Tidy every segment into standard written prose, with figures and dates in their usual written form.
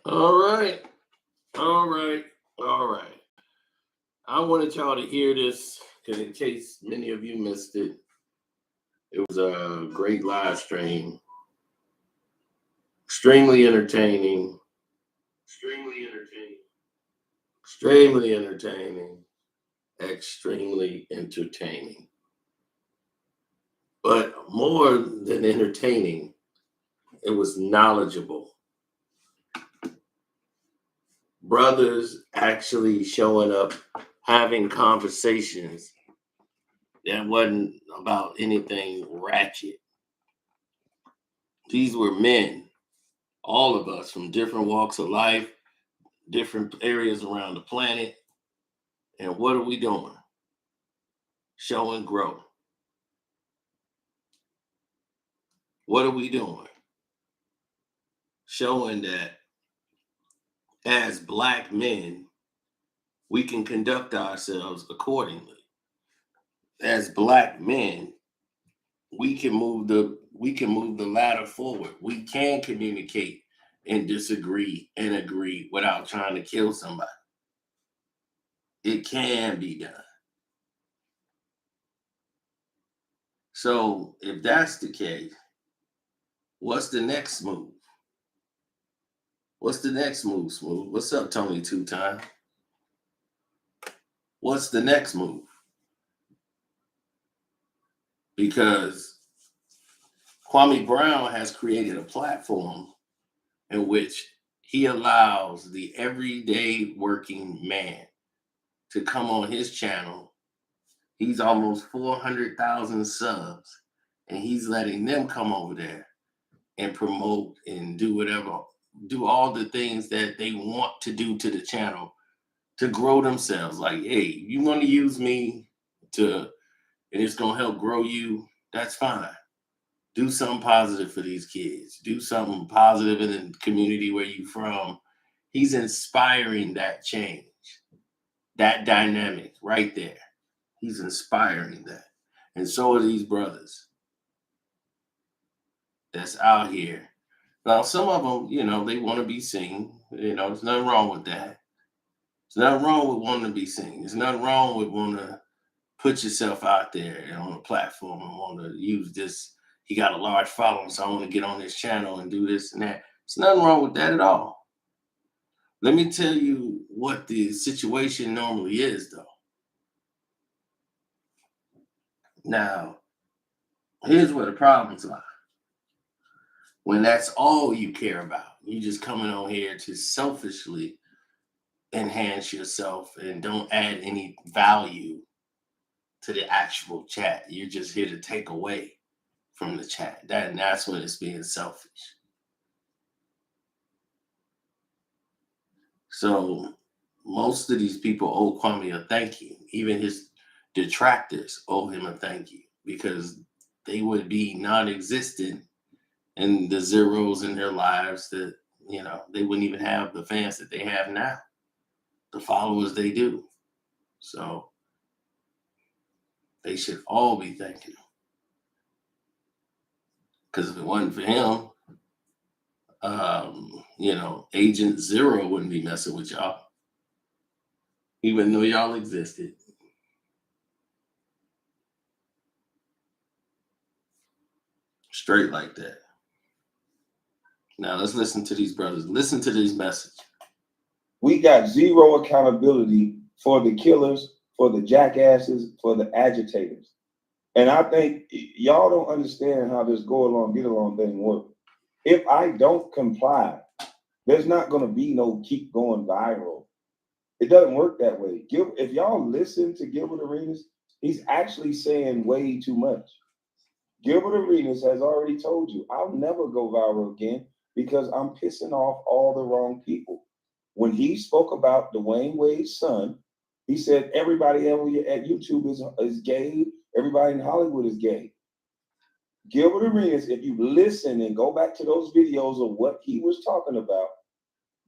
All right. All right. All right. I wanted y'all to hear this because, in case many of you missed it, it was a great live stream. Extremely entertaining. Extremely entertaining. Extremely entertaining. Extremely entertaining. But more than entertaining, it was knowledgeable. Brothers actually showing up, having conversations that wasn't about anything ratchet. These were men, all of us from different walks of life, different areas around the planet. And what are we doing? Show and grow. What are we doing? Showing that as Black men, we can conduct ourselves accordingly. As Black men, we can move the ladder forward. We can communicate and disagree and agree without trying to kill somebody. It can be done. So if that's the case, what's the next move? What's the next move, Smooth? What's up, Tony Two-Time? What's the next move? Because Kwame Brown has created a platform in which he allows the everyday working man to come on his channel. He's almost 400,000 subs, and he's letting them come over there and promote and do whatever, do all the things that they want to do to the channel to grow themselves. Like, hey, you want to use me and it's going to help grow you, that's fine. Do something positive for these kids. Do something positive in the community where you're from. He's inspiring that change, that dynamic right there. He's inspiring that. And so are these brothers that's out here. Now, some of them, they want to be seen. There's nothing wrong with that. There's nothing wrong with wanting to be seen. There's nothing wrong with wanting to put yourself out there on a platform and want to use this. He got a large following, so I want to get on this channel and do this and that. There's nothing wrong with that at all. Let me tell you what the situation normally is, though. Now, here's where the problems lie. When that's all you care about, you just coming on here to selfishly enhance yourself and don't add any value to the actual chat. You're just here to take away from the chat. That's when it's being selfish. So most of these people owe Kwame a thank you. Even his detractors owe him a thank you, because they would be non-existent in the zeros in their lives that, they wouldn't even have the fans that they have now, the followers they do. So they should all be thanking him. Because if it wasn't for him, Agent Zero wouldn't be messing with y'all. He wouldn't know y'all existed. Straight like that. Now let's listen to these brothers. Listen to these messages. We got zero accountability for the killers, for the jackasses, for the agitators. And I think y'all don't understand how this go along, get along thing works. If I don't comply, there's not going to be no keep going viral. It doesn't work that way. If y'all listen to Gilbert Arenas, he's actually saying way too much. Gilbert Arenas has already told you, I'll never go viral again because I'm pissing off all the wrong people. When he spoke about Dwayne Wade's son, he said everybody at YouTube is gay. Everybody in Hollywood is gay. Gilbert Arenas, if you listen and go back to those videos of what he was talking about,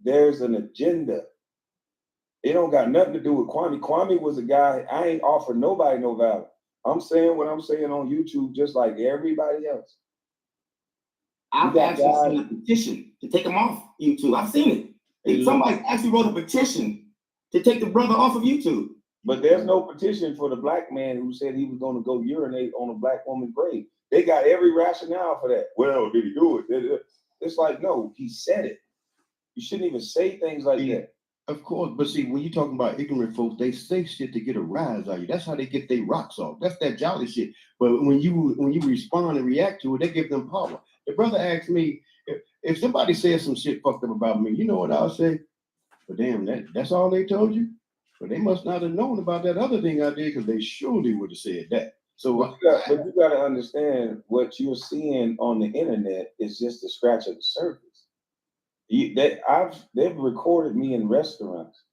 there's an agenda. It don't got nothing to do with Kwame. Kwame was a guy, I ain't offered nobody no value. I'm saying what I'm saying on YouTube just like everybody else. I've actually seen a petition to take him off YouTube. I've seen it. Somebody actually wrote a petition to take the brother off of YouTube. But there's no petition for the black man who said he was going to go urinate on a black woman's grave. They got every rationale for that. Well, did he do it? It's like, no, he said it. You shouldn't even say things like that. Of course, but see, when you're talking about ignorant folks, they say shit to get a rise out of you. That's how they get their rocks off. That's that jolly shit. But when you respond and react to it, they give them power. The brother asked me, if somebody says some shit fucked up about me, you know what I'll say? But damn, that's all they told you? But they must not have known about that other thing I did, because they surely would have said that. So, but you got to understand, what you're seeing on the internet is just a scratch of the surface. They've recorded me in restaurants.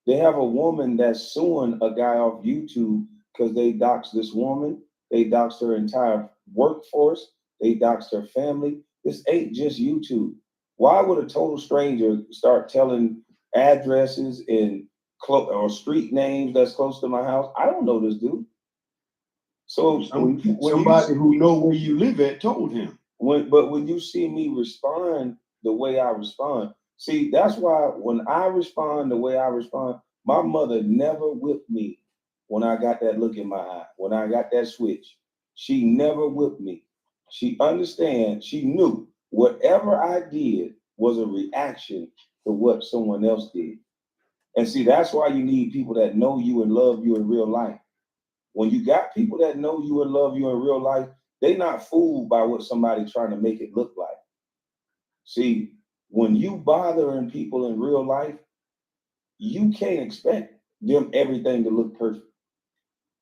They have a woman that's suing a guy off YouTube because they doxed this woman. They doxed her entire workforce. They doxed her family. This ain't just YouTube. Why would a total stranger start telling addresses and or street names that's close to my house? I don't know this dude. So somebody who know where you live at told him. But when you see me respond the way I respond, see, that's why when I respond the way I respond, my mother never whipped me when I got that look in my eye, when I got that switch. She never whipped me. She understands, she knew whatever I did was a reaction to what someone else did. And see, that's why you need people that know you and love you in real life. When you got people that know you and love you in real life, they're not fooled by what somebody's trying to make it look like. See, when you bothering people in real life, you can't expect them everything to look perfect.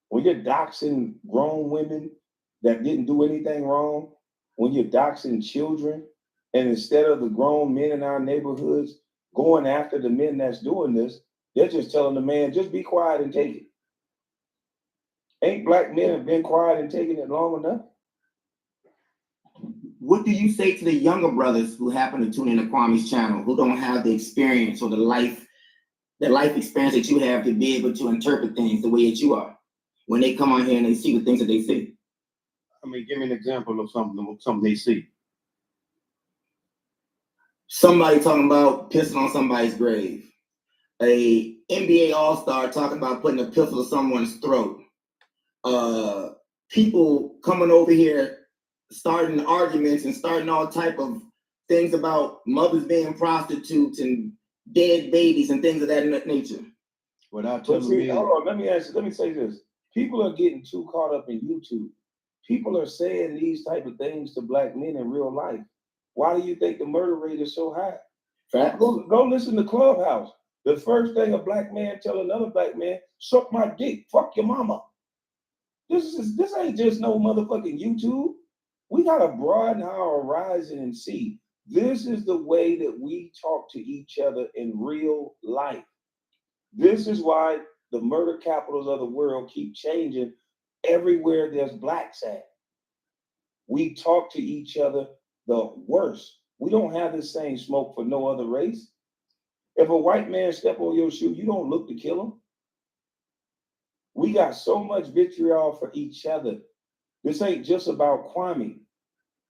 When you're doxing grown women that didn't do anything wrong, when you're doxing children, and instead of the grown men in our neighborhoods going after the men that's doing this, they're just telling the man, just be quiet and take it. Ain't black men have been quiet and taking it long enough? What do you say to the younger brothers who happen to tune into Kwame's channel, who don't have the experience or the life experience that you have to be able to interpret things the way that you are, when they come on here and they see the things that they see? I mean, give me an example of something they see. Somebody talking about pissing on somebody's grave. A NBA All-Star talking about putting a pistol to someone's throat. People coming over here starting arguments and starting all type of things about mothers being prostitutes and dead babies and things of that nature. Hold on, let me say this. People are getting too caught up in YouTube. People are saying these type of things to black men in real life. Why do you think the murder rate is so high? Go listen to Clubhouse. The first thing a black man tell another black man, suck my dick, fuck your mama. This ain't just no motherfucking YouTube. We gotta broaden our horizon and see. This is the way that we talk to each other in real life. This is why the murder capitals of the world keep changing everywhere there's blacks at. We talk to each other the worst. We don't have the same smoke for no other race. If a white man step on your shoe, you don't look to kill him. We got so much vitriol for each other. This ain't just about Kwame.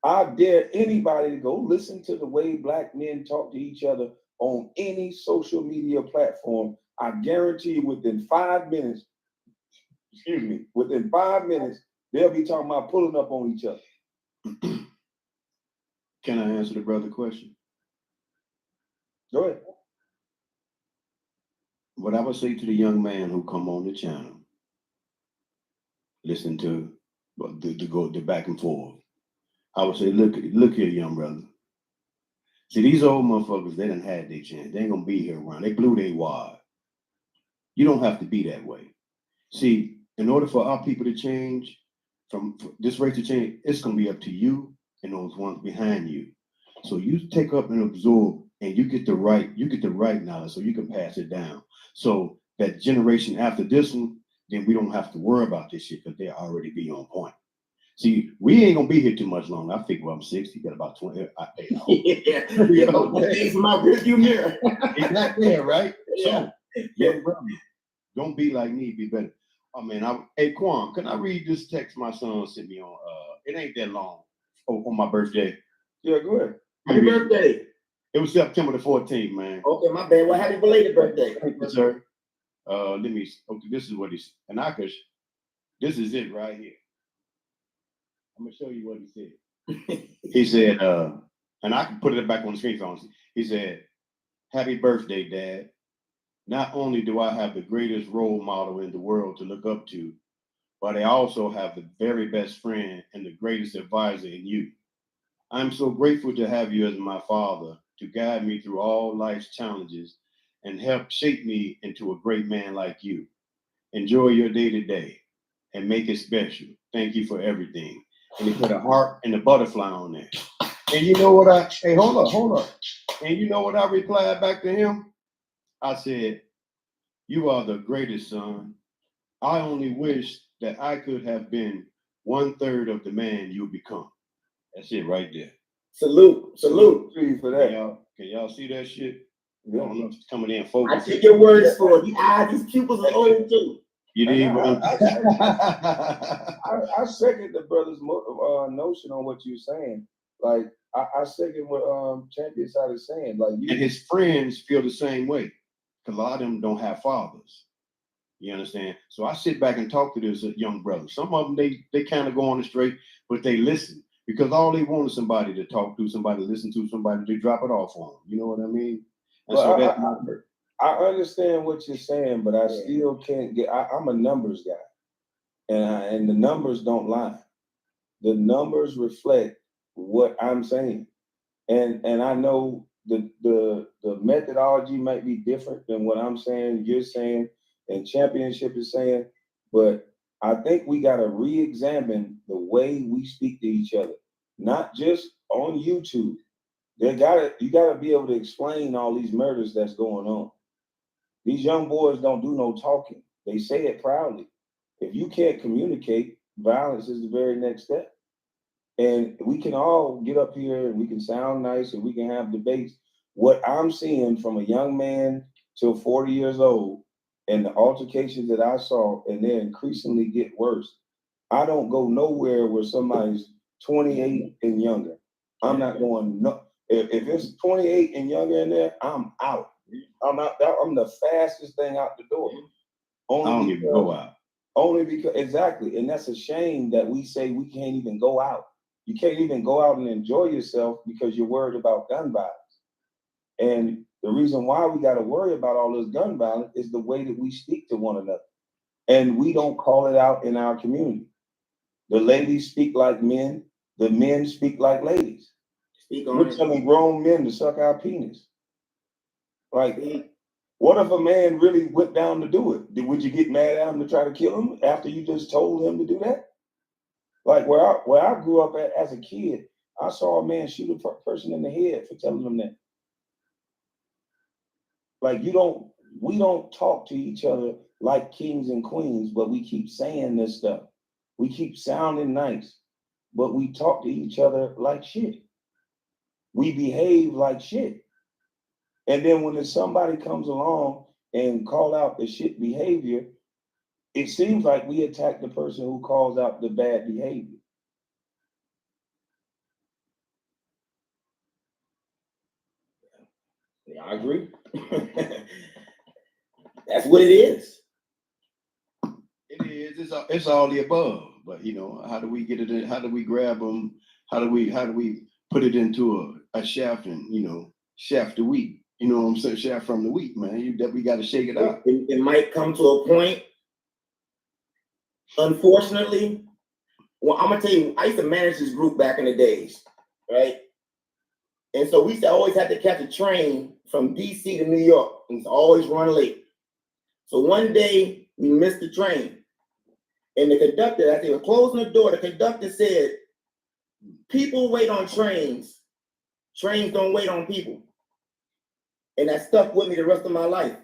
I dare anybody to go listen to the way black men talk to each other on any social media platform. I guarantee you within 5 minutes, they'll be talking about pulling up on each other. Can I answer the brother question? Go ahead. What I would say to the young man who come on the channel, listen to the back and forth, I would say, look here, young brother. See, these old motherfuckers, they done had their chance. They ain't gonna be here around. They blew their wad. You don't have to be that way. See, in order for our people to change, for this race to change, it's gonna be up to you and those ones behind you. So you take up and absorb, and you get the right knowledge so you can pass it down. So that generation after this one, then we don't have to worry about this shit because they'll already be on point. See, we ain't gonna be here too much longer. I think I'm 60, got about 20. Days from my rearview mirror. Exactly there, right? Yeah. So, brother, don't be like me, be better. Oh man, hey Kwame, can I read this text my son sent me on? It ain't that long. On my birthday. Yeah, go ahead. Happy birthday. It was September the 14th, man. Okay, my bad. Well, happy belated birthday. Yes, sir. Let me. Okay, this is what he's. And I could. This is it right here. I'm gonna show you what he said. He said, and I can put it back on the screen. He said, "Happy birthday, Dad. Not only do I have the greatest role model in the world to look up to, but I also have the very best friend and the greatest advisor in you. I'm so grateful to have you as my father to guide me through all life's challenges and help shape me into a great man like you. Enjoy your day to day and make it special. Thank you for everything." And he put a heart and a butterfly on there. And you know what hey, hold up. And you know what I replied back to him? I said, "You are the greatest, son. I only wish that I could have been 1/3 of the man you become." That's it right there. Salute. To you for that. Can y'all see that shit? Yeah. I don't know if it's coming in focus. I take your words for it. These pupils are old too. You didn't want I second the brother's notion on what you're saying. Like I second what Champion Side is saying. Like And his friends feel the same way. Because a lot of them don't have fathers. You understand? So I sit back and talk to this young brother. Some of them, they kind of go on the straight, but they listen. Because all they want is somebody to talk to, somebody to listen to, somebody to drop it off on them. You know what I mean? And well, so that's my hurt. I understand what you're saying, but I still can't get. I'm a numbers guy, and the numbers don't lie. The numbers reflect what I'm saying, and I know the methodology might be different than what I'm saying, you're saying, and Championship is saying, but I think we got to re-examine the way we speak to each other, not just on YouTube. You gotta be able to explain all these murders that's going on. These young boys don't do no talking. They say it proudly. If you can't communicate, violence is the very next step. And we can all get up here and we can sound nice and we can have debates. What I'm seeing from a young man till 40 years old and the altercations that I saw, and they increasingly get worse. I don't go nowhere where somebody's 28 and younger. I'm not going, no. If it's 28 and younger in there, I'm out. I'm the fastest thing out the door. I don't even go out. Only because, exactly. And that's a shame that we say we can't even go out. You can't even go out and enjoy yourself because you're worried about gun violence. And the reason why we got to worry about all this gun violence is the way that we speak to one another. And we don't call it out in our community. The ladies speak like men. The men speak like ladies. We're telling grown men to suck our penis. Like, what if a man really went down to do it? Would you get mad at him to try to kill him after you just told him to do that? Like where I grew up at as a kid, I saw a man shoot a person in the head for telling them that. Like we don't talk to each other like kings and queens, but we keep saying this stuff. We keep sounding nice, but we talk to each other like shit. We behave like shit. And then when somebody comes along and call out the shit behavior, it seems like we attack the person who calls out the bad behavior. Yeah, I agree. That's what it is. It is. It's all the above. But you know, how do we get it in? How do we grab them? How do we put it into a shaft and shaft the wheat? You know what I'm saying? Shaft from the wheat, man. We got to shake it up. It might come to a point. Unfortunately, well, I'm gonna tell you, I used to manage this group back in the days, right? And so we used to always have to catch a train from DC to New York, and it's always run late. So one day we missed the train, and the conductor, as they were closing the door, the conductor said, "People wait on trains. Trains don't wait on people." And that stuck with me the rest of my life.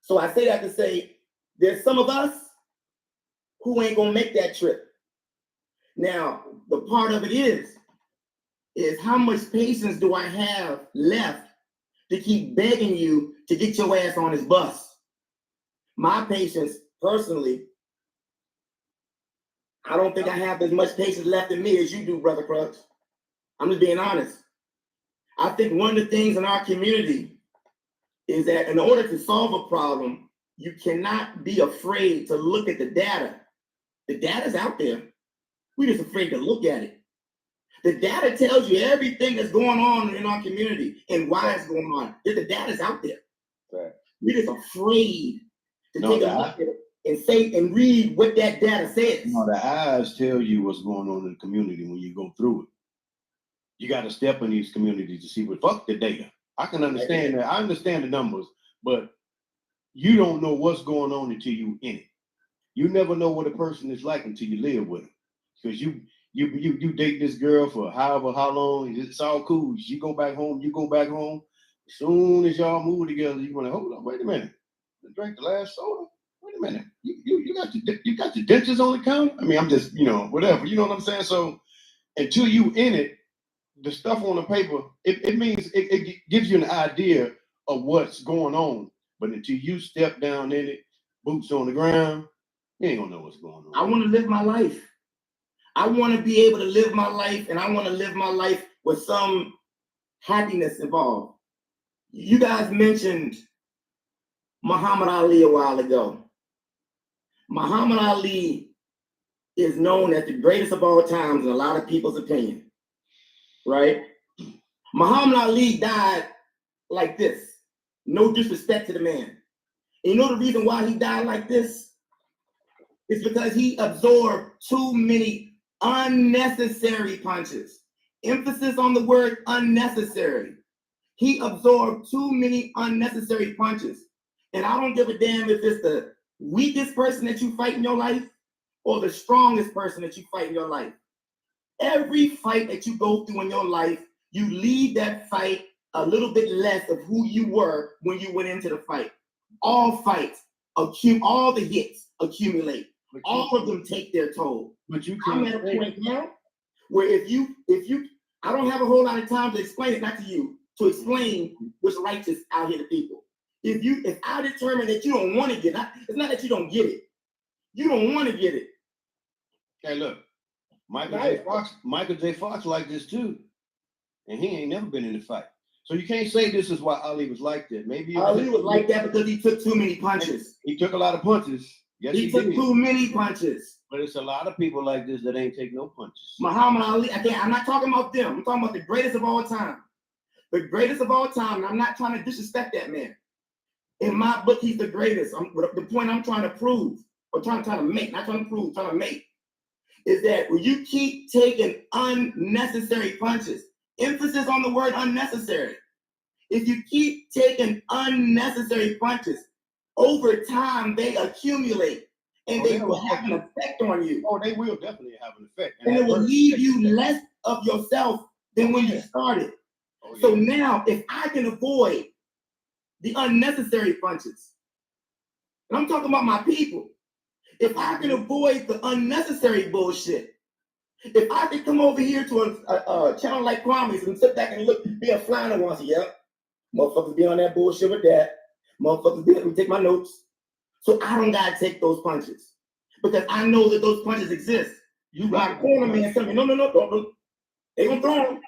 So I say that to say, there's some of us who ain't gonna make that trip. Now, the part of it is how much patience do I have left to keep begging you to get your ass on this bus? My patience, personally, I don't think I have as much patience left in me as you do, Brother Crux. I'm just being honest. I think one of the things in our community is that in order to solve a problem, you cannot be afraid to look at the data. The data's out there. We're just afraid to look at it. The data tells you everything that's going on in our community and why it's going on. The data's out there. Right. We're just afraid to take a look at it and say and read what that data says. No, the eyes tell you what's going on in the community when you go through it. You got to step in these communities to see what. Fuck the data. I can understand that. I understand the numbers, but you don't know what's going on until you in it. You never know what a person is like until you live with them. Because you date this girl for however how long, it's all cool. You go back home. As soon as y'all move together, you're gonna hold on. Wait a minute. I drank the last soda. Wait a minute. You got the dentures on the counter. I mean, I'm just whatever. You know what I'm saying? So until you in it, the stuff on the paper, it means it gives you an idea of what's going on. But until you step down in it, boots on the ground, you ain't gonna know what's going on. I want to live my life. I want to be able to live my life, and I want to live my life with some happiness involved. You guys mentioned Muhammad Ali a while ago. Muhammad Ali is known as the greatest of all times in a lot of people's opinion, right? Muhammad Ali died like this. No disrespect to the man. And you know the reason why he died like this? It's because he absorbed too many unnecessary punches. Emphasis on the word unnecessary. He absorbed too many unnecessary punches. And I don't give a damn if it's the weakest person that you fight in your life or the strongest person that you fight in your life. Every fight that you go through in your life, you leave that fight a little bit less of who you were when you went into the fight. All fights, all the hits accumulate. All of them take their toll. But you I'm at a point now where if you, I don't have a whole lot of time to explain it, not to you, to explain what's righteous out here to people. If I determine that you don't want to get it, it's not that you don't get it. You don't want to get it. Hey, look, Michael J. Fox like this too, and he ain't never been in a fight. So you can't say this is why Ali was like that. Maybe Ali was like that because he took too many punches. He took a lot of punches. Yes, he took too many punches. But it's a lot of people like this that ain't take no punches. Muhammad Ali, I'm not talking about them. I'm talking about the greatest of all time. The greatest of all time. And I'm not trying to disrespect that man. In my book, he's the greatest. The point I'm trying to prove, or trying to make, not trying to prove, trying to make, is that when you keep taking unnecessary punches, emphasis on the word unnecessary. If you keep taking unnecessary punches, over time they accumulate and they will have an effect on you. Oh, they will definitely have an effect. And it will leave you less of yourself than when you started. Oh, yeah. So now, if I can avoid the unnecessary punches, and I'm talking about my people, if I can avoid the unnecessary bullshit, if I can come over here to a channel like Kwame's and sit back and look, be a fly on once, yep, motherfuckers be on that bullshit with that. Motherfuckers be, let me take my notes. So I don't gotta take those punches because I know that those punches exist. You got a corner man telling me, no, don't. They gonna throw them.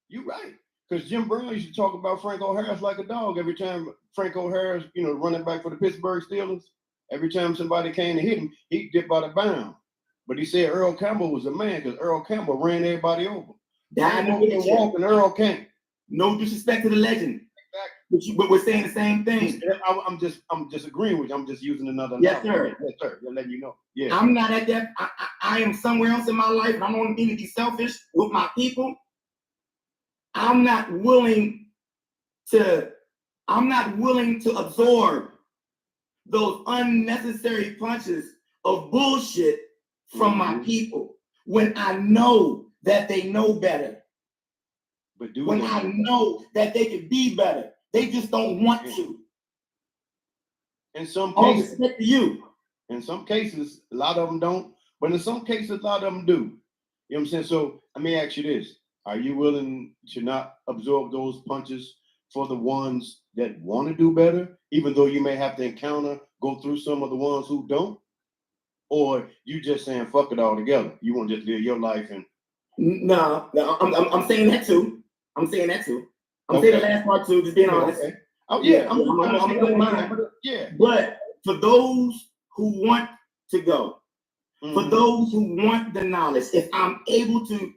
You right. Because Jim Brown used to talk about Franco Harris like a dog. Every time Franco Harris, running back for the Pittsburgh Steelers, every time somebody came to hit him, he'd dip out of bounds. But he said Earl Campbell was a man because Earl Campbell ran everybody over. Walking Earl can't. No disrespect to the legend. But we're saying the same thing. I'm just agreeing with you. I'm just using another. Yes, sir. Yes, sir. Just letting you know. Yeah. I'm not at that. I am somewhere else in my life, and I don't mean to be selfish with my people. I'm not willing to absorb those unnecessary punches of bullshit from my people when I know that they know better. But when I know that they could be better, they just don't want to. In some All cases, respect to you. In some cases, a lot of them don't, but in some cases, a lot of them do. You know what I'm saying? So let me ask you this. Are you willing to not absorb those punches for the ones that want to do better, even though you may have to go through some of the ones who don't? Or you just saying, fuck it all together. You want to just live your life and... No, I'm saying that too. I'm saying that too. I'm saying the last part too, just being honest. Okay. Oh yeah, I'm gonna go mine. Yeah. But for those who want to go, for those who want the knowledge, if I'm able to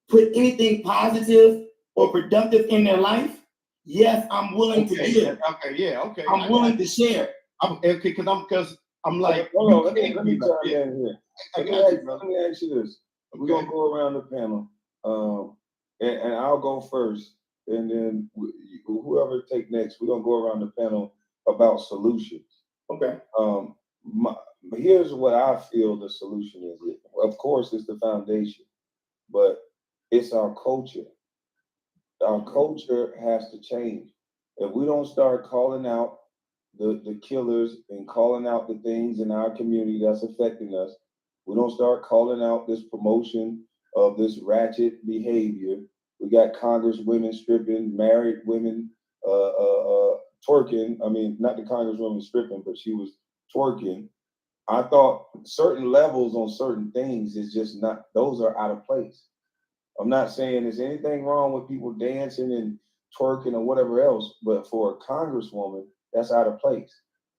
put anything positive or productive in their life, yes, I'm willing to give. Okay, yeah, okay. I'm willing to share. Because I'm like, hold on, let me chime in here. Let me ask you this. We're gonna go around the panel, and I'll go first, and then whoever take next, we're gonna go around the panel about solutions. Okay. Here's what I feel the solution is. Of course, it's the foundation, but it's our culture. Our culture has to change. If we don't start calling out the killers and calling out the things in our community that's affecting us, we don't start calling out this promotion of this ratchet behavior. We got Congresswomen stripping, married women twerking. I mean, not the Congresswoman stripping, but she was twerking. I thought certain levels on certain things is just not, those are out of place. I'm not saying there's anything wrong with people dancing and twerking or whatever else, but for a congresswoman, that's out of place.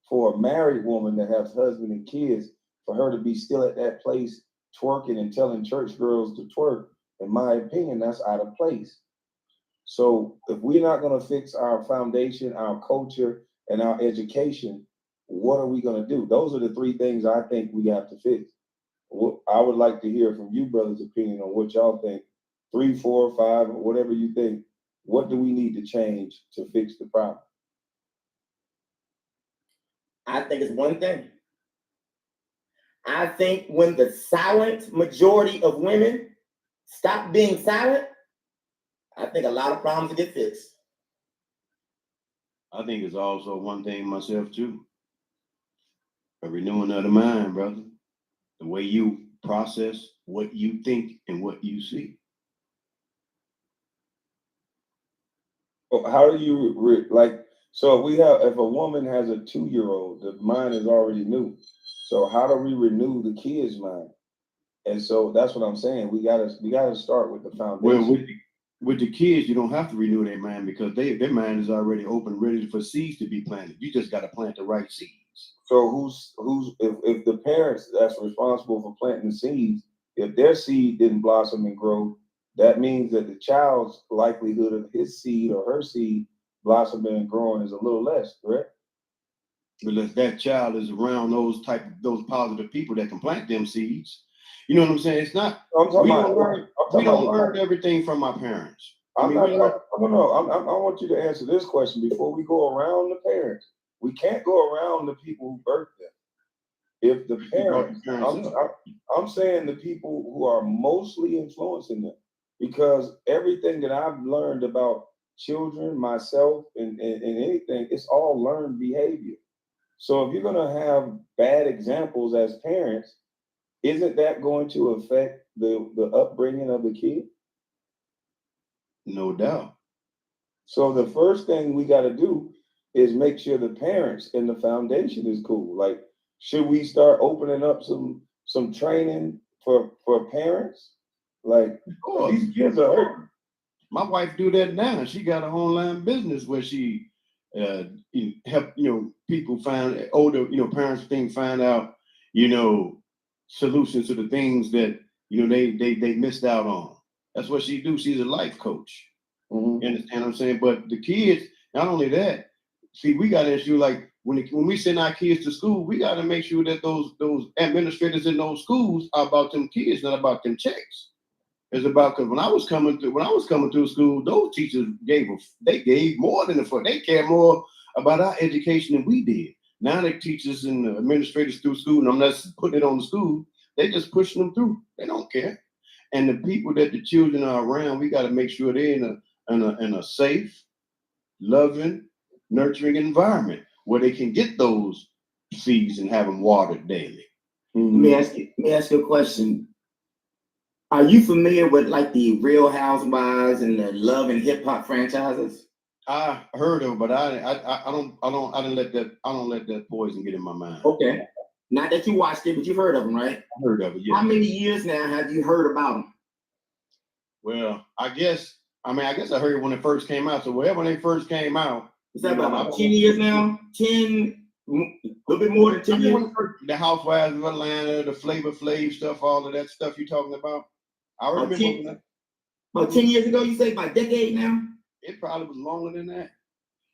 For a married woman that has husband and kids, for her to be still at that place twerking and telling church girls to twerk, in my opinion, that's out of place. So if we're not going to fix our foundation, our culture, and our education, what are we going to do? Those are the three things I think we have to fix. I would like to hear from you, brothers' opinion on what y'all think. 3, 4, 5, or whatever you think. What do we need to change to fix the problem? I think it's one thing. I think when the silent majority of women stop being silent, I think a lot of problems will get fixed. I think it's also one thing myself too. A renewing of the mind, brother. The way you process what you think and what you see. Well, how do you so if a woman has a 2-year-old, the mind is already new. So how do we renew the kid's mind? And so that's what I'm saying. We gotta start with the foundation. Well, with the kids, you don't have to renew their mind because their mind is already open, ready for seeds to be planted. You just got to plant the right seeds. So if the parents that's responsible for planting the seeds, if their seed didn't blossom and grow, that means that the child's likelihood of his seed or her seed blossoming and growing is a little less, correct? Because that child is around those positive people that can plant them seeds. You know what I'm saying? It's not. We don't learn everything from our parents. I want you to answer this question before we go around the parents. We can't go around the people who birthed them. If the parents, I'm saying the people who are mostly influencing them, because everything that I've learned about children, myself, and anything, it's all learned behavior. So if you're going to have bad examples as parents, isn't that going to affect the upbringing of the kid? No doubt. So the first thing we got to do is make sure the parents and the foundation is cool. Like, should we start opening up some training for parents? Like, these kids are hurting. My wife do that now. She got an online business where she help people find older parents find out solutions to the things that they missed out on. That's what she do. She's a life coach. Mm-hmm. You understand what I'm saying? But the kids, not only that, see, we got to issue like when we send our kids to school, we got to make sure that those administrators in those schools are about them kids, not about them checks. It's about, because when I was coming through school, those teachers gave more than they care more about our education than we did. Now the teachers and the administrators through school, and I'm not putting it on the school, they just pushing them through. They don't care. And the people that the children are around, we got to make sure they're in a safe, loving, nurturing environment where they can get those seeds and have them watered daily. Mm-hmm. Let me ask you a question. Are you familiar with like the Real Housewives and the Love and Hip Hop franchises? I heard of it, but I don't let that poison get in my mind. Okay. Not that you watched it, but you've heard of them, right? I heard of it, yeah. How many years now have you heard about them? Well, I guess I mean, I guess I heard it when it first came out. So wherever they first came out. Is that about 10 years now? 10, a little bit more than 10 years? The Housewives of Atlanta, the Flavor Flav stuff, all of that stuff you're talking about. I remember that. About 10 years ago, you say, by a decade now? It probably was longer than that.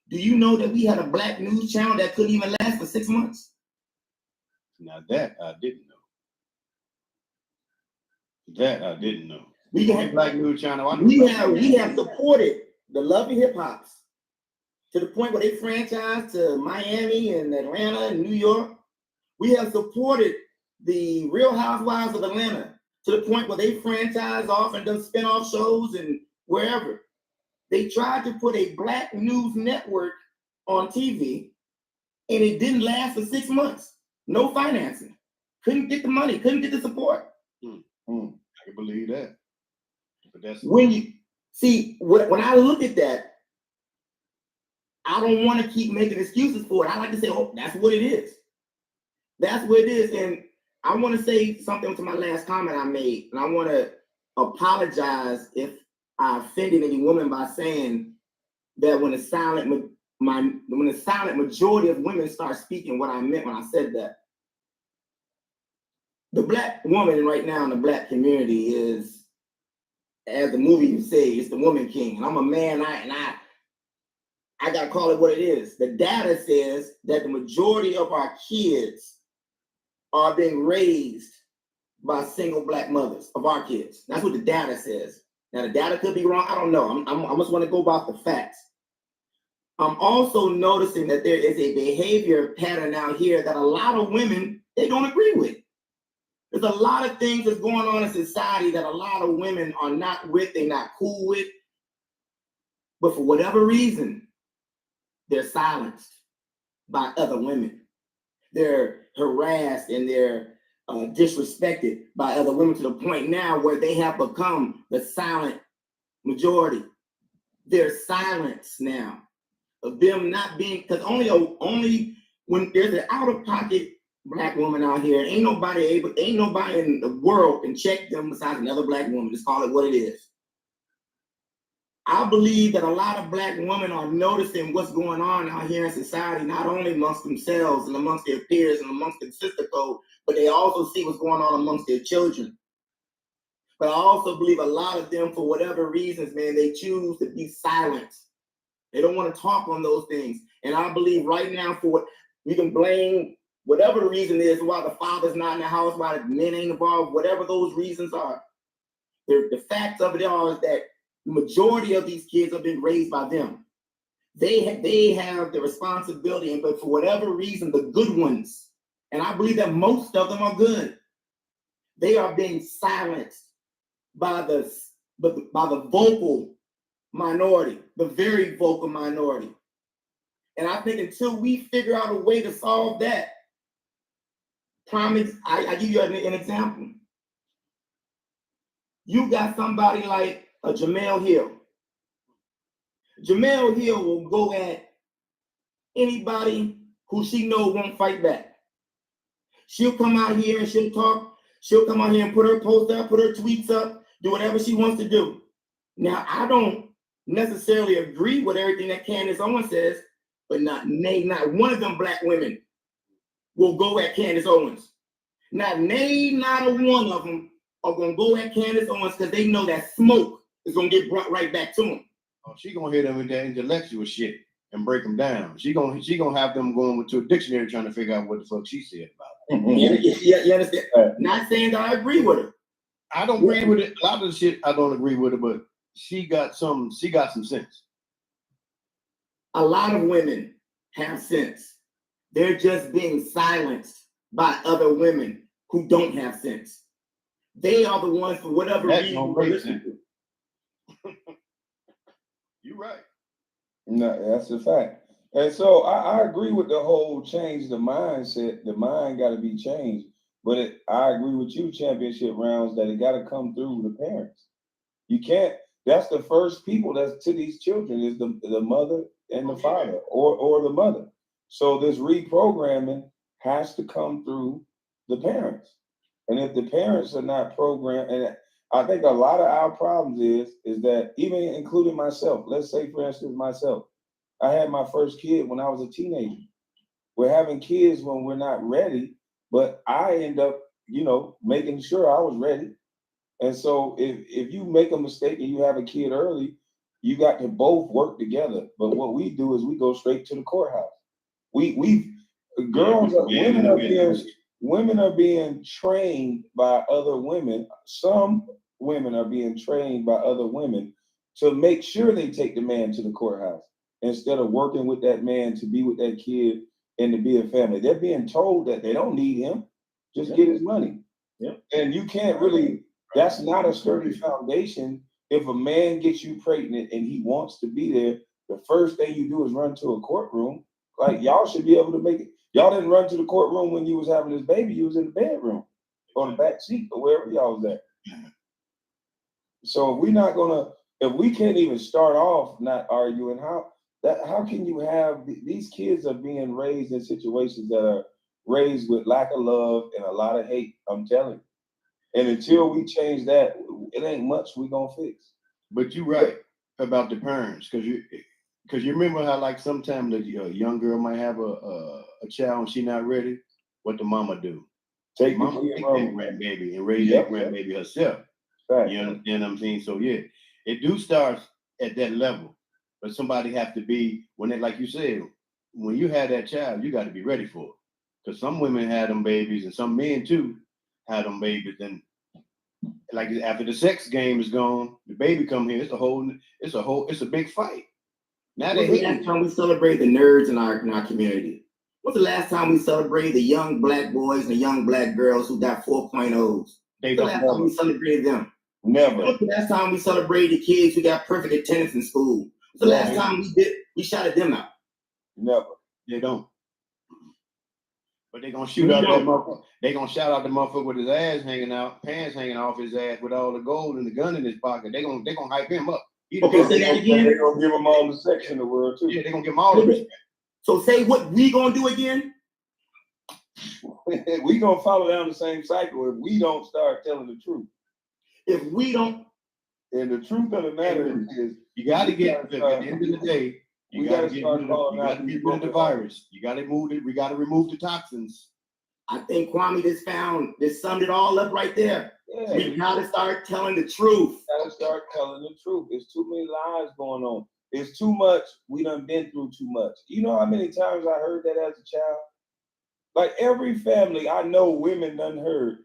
Do you know that we had a black news channel that couldn't even last for 6 months? Now that I didn't know. That I didn't know. We had black news channel. We have supported the Love and Hip Hops to the point where they franchised to Miami and Atlanta and New York. We have supported the Real Housewives of Atlanta to the point where they franchise off and done spin-off shows and wherever. They tried to put a black news network on TV, and it didn't last for 6 months. No financing. Couldn't get the money, couldn't get the support. I can believe that. But that's when you see when I look at that, I don't want to keep making excuses for it. I like to say, oh, that's what it is. That's what it is. And I want to say something to my last comment I made, and I want to apologize if I offended any woman by saying that when the silent majority of women start speaking, what I meant when I said that. The black woman right now in the black community is, as the movie would say, it's the woman king. And I'm a man, I gotta call it what it is. The data says that the majority of our kids are being raised by single black mothers of our kids. That's what the data says. Now the data could be wrong. I don't know. I just want to go about the facts. I'm also noticing that there is a behavior pattern out here that a lot of women, they don't agree with. There's a lot of things that's going on in society that a lot of women are not with, they're not cool with. But for whatever reason, they're silenced by other women. They're harassed and they're disrespected by other women to the point now where they have become the silent majority. They're silenced now of them not being, because only when there's an out-of-pocket black woman out here, ain't nobody in the world can check them besides another black woman. Just call it what it is. I believe that a lot of black women are noticing what's going on out here in society, not only amongst themselves and amongst their peers and amongst their sister code, but they also see what's going on amongst their children. But I also believe a lot of them, for whatever reasons, man, they choose to be silent. They don't want to talk on those things. And I believe right now, for what you can blame whatever the reason is, why the father's not in the house, why the men ain't involved, whatever those reasons are. The facts of it are is that the majority of these kids have been raised by them. They have the responsibility, but for whatever reason, the good ones, and I believe that most of them are good, they are being silenced by the vocal minority, the very vocal minority. And I think until we figure out a way to solve that, I give you an example. You got somebody like a Jamel Hill. Jamel Hill will go at anybody who she knows won't fight back. She'll come out here and she'll talk. She'll come out here and put her posts up, put her tweets up, do whatever she wants to do. Now, I don't necessarily agree with everything that Candace Owens says, but not one of them black women will go at Candace Owens. Not a one of them are gonna go at Candace Owens because they know that smoke is gonna get brought right back to them. Oh, she gonna hit them with that intellectual shit and break them down. She gonna have them going to a dictionary trying to figure out what the fuck she said about it. You understand? Not saying that I agree with her. I don't agree with it. A lot of the shit I don't agree with it, but she got some sense. A lot of women have sense. They're just being silenced by other women who don't have sense. They are the ones, for whatever reason. You're right. No, that's a fact. And so I agree with the whole change the mindset. The mind got to be changed. But I agree with you, championship rounds, that it got to come through the parents. You can't. That's the first people that's to these children is the mother and the father, or the mother. So this reprogramming has to come through the parents. And if the parents are not programmed, and I think a lot of our problems is that even including myself, let's say for instance myself, I had my first kid when I was a teenager. We're having kids when we're not ready, but I end up, making sure I was ready. And so if you make a mistake and you have a kid early, you got to both work together. But what we do is we go straight to the courthouse. Women are being trained by other women. Some women are being trained by other women to make sure they take the man to the courthouse instead of working with that man to be with that kid and to be a family. They're being told that they don't need him, just get his money. Yep. And you can't really, that's not a sturdy foundation. If a man gets you pregnant and he wants to be there, the first thing you do is run to a courtroom. Like, y'all should be able to make it. Y'all didn't run to the courtroom when you was having this baby. You was in the bedroom or the back seat or wherever y'all was at. So if we can't even start off not arguing, how can you have, these kids are being raised in situations that are raised with lack of love and a lot of hate, I'm telling you. And until we change that, it ain't much we gonna fix. But you're right about the parents, because you remember how, like, sometimes a young girl might have a child and she not ready. What the mama do? Take Mama take that grandbaby and raise that grandbaby herself. Right. You understand what I'm saying? So yeah, it do start at that level, but somebody have to be, like you said, when you have that child, you got to be ready for it. Because some women had them babies, and some men too had them babies, and like after the sex game is gone, the baby come here. It's a big fight. Now When's the last time we celebrate the nerds in our community? When's the last time we celebrated the young black boys and the young black girls who got 4.0s? When's the last time we celebrated them? Never. When's the last time we celebrated the kids who got perfect attendance in school? When's the last time we shouted them out? Never. They don't. But they gonna shoot out that motherfucker. They gonna shout out the motherfucker with his ass hanging out, pants hanging off his ass with all the gold and the gun in his pocket. They gonna hype him up. Okay, say that again. They're gonna give him all the sex in the world too. Yeah, they gonna give him all the respect. So say what we gonna do again? We gonna follow down the same cycle if we don't start telling the truth. If we don't, and the truth of the matter is, you got to get at the end of the day. You got to get rid of the virus. You got to move it. We got to remove the toxins. I think Kwame just summed it all up right there. Yeah. We gotta start telling the truth. Gotta start telling the truth. There's too many lies going on. It's too much. We done been through too much. You know how many times I heard that as a child? Like every family I know, women done heard.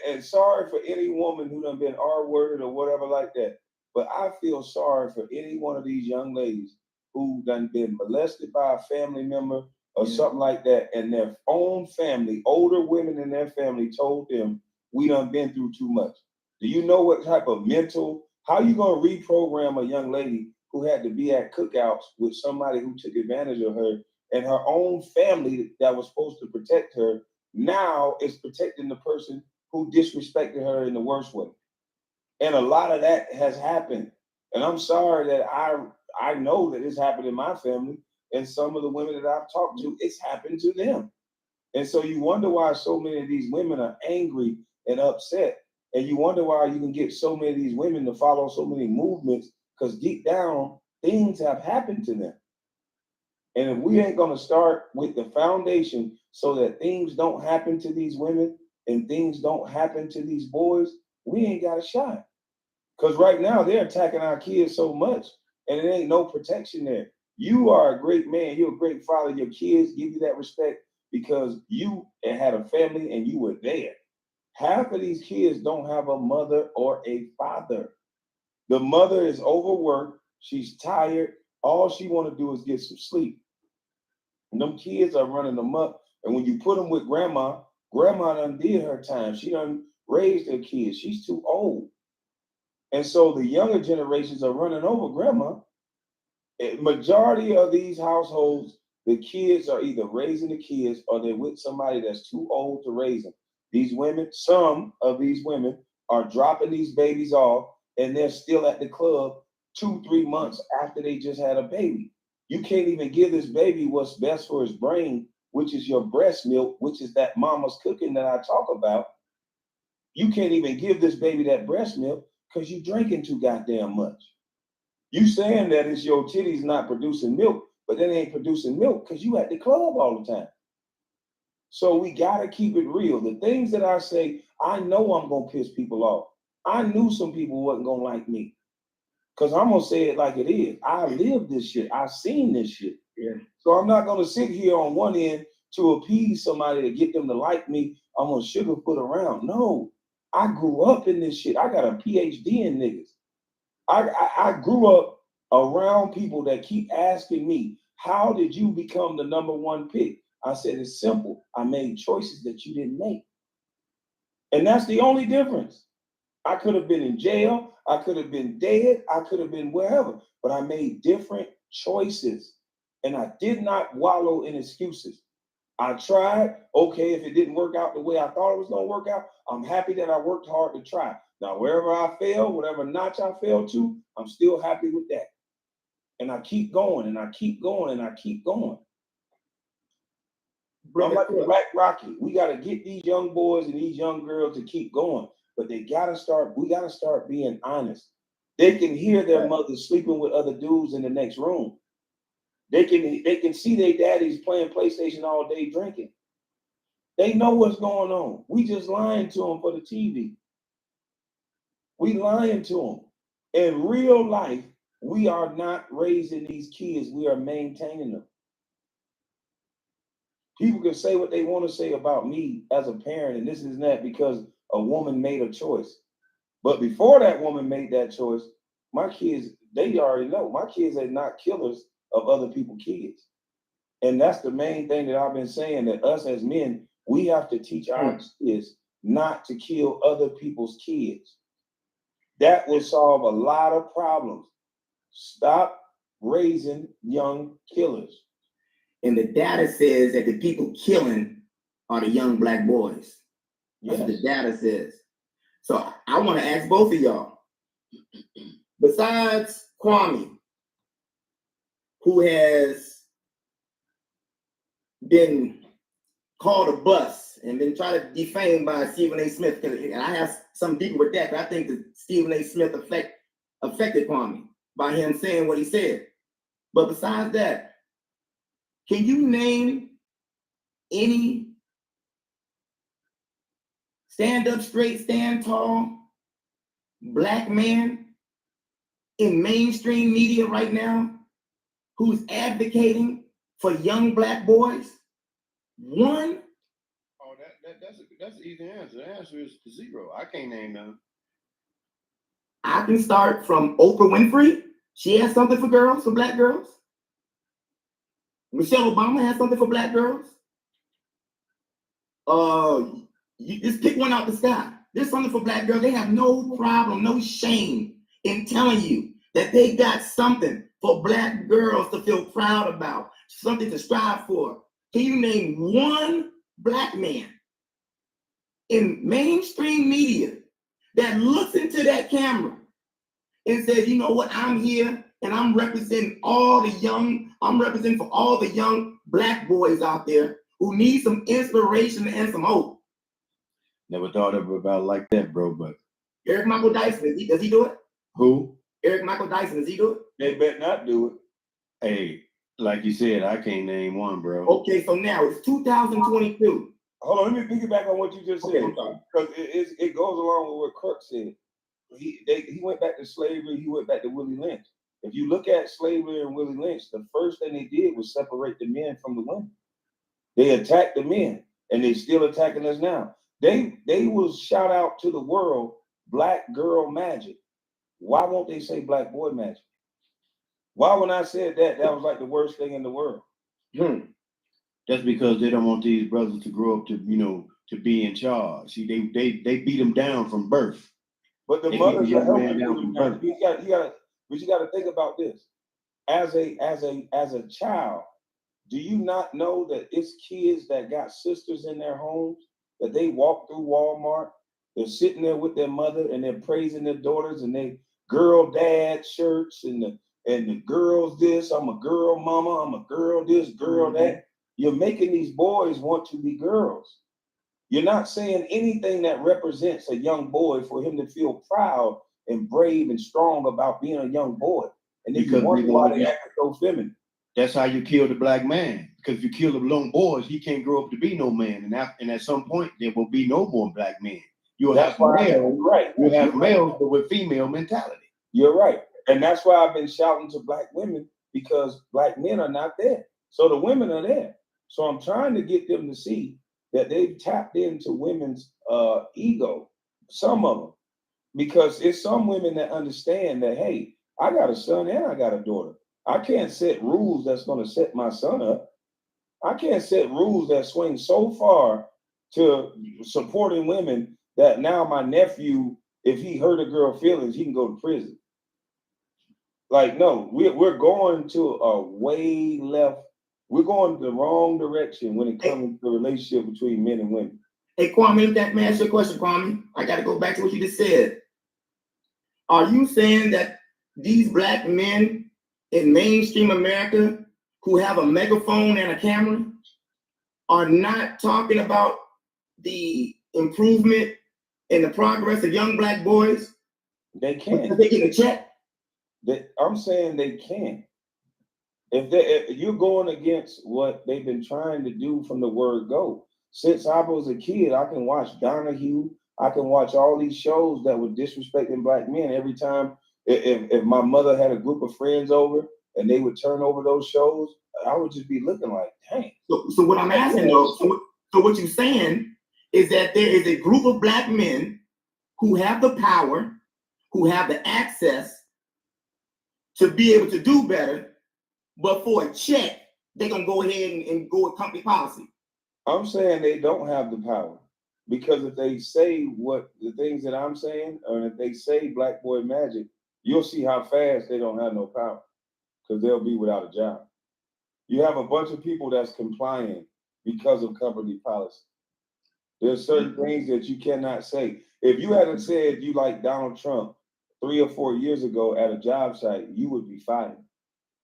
And sorry for any woman who done been R-worded or whatever like that. But I feel sorry for any one of these young ladies who done been molested by a family member or something like that, and their own family, older women in their family told them, we done been through too much. Do you know what type of how you gonna reprogram a young lady who had to be at cookouts with somebody who took advantage of her, and her own family that was supposed to protect her now is protecting the person who disrespected her in the worst way? And a lot of that has happened. And I'm sorry that I know that it's happened in my family, and some of the women that I've talked to, it's happened to them. And so you wonder why so many of these women are angry and upset. And you wonder why you can get so many of these women to follow so many movements, because deep down, things have happened to them. And if we ain't gonna start with the foundation so that things don't happen to these women and things don't happen to these boys, we ain't got a shot. Because right now they're attacking our kids so much and it ain't no protection there. You are a great man, you're a great father, your kids give you that respect because you had a family and you were there. Half of these kids don't have a mother or a father. The mother is overworked, she's tired, all she want to do is get some sleep. And them kids are running them up. And when you put them with grandma, grandma done did her time. She done raised her kids. She's too old. And so the younger generations are running over grandma. Majority of these households, the kids are either raising the kids or they're with somebody that's too old to raise them. These women, some of these women are dropping these babies off and they're still at the club 2-3 months after they just had a baby. You can't even give this baby what's best for his brain, which is your breast milk, which is that mama's cooking that I talk about. You can't even give this baby that breast milk because you drinking too goddamn much. You saying that it's your titties not producing milk, but they ain't producing milk because you at the club all the time. So we gotta keep it real. The things that I say, I know I'm gonna piss people off. I knew some people wasn't gonna like me. Cause I'm gonna say it like it is. I lived this shit. I've seen this shit. Yeah. So I'm not gonna sit here on one end to appease somebody to get them to like me. I'm gonna sugarfoot around. No, I grew up in this shit. I got a PhD in niggas. I grew up around people that keep asking me, how did you become the #1 pick? I said, it's simple. I made choices that you didn't make. And that's the only difference. I could have been in jail. I could have been dead. I could have been wherever, but I made different choices and I did not wallow in excuses. I tried. Okay, if it didn't work out the way I thought it was going to work out, I'm happy that I worked hard to try. Now, wherever I fail, whatever notch I fell to, I'm still happy with that. And I keep going and I keep going and I keep going. I'm like the Black Rocky. We got to get these young boys and these young girls to keep going, but we got to start being honest. They can hear their mothers sleeping with other dudes in the next room. They can see their daddies playing PlayStation all day drinking. They know what's going on. We just lying to them for the TV. We lying to them. In real life, we are not raising these kids. We are maintaining them. People can say what they want to say about me as a parent and this and that because a woman made a choice. But before that woman made that choice, my kids, they already know. My kids are not killers of other people's kids. And that's the main thing that I've been saying, that us as men, we have to teach our kids not to kill other people's kids. That will solve a lot of problems. Stop raising young killers. And the data says that the people killing are the young Black boys. That's what the data says. So I want to ask both of y'all, besides Kwame, who has been called a bust and been tried to defame by Stephen A. Smith, and I have some deeper with that, but I think that Stephen A. Smith affected Kwame by him saying what he said. But besides that, can you name any stand up straight, stand tall Black man in mainstream media right now who's advocating for young Black boys? One? Oh, that's an easy answer. The answer is 0. I can't name none. I can start from Oprah Winfrey. She has something for girls, for Black girls. Michelle Obama has something for Black girls. You just pick one out the sky. There's something for Black girls. They have no problem, no shame in telling you that they got something for Black girls to feel proud about, something to strive for. Can you name one Black man in mainstream media that looks into that camera and says, you know what, I'm here and I'm representing for all the young Black boys out there who need some inspiration and some hope? Never thought of it about like that, bro, but. Eric Michael Dyson, does he do it? Who? Eric Michael Dyson, does he do it? They better not do it. Hey, like you said, I can't name one, bro. Okay, so now it's 2022. Hold on, let me piggyback on what you just said. Okay, because it goes along with what Kirk said. He went back to slavery. He went back to Willie Lynch. If you look at slavery and Willie Lynch, the first thing they did was separate the men from the women. They attacked the men, and they're still attacking us now. They will shout out to the world, Black girl magic. Why won't they say Black boy magic? Why, when I said that was like the worst thing in the world? That's because they don't want these brothers to grow up to be in charge. See, they beat them down from birth. But the mothers are helping them down. You got to think about this. As a child, do you not know that it's kids that got sisters in their homes that they walk through Walmart? They're sitting there with their mother and they're praising their daughters and they girl dad shirts and the girls this, I'm a girl mama, I'm a girl this, girl that. You're making these boys want to be girls. You're not saying anything that represents a young boy for him to feel proud and brave and strong about being a young boy. And then you wonder why they act so feminine. That's how you kill the black man. Because if you kill the young boys, he can't grow up to be no man. And at some point, there will be no more black men. You'll have males, right. You'll have males, but with female mentality. You're right. And that's why I've been shouting to black women, because black men are not there. So the women are there. So I'm trying to get them to see that they've tapped into women's ego, some of them, because it's some women that understand that, hey, I got a son and I got a daughter. I can't set rules that's going to set my son up. I can't set rules that swing so far to supporting women that now my nephew, if he hurt a girl's feelings, he can go to prison. Like, no, we're going to a way left. We're going the wrong direction when it comes to the relationship between men and women. Hey, Kwame, let me ask you a question, Kwame. I got to go back to what you just said. Are you saying that these black men in mainstream America who have a megaphone and a camera are not talking about the improvement and the progress of young black boys? They can't. They get a check. I'm saying they can't. If you're going against what they've been trying to do from the word go. Since I was a kid, I can watch Donahue. I can watch all these shows that were disrespecting black men every time. If my mother had a group of friends over and they would turn over those shows, I would just be looking like, dang. So what I'm asking though, so what you're saying is that there is a group of black men who have the power, who have the access to be able to do better, but for a check, they're gonna go ahead and go with company policy. I'm saying they don't have the power, because if they say what the things that I'm saying, or if they say Black Boy Magic, you'll see how fast they don't have no power, because they'll be without a job. You have a bunch of people that's complying because of company policy. There's certain things that you cannot say. If you hadn't said you like Donald Trump 3 or 4 years ago at a job site, you would be fired.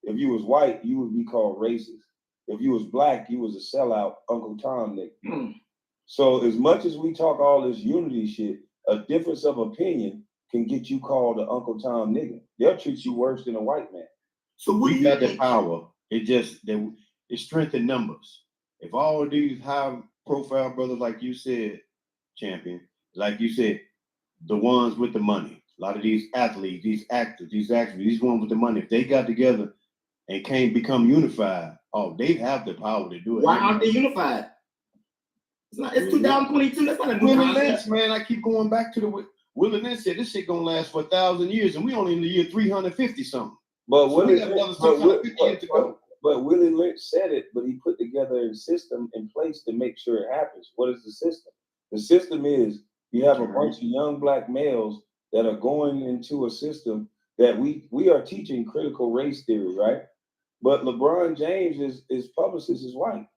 If you was white, you would be called racist. If you was black, you was a sellout, Uncle Tom nigga. So as much as we talk all this unity shit, a difference of opinion can get you called an Uncle Tom nigga. They'll treat you worse than a white man. So we got the power. It's strength in numbers. If all of these high profile brothers, like you said, champion, like you said, the ones with the money, a lot of these athletes, these actors, these ones with the money, if they got together and can't become unified, they have the power to do it. Why aren't they unified? It's 2022. That's not a new concept. Man, I keep going back to the Willie Lynch said this shit gonna last for 1,000 years, and we only in the year 350 something. But So Willie, we got another 650 years to go. But Willie Lynch said it, but he put together a system in place to make sure it happens. What is the system? The system is you have a bunch of young black males that are going into a system that we are teaching critical race theory, right? But LeBron James is publicist is white.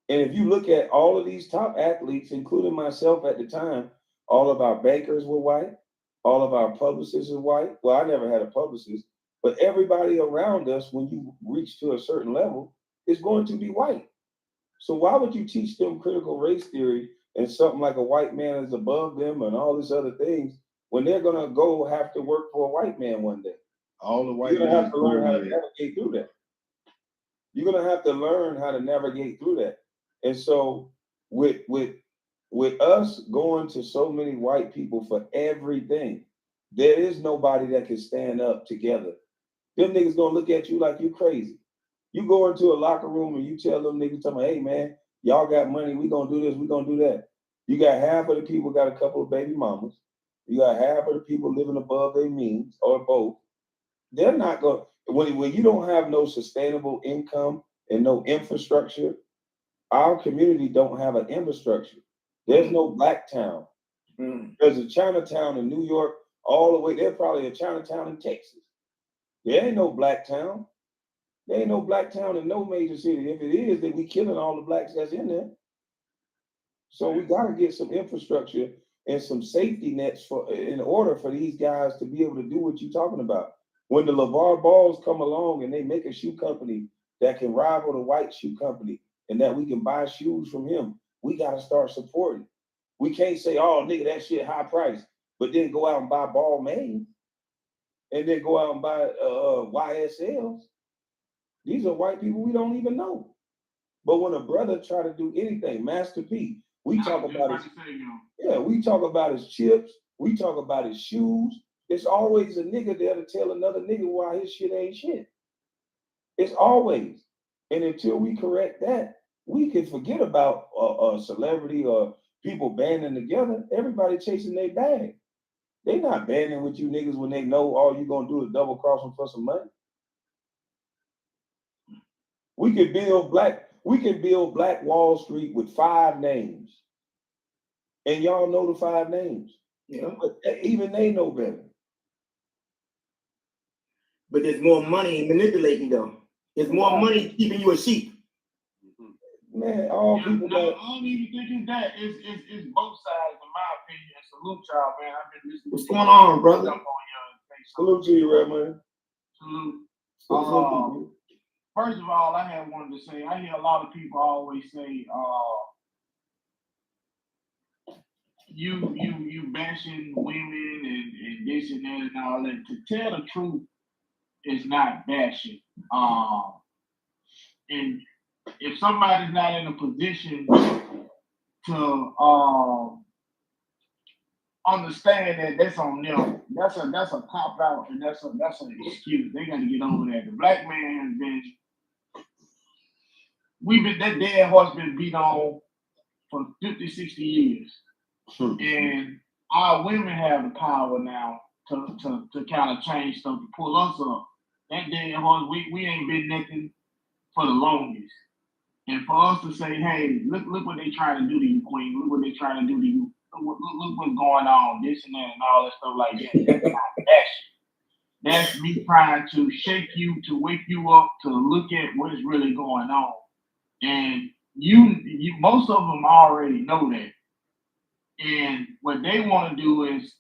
And if you look at all of these top athletes, including myself at the time, all of our bankers were white, all of our publicists are white. Well, I never had a publicist, but everybody around us, when you reach to a certain level, is going to be white. So why would you teach them critical race theory and something like a white man is above them and all these other things when they're gonna go have to work for a white man one day? All the white You're gonna have to learn how to navigate through that. You're gonna have to learn how to navigate through that. And so with us going to so many white people for everything, there is nobody that can stand up together. Them niggas gonna look at you like you crazy. You go into a locker room and you tell them niggas, hey man, y'all got money, we gonna do this, we gonna do that. You got half of the people got a couple of baby mamas. You got half of the people living above their means, or both. They're not going, when you don't have no sustainable income and no infrastructure, our community don't have an infrastructure. There's no black town. There's a Chinatown in New York, all the way, there's probably a Chinatown in Texas. There ain't no black town. There ain't no black town in no major city. If it is, then we killing all the blacks that's in there. So we gotta get some infrastructure and some safety nets in order for these guys to be able to do what you're talking about. When the LeVar Balls come along and they make a shoe company that can rival the white shoe company and that we can buy shoes from him, we got to start supporting. We can't say, oh, nigga, that shit high price, but then go out and buy ball mains and then go out and buy YSLs. These are white people we don't even know. But when a brother try to do anything, Master P, we talk about his, we talk about his chips, we talk about his shoes. It's always a nigga there to tell another nigga why his shit ain't shit. It's always. And until we correct that, we can forget about a celebrity or people banding together. Everybody chasing their bag. They not banding with you niggas when they know all you gonna do is double cross them for some money. We can build Black Wall Street with 5 names. And y'all know the 5 names. Yeah. But even they know better. But there's more money in manipulating though. There's more money keeping you a sheep. Man, all people got. I don't even think it's that. It's both sides, in my opinion. Salute y'all, man. I've been listening. What's going on, brother? Salute to you, Red Man. Salute. First of all, I had wanted to say, I hear a lot of people always say, you bashing women and this and that and all that. To tell the truth is not bashing. And if somebody's not in a position to understand that that's on them, that's a cop out and that's an excuse. They got to get over that. The black man has been, that dead horse been beat on for 50, 60 years. And our women have the power now to kind of change stuff, to pull us up. That dead horse, we ain't been nothing for the longest. And for us to say, hey, look what they trying to do to you, Queen. Look what they trying to do to you. Look what's going on, this and that and all that stuff like that. That's not passion. That's me trying to shake you, to wake you up, to look at what is really going on. And you most of them already know that. And what they want to do is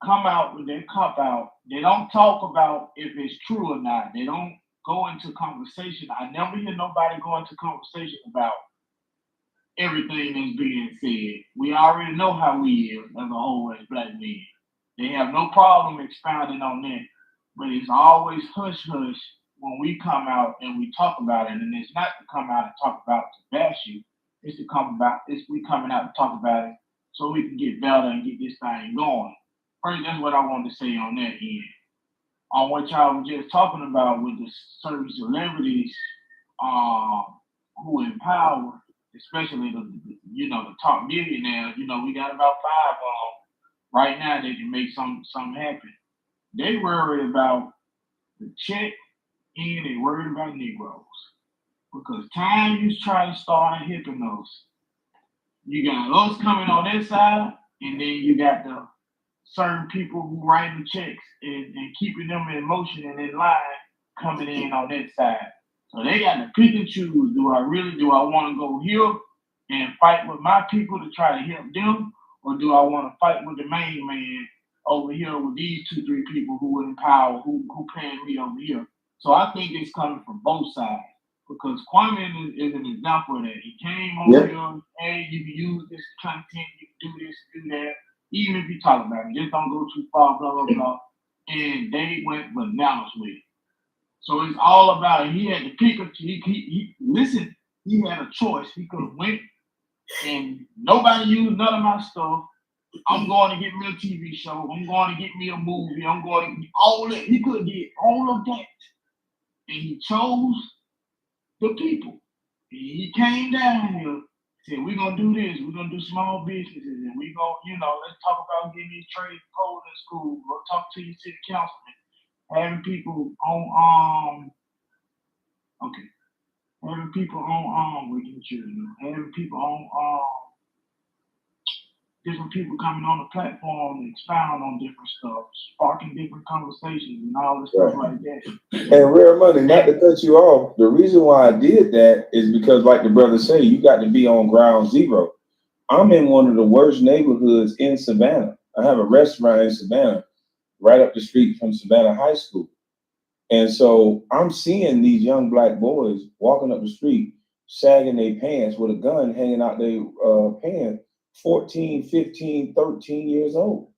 come out with their cop out. They don't talk about if it's true or not. They don't go into conversation. I never hear nobody go into conversation about everything that's being said. We already know how we is as a whole as black men. They have no problem expounding on that. But it's always hush hush when we come out and we talk about it. And it's not to come out and talk about to bash you. It's to come about, we coming out and talk about it so we can get better and get this thing going. First, that's what I wanted to say on that end. On what y'all were just talking about with the certain celebrities who empower, especially the top millionaires. We got about 5 right now that can make something happen. They worried about the check and they worried about Negroes. Because time you try to start hipping us, you got us coming on that side, and then you got the certain people who write the checks and keeping them in motion and in line coming in on that side. So they got to pick and choose. Do I want to go here and fight with my people to try to help them? Or do I want to fight with the main man over here with these 2, 3 people who are in power, who paying me over here? So I think it's coming from both sides. Because Kwame is an example of that. He came over here, hey, you can use this content, you can do this, do that. Even if you talk about it, just don't go too far, blah, blah, blah. And they went bananas with it. So it's all about it. He had to pick up, he had a choice. He could have went and nobody used none of my stuff. I'm going to get me a TV show. I'm going to get me a movie. I'm going to get all that. He could get all of that. And he chose the people. And he came down here, said, we're going to do this. We're going to do small businesses. And we're going to, let's talk about getting these trade codes in school. We'll talk to your city councilman. Having people on, having people on, having people on, different people coming on the platform and expound on different stuff, sparking different conversations and all this stuff like that. And Rare Money, not to cut you off, the reason why I did that is because, like the brother say, you got to be on ground zero. I'm in one of the worst neighborhoods in Savannah. I have a restaurant in Savannah, right up the street from Savannah High School. And so I'm seeing these young black boys walking up the street sagging their pants with a gun hanging out their pants, 14, 15, 13 years old.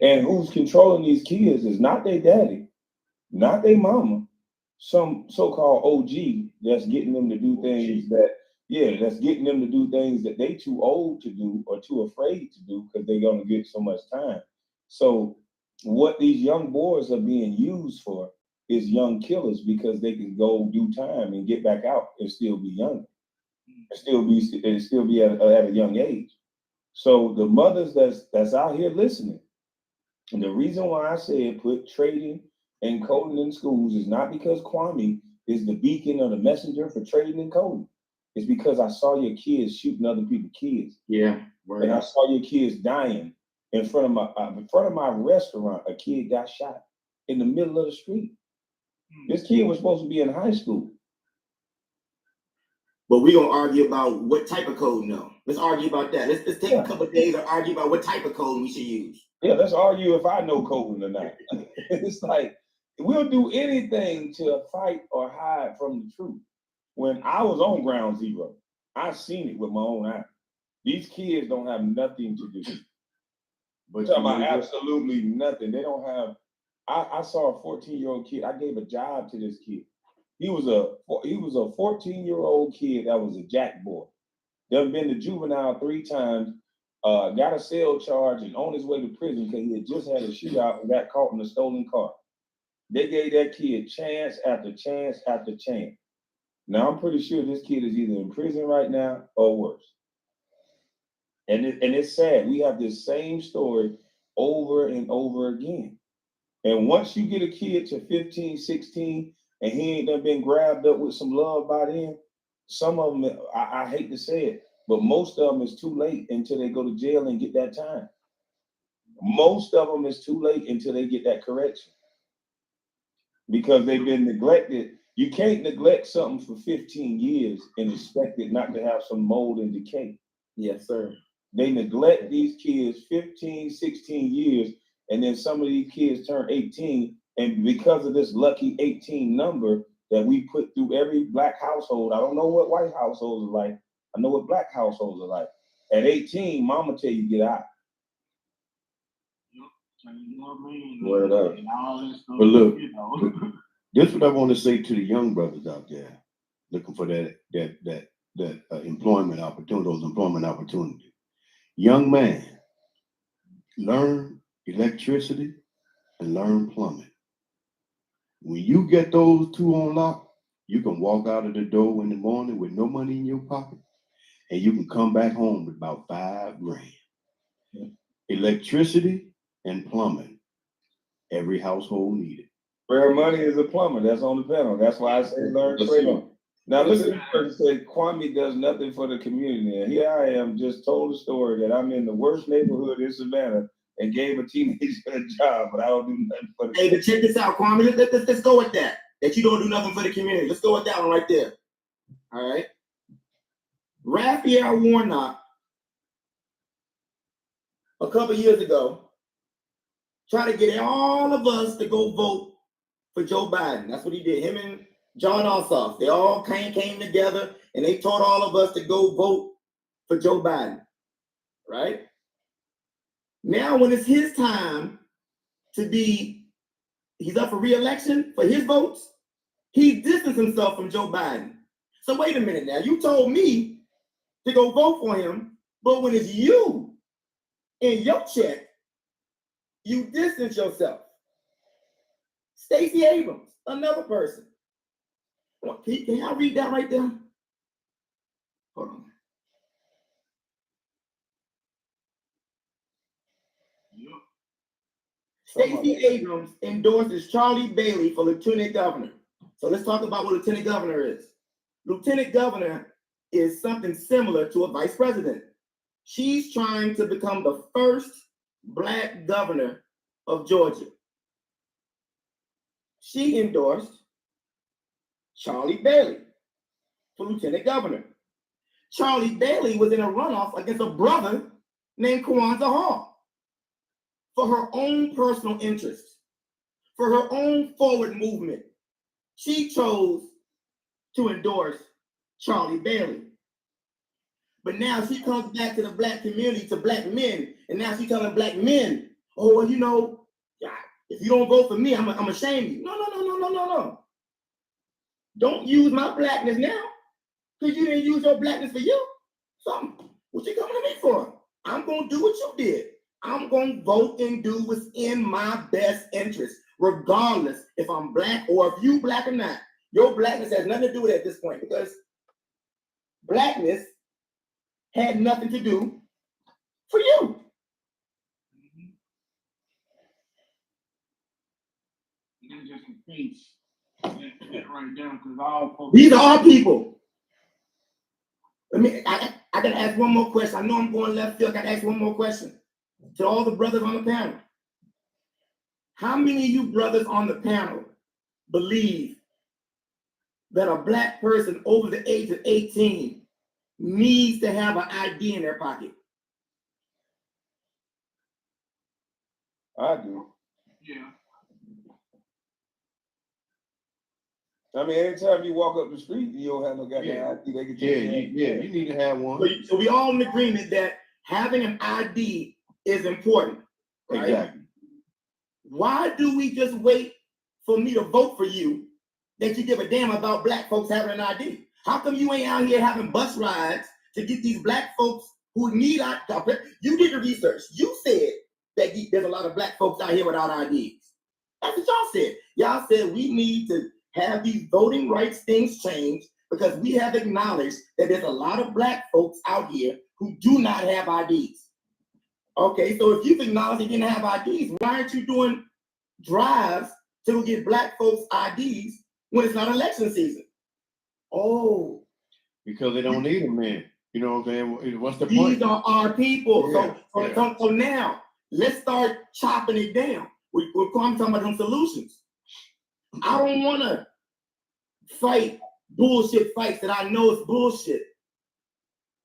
And who's controlling these kids is not their daddy, not their mama, some so-called OG that's getting them to do things that's getting them to do things that they too old to do or too afraid to do because they're gonna get so much time. So what these young boys are being used for is young killers because they can go do time and get back out and still be young, and still be at a young age. So the mothers that's out here listening, and the reason why I said put trading and coding in schools is not because Kwame is the beacon or the messenger for trading and coding. It's because I saw your kids shooting other people's kids. Yeah. And I saw your kids dying in front of my restaurant. A kid got shot in the middle of the street. This kid was supposed to be in high school. But we're gonna argue about what type of code now. Let's argue about that. Let's take a couple of days to argue about what type of code we should use. Yeah, let's argue if I know coding or not. It's like we'll do anything to fight or hide from the truth. When I was on ground zero, I seen it with my own eyes. These kids don't have nothing to do. But talking about absolutely nothing. They don't have. I saw a 14-year-old kid. I gave a job to this kid. He was a 14-year-old kid that was a jack boy. Done been to juvenile 3 times. Got a cell charge and on his way to prison because he had just had a shootout and got caught in a stolen car. They gave that kid chance after chance after chance. Now I'm pretty sure this kid is either in prison right now or worse. And it's sad. We have this same story over and over again. And once you get a kid to 15, 16, and he ain't done been grabbed up with some love by then, some of them, I hate to say it, but most of them is too late until they go to jail and get that time. Most of them is too late until they get that correction. Because they've been neglected. You can't neglect something for 15 years and expect it not to have some mold and decay. Yes, sir. They neglect these kids 15, 16 years, and then some of these kids turn 18, and because of this lucky 18 number that we put through every black household, I don't know what white households are like, I know what black households are like. At 18, mama tell you get out. You know what I mean? Word up. And all this stuff, But look, you know. this is what I want to say to the young brothers out there looking for that employment opportunity, those employment opportunities. Young man, learn electricity and learn plumbing. When you get those 2 on lock, you can walk out of the door in the morning with no money in your pocket, and you can come back home with about $5 grand. Yeah. Electricity and plumbing, every household needed. Rare money is a plumber. That's on the panel. That's why I say learn trade. Now look at this person say Kwame does nothing for the community. And here I am, just told the story that I'm in the worst neighborhood in Savannah and gave a teenager a job, but I don't do nothing for the community. Hey, but check this out, Kwame. Let's go with that. That you don't do nothing for the community. Let's go with that one right there. All right. Raphael Warnock, a couple years ago, tried to get all of us to go vote for Joe Biden. That's what he did. Him and John Ossoff, they all came together and they told all of us to go vote for Joe Biden, right? Now, when it's his time to he's up for re-election for his votes, he distanced himself from Joe Biden. So wait a minute now, you told me to go vote for him, but when it's you in your check, you distance yourself. Stacey Abrams, another person. Can y'all read that right there? Hold on. Stacey Abrams endorses Charlie Bailey for lieutenant governor. So let's talk about what lieutenant governor is. Lieutenant governor is something similar to a vice president. She's trying to become the first Black governor of Georgia. She endorsed Charlie Bailey for lieutenant governor. Charlie Bailey was in a runoff against a brother named Kwanzaa Hall. For her own personal interest, for her own forward movement, she chose to endorse Charlie Bailey. But now she comes back to the black community, to black men, and now she's telling black men, oh, well, you know, if you don't vote for me, I'm gonna shame you. No. Don't use my blackness now, because you didn't use your blackness for you. So what you coming to me for? I'm gonna do what you did. I'm gonna vote and do what's in my best interest, regardless if I'm black or if you black or not. Your blackness has nothing to do with it at this point, because blackness had nothing to do for you. And just in case, that right there, because all folks. These are our people. I gotta ask one more question. I know I'm going left field. I gotta ask one more question to all the brothers on the panel. How many of you brothers on the panel believe that a black person over the age of 18 needs to have an ID in their pocket? I do. Yeah. I mean, anytime you walk up the street, you don't have no goddamn ID. They can You need to have one. So we all in agreement that having an ID is important, right? Exactly. Why do we just wait for me to vote for you that you give a damn about black folks having an ID? How come you ain't out here having bus rides to get these black folks who need ID? You did the research. You said that there's a lot of black folks out here without IDs. That's what y'all said. Y'all said we need to have these voting rights things changed because we have acknowledged that there's a lot of black folks out here who do not have IDs. Okay, so if you've acknowledged they didn't have IDs, why aren't you doing drives to get black folks IDs when it's not election season? Oh. Because they don't need them, man. You know what I'm saying? What's the point? These are our people. Yeah. So now, let's start chopping it down. I'm talking about them solutions. I don't want to fight bullshit fights that I know is bullshit.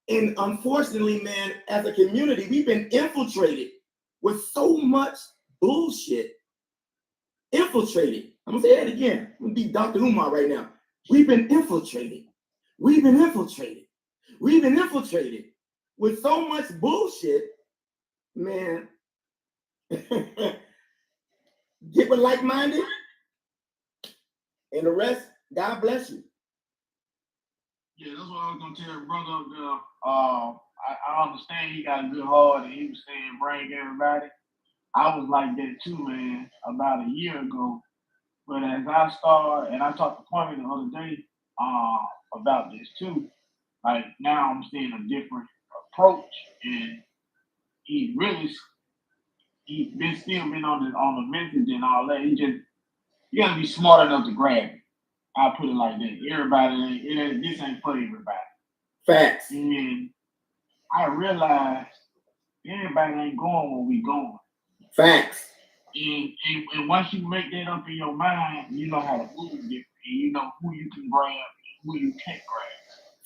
And unfortunately, man, as a community, we've been infiltrated with so much bullshit. Infiltrated. I'm gonna say that again. I'm gonna be Dr. Umar right now. We've been infiltrated. We've been infiltrated. We've been infiltrated with so much bullshit, man. Get with like-minded, and the rest, God bless you. Yeah, that's what I was gonna tell the brother up there. I understand he got a good heart and he was saying bring everybody. I was like that too, man, about a year ago. But as I started, and I talked to Kwame the other day about this too. Like now I'm seeing a different approach, and he's still been on the message and all that. You gotta be smart enough to grab it. I'll put it like that. This ain't for everybody. Facts. And I realized everybody ain't going where we going. Facts. And once you make that up in your mind, you know how to move different. And you know who you can grab and who you can't grab.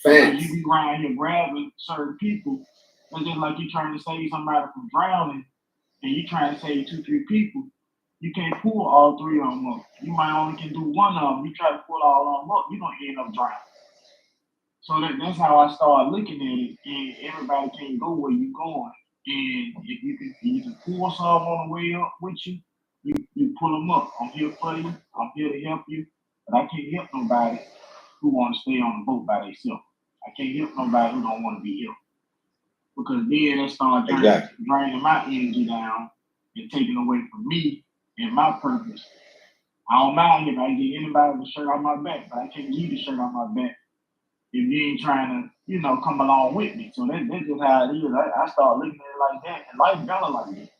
Facts. So you be around here grabbing certain people. It's just like you trying to save somebody from drowning and you trying to save 2-3 people. You can't pull all 3 of them up. You might only can do one of them. You try to pull all of them up, you're going to end up drowning. So that's how I started looking at it. And everybody can't go where you're going. And if you can pull some on the way up with you, you pull them up. I'm here for you. I'm here to help you. But I can't help nobody who want to stay on the boat by themselves. I can't help nobody who don't want to be helped. Because then they start draining my energy down and taking away from me and my purpose. I don't mind if I get anybody with a shirt on my back, but I can't leave the shirt on my back if you ain't trying to, come along with me. So that's just how it is. I start looking at it like that, and life better like that.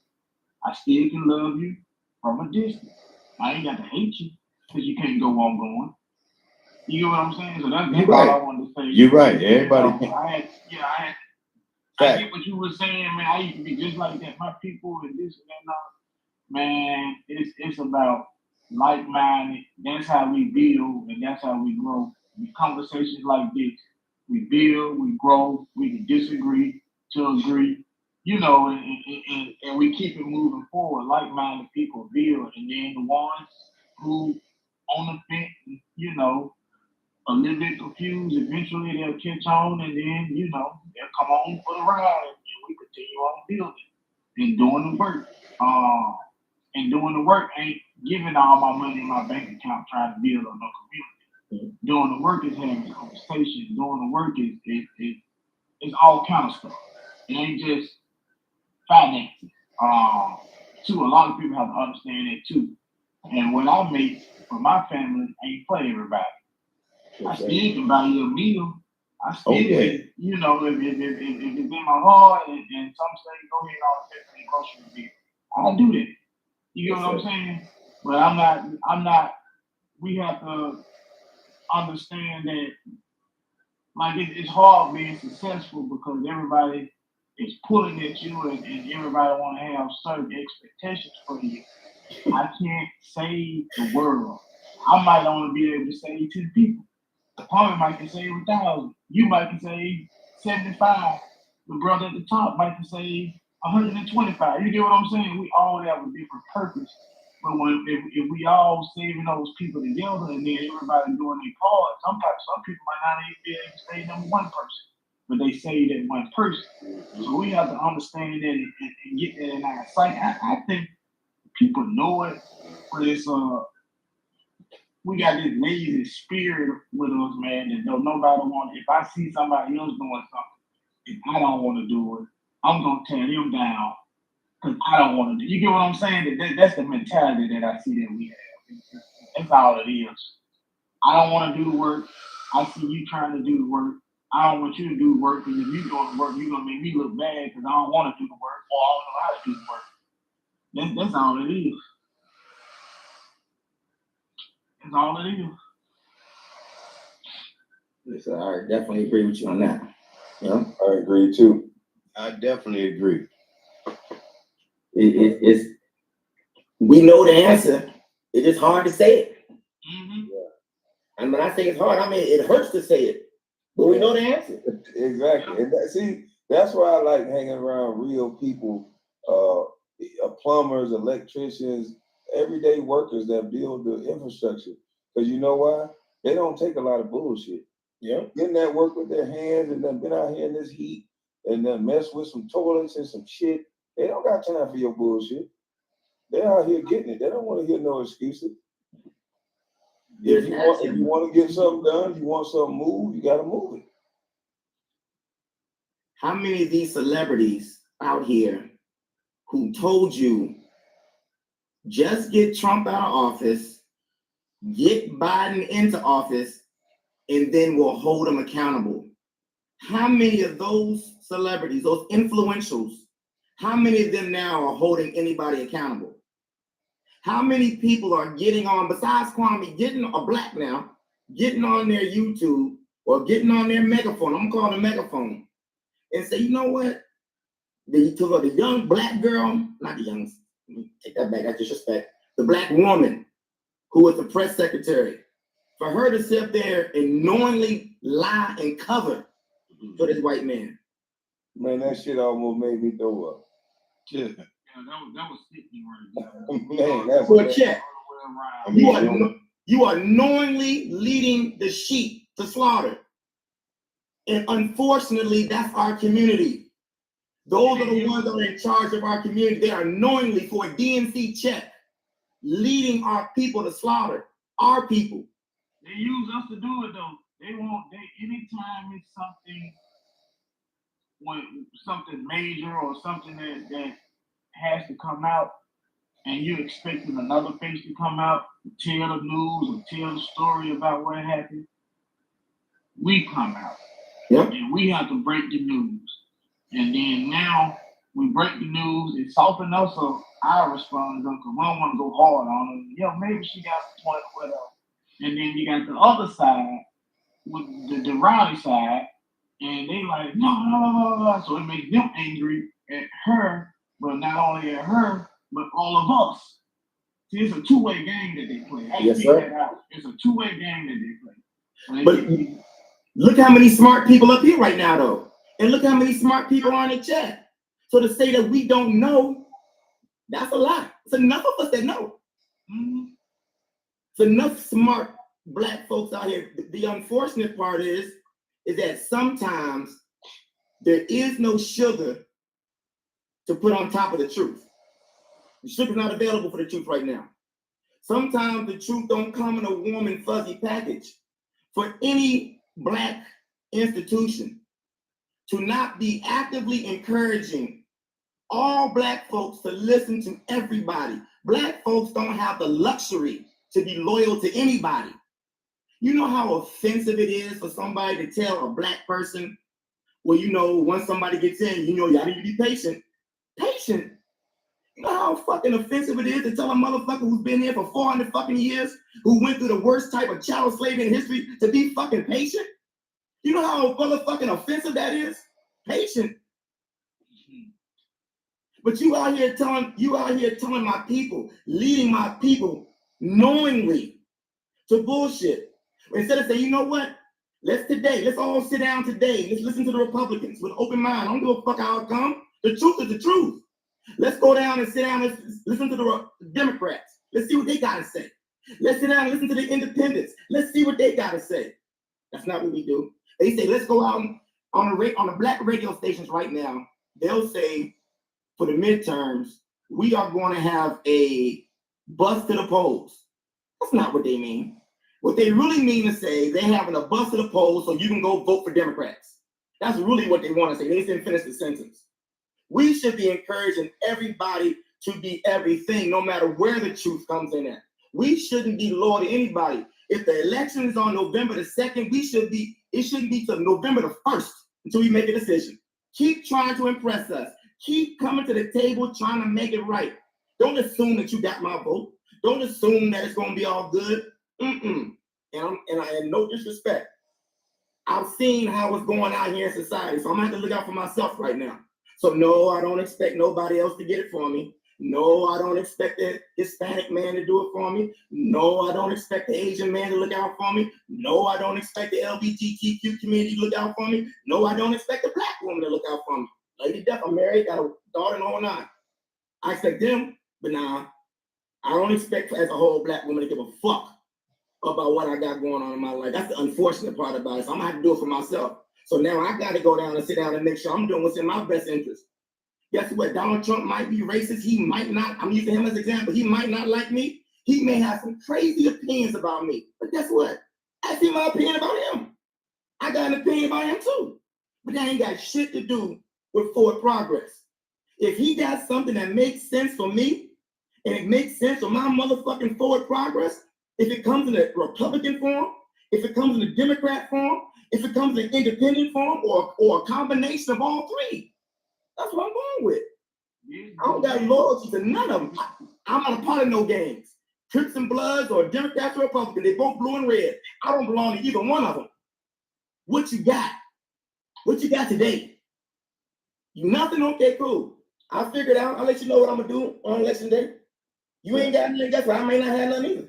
I still can love you from a distance. I ain't got to hate you because you can't go where I'm going. You get what I'm saying? So that's all I wanted to say. You're right. Everybody. I get what you were saying, man. I used to be just like that. My people and this and that. Man, it's about like-minded. That's how we build and that's how we grow. With conversations like this, we build, we grow, we can disagree to agree, and we keep it moving forward. Like-minded people build, and then the ones who on the fence, a little bit confused. Eventually they'll catch on, and then, you know, they'll come on for the ride, and we continue on building and doing the work. And doing the work ain't giving all my money in my bank account trying to build on no community. Doing the work is having conversation. Doing the work is all kind of stuff. It ain't just finances. Too, a lot of people have to understand that too. And what I make for my family ain't for everybody. I still can buy you a meal. I still, you know, if it's in my heart and some say go ahead and all the grocery bill, I'll do that. You get what I'm saying? But I'm not, we have to understand that, like, it's hard being successful because everybody is pulling at you and everybody want to have certain expectations for you. I can't save the world. I might only be able to save 10 people. Kwame might can save 1,000. You might can save 75. The brother at the top might can save 125. You get what I'm saying? We all have a different purpose. But if we all saving those people together and then everybody doing their part, some people might not even be able to save number one person, but they save that one person. So we have to understand that and get that in our sight. I think people know it, but it's we got this lazy spirit with us, man, that nobody want. If I see somebody else doing something and I don't want to do it, I'm gonna tear them down because I don't want to do. You get what I'm saying? That's the mentality that I see that we have. That's all it is. I don't want to do the work. I see you trying to do the work. I don't want you to do the work because if you doing the work, you're gonna make me look bad because I don't want to do the work or I don't know how to do the work. That's all it is. That's all it is. Listen, I definitely agree with you on that. Yeah, I agree too. I definitely agree. It's we know the answer. It's just hard to say it. Mm-hmm. Yeah. And when I say it's hard, I mean it hurts to say it, but we know the answer. Exactly. And that's why I like hanging around real people, plumbers, electricians, everyday workers that build the infrastructure. Because you know why? They don't take a lot of bullshit. Yeah. Getting that work with their hands and then been out here in this heat and then mess with some toilets and some shit. They don't got time for your bullshit. They're out here getting it. They don't want to hear no excuses. If you want to get something done, you want something moved, you got to move it. How many of these celebrities out here who told you just get Trump out of office, get Biden into office, and then we'll hold them accountable? How many of those celebrities, those influentials, how many of them now are holding anybody accountable? How many people are getting on, besides Kwame, Black now, getting on their YouTube or getting on their megaphone, I'm gonna call it a megaphone, and say, you know what? The young Black girl, not the young, take that back, that's disrespect. The Black woman who was the press secretary, for her to sit there and knowingly lie and cover for this white man. Man, that shit almost made me throw up. Yeah. That was sickening right Man, that's for a check. I mean, You are knowingly leading the sheep to slaughter. And unfortunately, that's our community. Those are the ones that are in charge of our community. They are knowingly, for a DNC check, leading our people to slaughter. Our people. They use us to do it though. Anytime it's something major or something that has to come out, and you're expecting another face to come out, tell the news or tell the story about what happened, we come out. Yep. And we have to break the news. And then now we break the news, it softens us up, our response, because we don't want to go hard on them. Yeah, maybe she got the point, whatever. And then you got the other side, with the rowdy side, and they like, no. So it makes them angry at her, but not only at her, but all of us. See, it's a two-way game that they play. Yes, sir. That out. It's a two-way game that they play. But look how many smart people up here right now, though. And look how many smart people are in the chat. So to say that we don't know, that's a lie. It's enough of us that know. Mm-hmm. It's enough smart black folks out here, the unfortunate part is that sometimes there is no sugar to put on top of the truth. The sugar's not available for the truth right now. Sometimes the truth don't come in a warm and fuzzy package. For any black institution to not be actively encouraging all black folks to listen to everybody. Black folks don't have the luxury to be loyal to anybody. You know how offensive it is for somebody to tell a black person, well, you know, once somebody gets in, you know, y'all need to be patient. Patient? You know how fucking offensive it is to tell a motherfucker who's been here for 400 fucking years, who went through the worst type of chattel slavery in history, to be fucking patient? You know how motherfucking offensive that is? Patient. But you out here telling my people, leading my people knowingly to bullshit. Instead of saying, you know what? Let's all sit down today. Let's listen to the Republicans with open mind. I don't give a fuck how it comes. The truth is the truth. Let's go down and sit down and listen to the Democrats. Let's see what they got to say. Let's sit down and listen to the independents. Let's see what they got to say. That's not what we do. They say, let's go out on the black radio stations right now. They'll say, for the midterms, we are going to have a bus to the polls. That's not what they mean. What they really mean to say, they're having a bus to the polls so you can go vote for Democrats. That's really what they want to say. They didn't finish the sentence. We should be encouraging everybody to be everything, no matter where the truth comes in at. We shouldn't be loyal to anybody. If the election is on November the 2nd, it shouldn't be till November the 1st until we make a decision. Keep trying to impress us. Keep coming to the table trying to make it right. Don't assume that you got my vote. Don't assume that it's going to be all good. And I had no disrespect. I've seen how it's going out here in society, so I'm going to have to look out for myself right now. So no, I don't expect nobody else to get it for me. No, I don't expect the Hispanic man to do it for me. No, I don't expect the Asian man to look out for me. No, I don't expect the LGBTQ community to look out for me. No, I don't expect the black woman to look out for me. Lady Death, I'm married, got a daughter and all nine. I expect them, but nah, I don't expect as a whole black woman to give a fuck about what I got going on in my life. That's the unfortunate part about it. So I'm gonna have to do it for myself. So now I got to go down and sit down and make sure I'm doing what's in my best interest. Guess what? Donald Trump might be racist. He might not. I'm using him as an example. He might not like me. He may have some crazy opinions about me. But guess what? I see my opinion about him. I got an opinion about him too. But that ain't got shit to do with forward progress. If he got something that makes sense for me, and it makes sense for my motherfucking forward progress, if it comes in a Republican form, if it comes in a Democrat form, if it comes in an independent form, or a combination of all three, that's what I'm going with. I don't got loyalty to none of them. I'm not a part of no games. Crips and Bloods or Democrats or Republicans, they both blue and red. I don't belong to either one of them. What you got? What you got today? Nothing? Okay, cool. I'll figure it out. I'll let you know what I'm gonna do on election day. You ain't got nothing. Guess what? I may not have nothing either.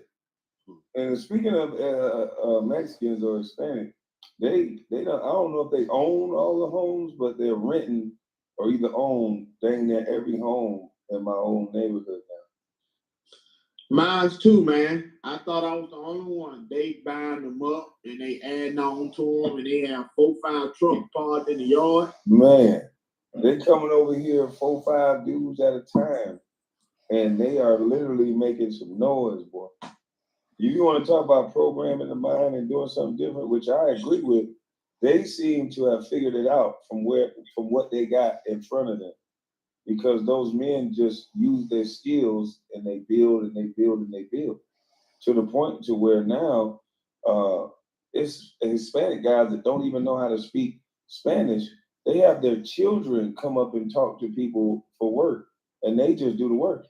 And speaking of Mexicans or Hispanic, they don't. I don't know if they own all the homes, but they're renting or either own dang near every home in my own neighborhood now. Mine's too, man. I thought I was the only one. They buying them up and they adding on to them, and they have 4-5 trucks parked in the yard. Man, they coming over here 4-5 dudes at a time, and they are literally making some noise, boy. You want to talk about programming the mind and doing something different, which I agree with. They seem to have figured it out from what they got in front of them, because those men just use their skills and they build and they build and they build to the point to where now it's Hispanic guys that don't even know how to speak Spanish. They have their children come up and talk to people for work, and they just do the work.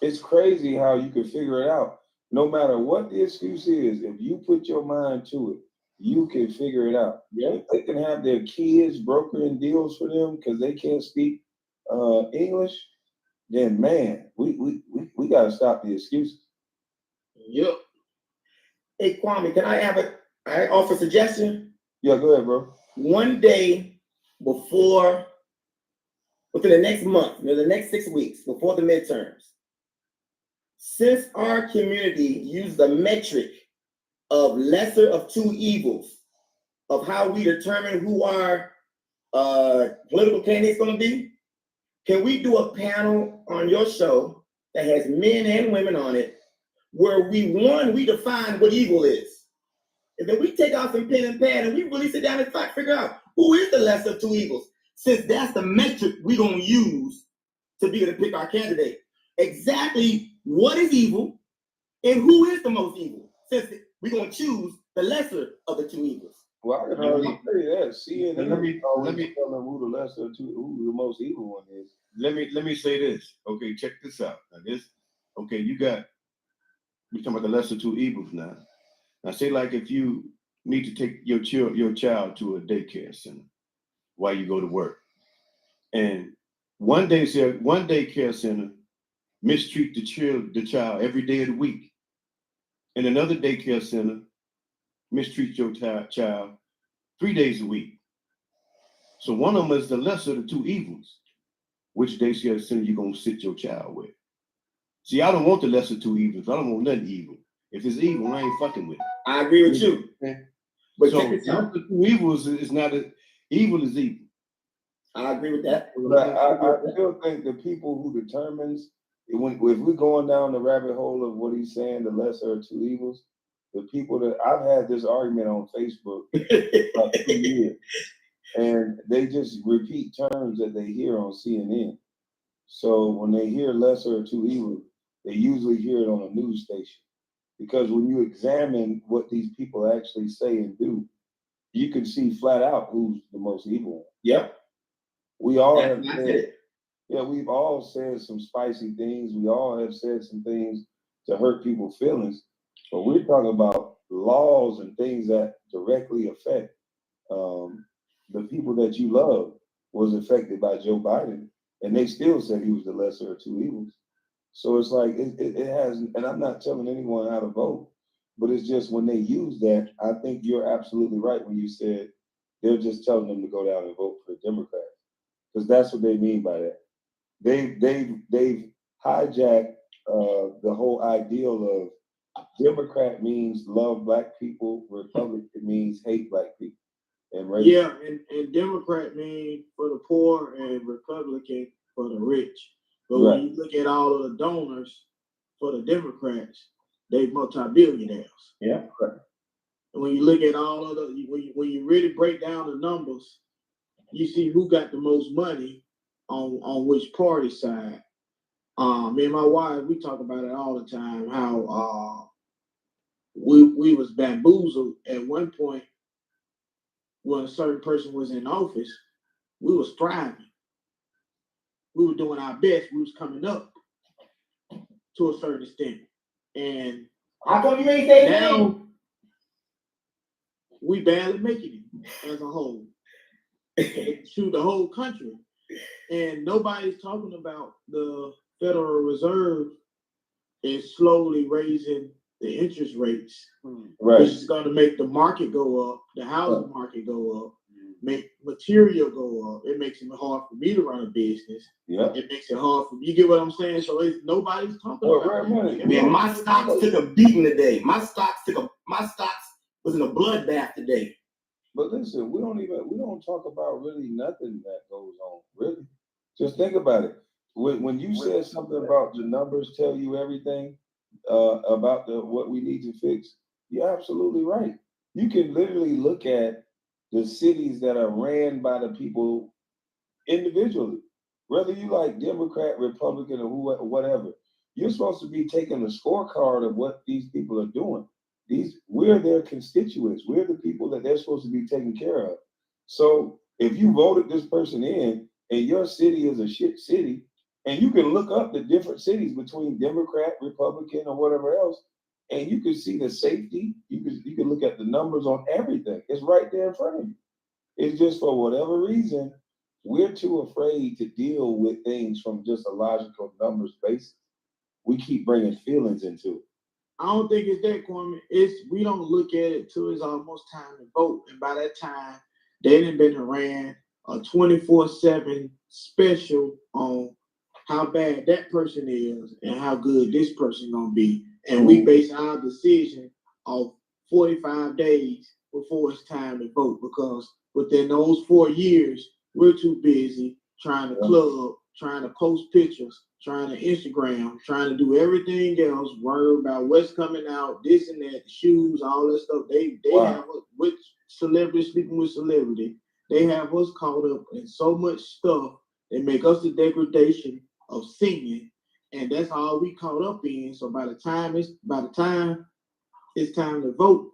It's crazy how you can figure it out. No matter what the excuse is, if you put your mind to it, you can figure it out. Yeah, they can have their kids brokering deals for them because they can't speak English. Then man, we gotta stop the excuses. Yep. Hey Kwame, can I offer a suggestion? Yeah, go ahead, bro. One day within the next month, the next 6 weeks before the midterms, since our community used the metric of lesser of two evils, of how we determine who our political candidate's going to be? Can we do a panel on your show that has men and women on it, where we define what evil is, and then we take out some pen and pad and we really sit down and figure out who is the lesser of two evils, since that's the metric we're going to use to be able to pick our candidate. Exactly what is evil and who is the most evil, since we're going to choose the lesser of the two evils. Well, I can already say that. CNN let me tell them who the lesser of two, who the most evil one is. Let me say this. Okay, check this out. Now okay, we're talking about the lesser two evils now. Now say like if you need to take your child to a daycare center while you go to work, and one daycare center mistreat the child every day of the week, and another daycare center mistreat your child 3 days a week. So one of them is the lesser of the two evils. Which daycare center you gonna sit your child with? See, I don't want the lesser two evils. I don't want nothing evil. If it's evil, I ain't fucking with it. I agree with you. But so the two evils is not evil is evil. I agree with that. But I still think the people who determines, if we're going down the rabbit hole of what he's saying, the lesser of two evils, the people that I've had this argument on Facebook for about 2 years, and they just repeat terms that they hear on CNN. So when they hear lesser of two evils, they usually hear it on a news station. Because when you examine what these people actually say and do, you can see flat out who's the most evil one. Yep. We all have said, we've all said some spicy things. We all have said some things to hurt people's feelings. But we're talking about laws and things that directly affect the people that you love was affected by Joe Biden, and they still said he was the lesser of two evils. So it's like it has, and I'm not telling anyone how to vote, but it's just when they use that, I think you're absolutely right when you said they're just telling them to go down and vote for the Democrats, because that's what they mean by that. They've hijacked the whole ideal of Democrat means love black people, Republican means hate black people. And Democrat mean for the poor and Republican for the rich. But when you look at all of the donors for the Democrats, they multi-billionaires. Yeah. And when you look at all of the, when you really break down the numbers, you see who got the most money on which party side. Me and my wife, we talk about it all the time, how we was bamboozled at one point. When a certain person was in office, we was thriving. We were doing our best. We was coming up to a certain extent. And how come you ain't say now we barely making it as a whole. To the whole country. And nobody's talking about the Federal Reserve is slowly raising the interest rates, which is going to make the market go up, the housing market go up, make material go up. It makes it hard for me to run a business. Yeah. It makes it hard for you get what I'm saying? So nobody's talking about it. Man, my stocks took a beating today. My stocks was in a bloodbath today. But listen, we don't talk about really nothing that goes on. Really, just think about it. When you said something about the numbers tell you everything about what we need to fix, you're absolutely right. You can literally look at the cities that are ran by the people individually, whether you like Democrat, Republican, or whatever. You're supposed to be taking a scorecard of what these people are doing. We're their constituents. We're the people that they're supposed to be taking care of. So if you voted this person in and your city is a shit city, and you can look up the different cities between Democrat, Republican, or whatever else, and you can see the safety. You can look at the numbers on everything. It's right there in front of you. It's just for whatever reason, we're too afraid to deal with things from just a logical numbers basis. We keep bringing feelings into it. I don't think it's that, Kwame. We don't look at it till it's almost time to vote. And by that time, they done been ran a 24/7 special on how bad that person is and how good this person gonna be. And we base our decision off 45 days before it's time to vote, because within those 4 years, we're too busy trying to club, trying to post pictures, trying to Instagram, trying to do everything else, worry about what's coming out, this and that, shoes, all that stuff. They have us with celebrity sleeping with celebrity. They have us caught up in so much stuff. They make us the degradation of singing, and that's all we caught up in. So by the time it's time to vote,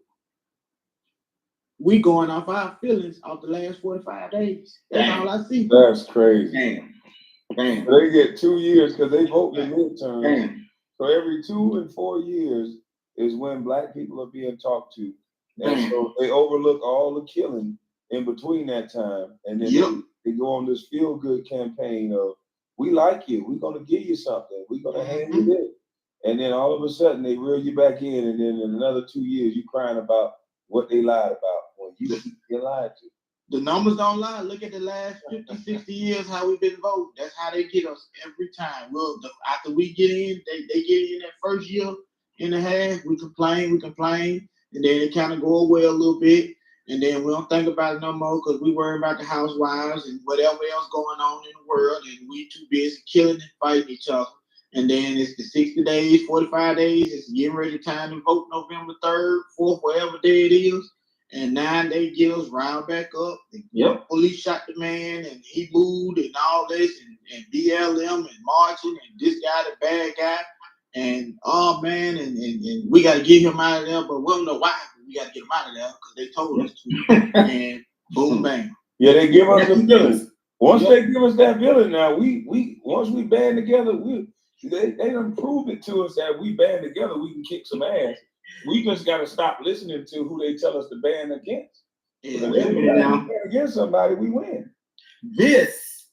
we going off our feelings off the last 45 days. That's all I see. That's crazy. Damn. They get 2 years because they vote in the midterm. Damn. So every 2 and 4 years is when Black people are being talked to. And so they overlook all the killing in between that time. And then they go on this feel-good campaign of, we like you, we're going to give you something, we're going to hand you this. And then all of a sudden they reel you back in, and then in another 2 years you crying about what they lied about when you lied to. The numbers don't lie. Look at the last 50, 60 years, how we've been voting. That's how they get us every time. Well, after we get in, they get in that first year and a half, we complain, and then it kind of go away a little bit, and then we don't think about it no more because we worry about the housewives and whatever else going on in the world, and we too busy killing and fighting each other. And then it's the 60 days, 45 days, it's getting ready time to vote November 3rd, 4th, whatever day it is. And 9 day gills riled back up. The police shot the man, and he moved, and all this, and BLM, and marching, and this guy the bad guy, and oh man, and we got to get him out of there, but we don't know why. We got to get him out of there because they told us to. And boom, bang. Yeah, they give us the villain. Once they give us that villain, now we once we band together, they done proved it to us that we band together, we can kick some ass. We just got to stop listening to who they tell us to band against. If we band against somebody, we win. This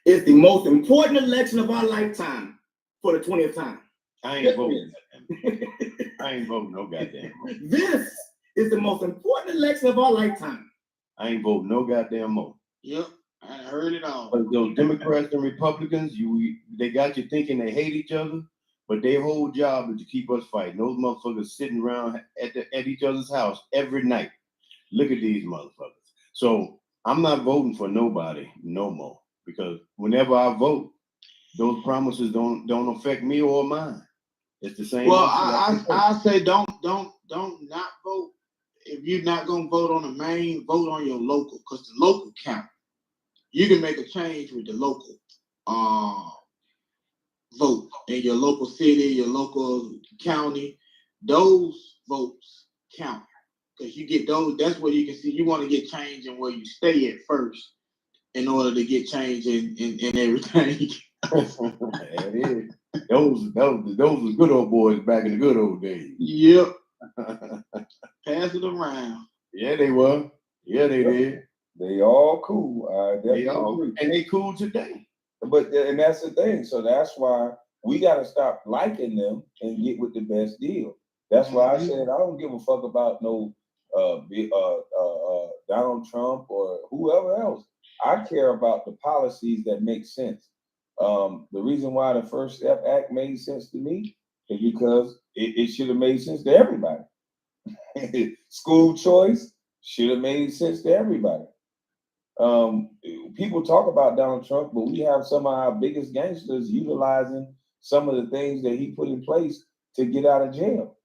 is the most important election of our lifetime for the 20th time. I ain't voting. I ain't voting no goddamn more. This is the most important election of our lifetime. I ain't voting no goddamn more. Yep, I heard it all. But those Democrats and Republicans, they got you thinking they hate each other, but their whole job is to keep us fighting. Those motherfuckers sitting around at each other's house every night. Look at these motherfuckers. So I'm not voting for nobody no more, because whenever I vote, those promises don't affect me or mine. It's the same. Well, I say don't not vote. If you're not gonna vote on the main, vote on your local, because the local count. You can make a change with the local vote in your local city, your local county. Those votes count because you get those. That's where you can see you want to get change in where you stay at first in order to get change in everything. That is. Those were good old boys back in the good old days. Yep. Pass it around. Yeah, they were. Yeah, they did. They all cool. They all, and they cool today. And that's the thing. So that's why we got to stop liking them and get with the best deal. That's why I said I don't give a fuck about no Donald Trump or whoever else. I care about the policies that make sense. The reason why the First Step Act made sense to me is because it should have made sense to everybody. School choice should have made sense to everybody. People talk about Donald Trump, but we have some of our biggest gangsters utilizing some of the things that he put in place to get out of jail.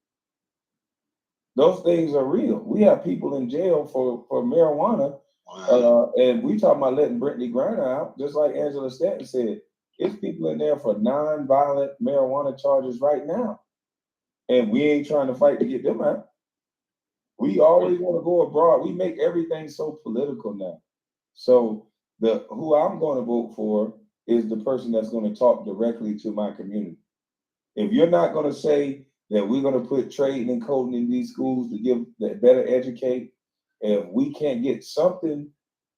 Those things are real. We have people in jail for marijuana. Wow. And we talking about letting Brittany Griner out, just like Angela Stanton said. There's people in there for non-violent marijuana charges right now. And we ain't trying to fight to get them out. We always want to go abroad. We make everything so political now. So who I'm going to vote for is the person that's going to talk directly to my community. If you're not going to say that we're going to put trading and coding in these schools to better educate, if we can't get something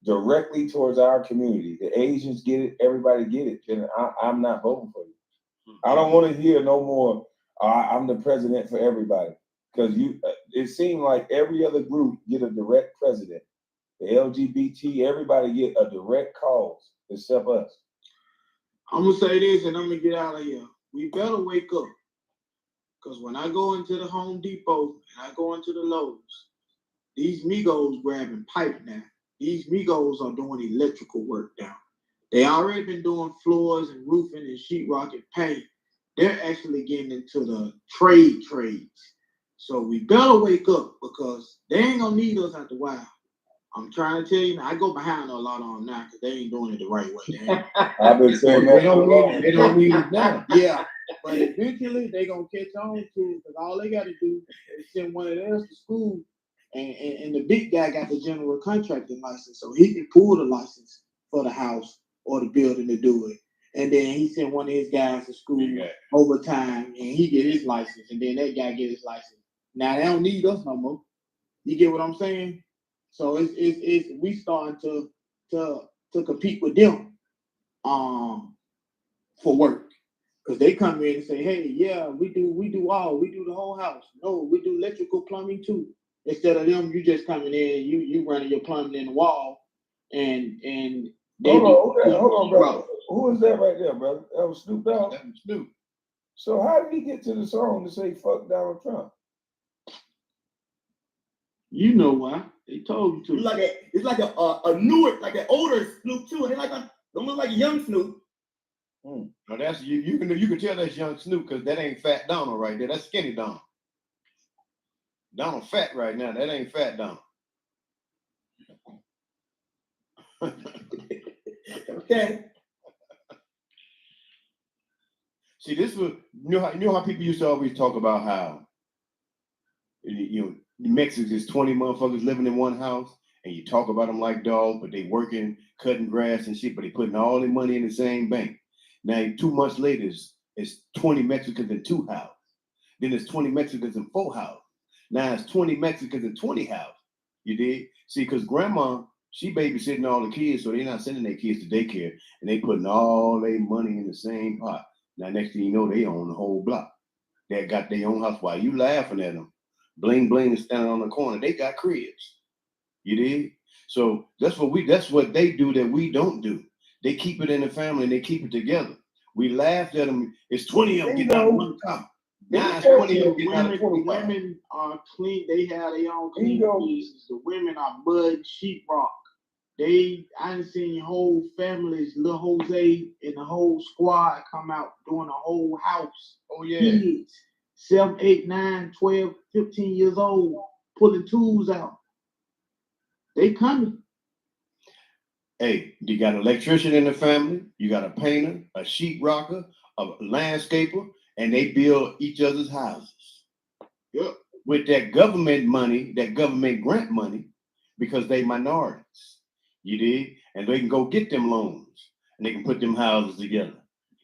directly towards our community, the Asians get it, everybody get it, then I'm not voting for you. I don't want to hear no more, I'm the president for everybody. Because it seemed like every other group get a direct president. The LGBT, everybody get a direct cause except us. I'm going to say this and I'm going to get out of here. We better wake up. Because when I go into the Home Depot and I go into the Lowe's, these Migos grabbing pipe now. These Migos are doing electrical work now. They already been doing floors and roofing and sheetrock and paint. They're actually getting into the trades. So we better wake up because they ain't gonna need us after a while. I'm trying to tell you, I go behind a lot on them now because they ain't doing it the right way. I've been saying that. They don't need it now. Yeah, but eventually they gonna catch on to it because all they got to do is send one of theirs to school, and the big guy got the general contracting license, so he can pull the license for the house or the building to do it. And then he sent one of his guys to school over time, and he get his license, and then that guy get his license. Now they don't need us no more. You get what I'm saying? So it's we starting to compete with them for work. Because they come in and say, hey, yeah, we do the whole house. No, we do electrical plumbing too. Instead of them, you just coming in, you running your plumbing in the wall, and they Hold on, brother. Who is that right there, brother? That was Snoop Dogg. That was Snoop. So how did he get to the song to say "fuck Donald Trump"? You know why? They told you to. It's like a newer, like an older Snoop too. They don't look like a young Snoop. No, that's you can tell that's young Snoop because that ain't Fat Donald right there. That's Skinny Donald. Donald fat right now. That ain't Fat Donald. Okay. See, this was you know how people used to always talk about how Mexicans is 20 motherfuckers living in one house, and you talk about them like dogs, but they working, cutting grass and shit, but they putting all their money in the same bank. Now 2 months later, it's 20 Mexicans in 2 houses. Then it's 20 Mexicans in 4 houses. Now it's 20 Mexicans in 20 houses. You did? See, because grandma, she babysitting all the kids, so they're not sending their kids to daycare, and they putting all their money in the same pot. Now, next thing you know, they own the whole block. They got their own house. While you laughing at them, bling bling is standing on the corner. They got cribs. You did? So that's what they do that we don't do. They keep it in the family and they keep it together. We laughed at them. It's 20 of them getting out of one car. Now it's 20 of them getting out of 20 cars. Women are clean. They have their own clean pieces. The women are mud sheetrock. I done seen whole families, little Jose and the whole squad come out doing the whole house. Oh, yeah. Kids, 7, 8, 9, 12, 15 years old, pulling tools out. They coming. Hey, you got an electrician in the family, you got a painter, a sheetrocker, a landscaper, and they build each other's houses. Yep. With that government money, that government grant money, because they minorities. You did? And they can go get them loans and they can put them houses together.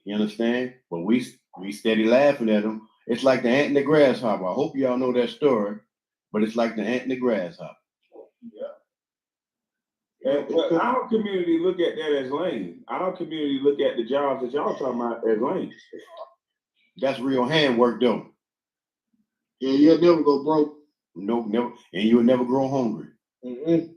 You understand? But we steady laughing at them. It's like the ant and the grasshopper. I hope y'all know that story, but it's like the ant and the grasshopper. Yeah. And our community look at that as lame. Our community look at the jobs that y'all talking about as lame. That's real handwork, though. Yeah, you'll never go broke. Nope, never. And you'll never grow hungry. Mm-hmm.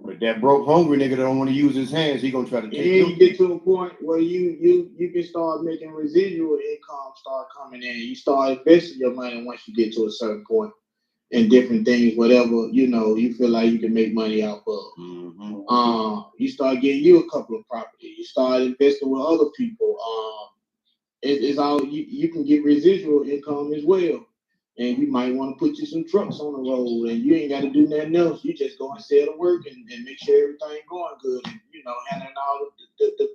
But that broke hungry nigga that don't want to use his hands, he gonna try to take And you get to a point where you can start making residual income start coming in. You start investing your money once you get to a certain point in different things, whatever you feel like you can make money out of. Mm-hmm. You start getting you a couple of properties. You start investing with other people. It's all you can get residual income as well. And you might want to put you some trucks on the road, and you ain't got to do nothing else. You just go and sell the work and make sure everything going good, and handling all the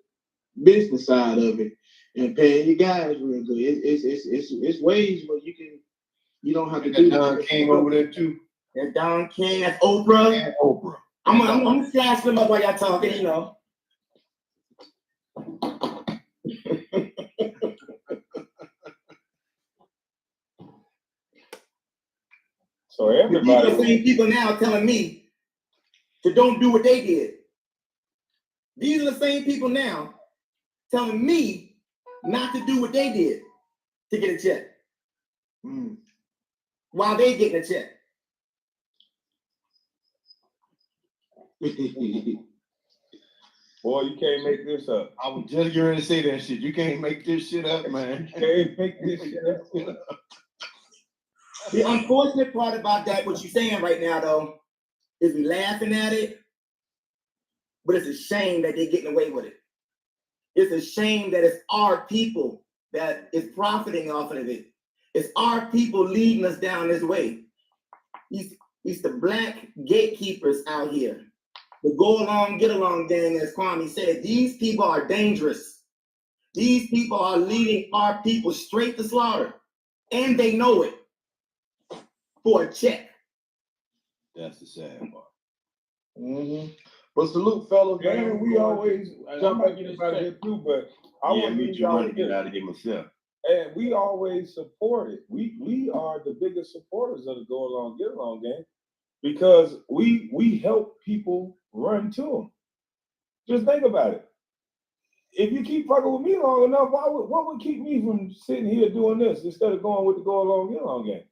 business side of it and paying your guys real good. It's ways where you don't have to do that. Don King over there too. That's Don King. That's Oprah. And Oprah. I'm gonna slash them up while y'all talking. So everybody. These are the same people now telling me to don't do what they did. These are the same people now telling me not to do what they did to get a check. While they getting a check. Boy, you can't make this up. I was just getting ready to say that shit. You can't make this shit up, man. You can't make this shit up. The unfortunate part about that, what you're saying right now, though, is we laughing at it, but it's a shame that they're getting away with it. It's a shame that it's our people that is profiting off of it. It's our people leading us down this way. It's the black gatekeepers out here. The go along, get along gang, as Kwame said. These people are dangerous. These people are leading our people straight to slaughter. And they know it. For a check. That's the sad part. Mm-hmm. But salute, fellas. Man, we always jump back in about it too, but I Yeah, want me too. Want to get out of here myself. And we always support it. We are the biggest supporters of the go along, get along game because we help people run to them. Just think about it. If you keep fucking with me long enough, what would keep me from sitting here doing this instead of going with the go along, get along game?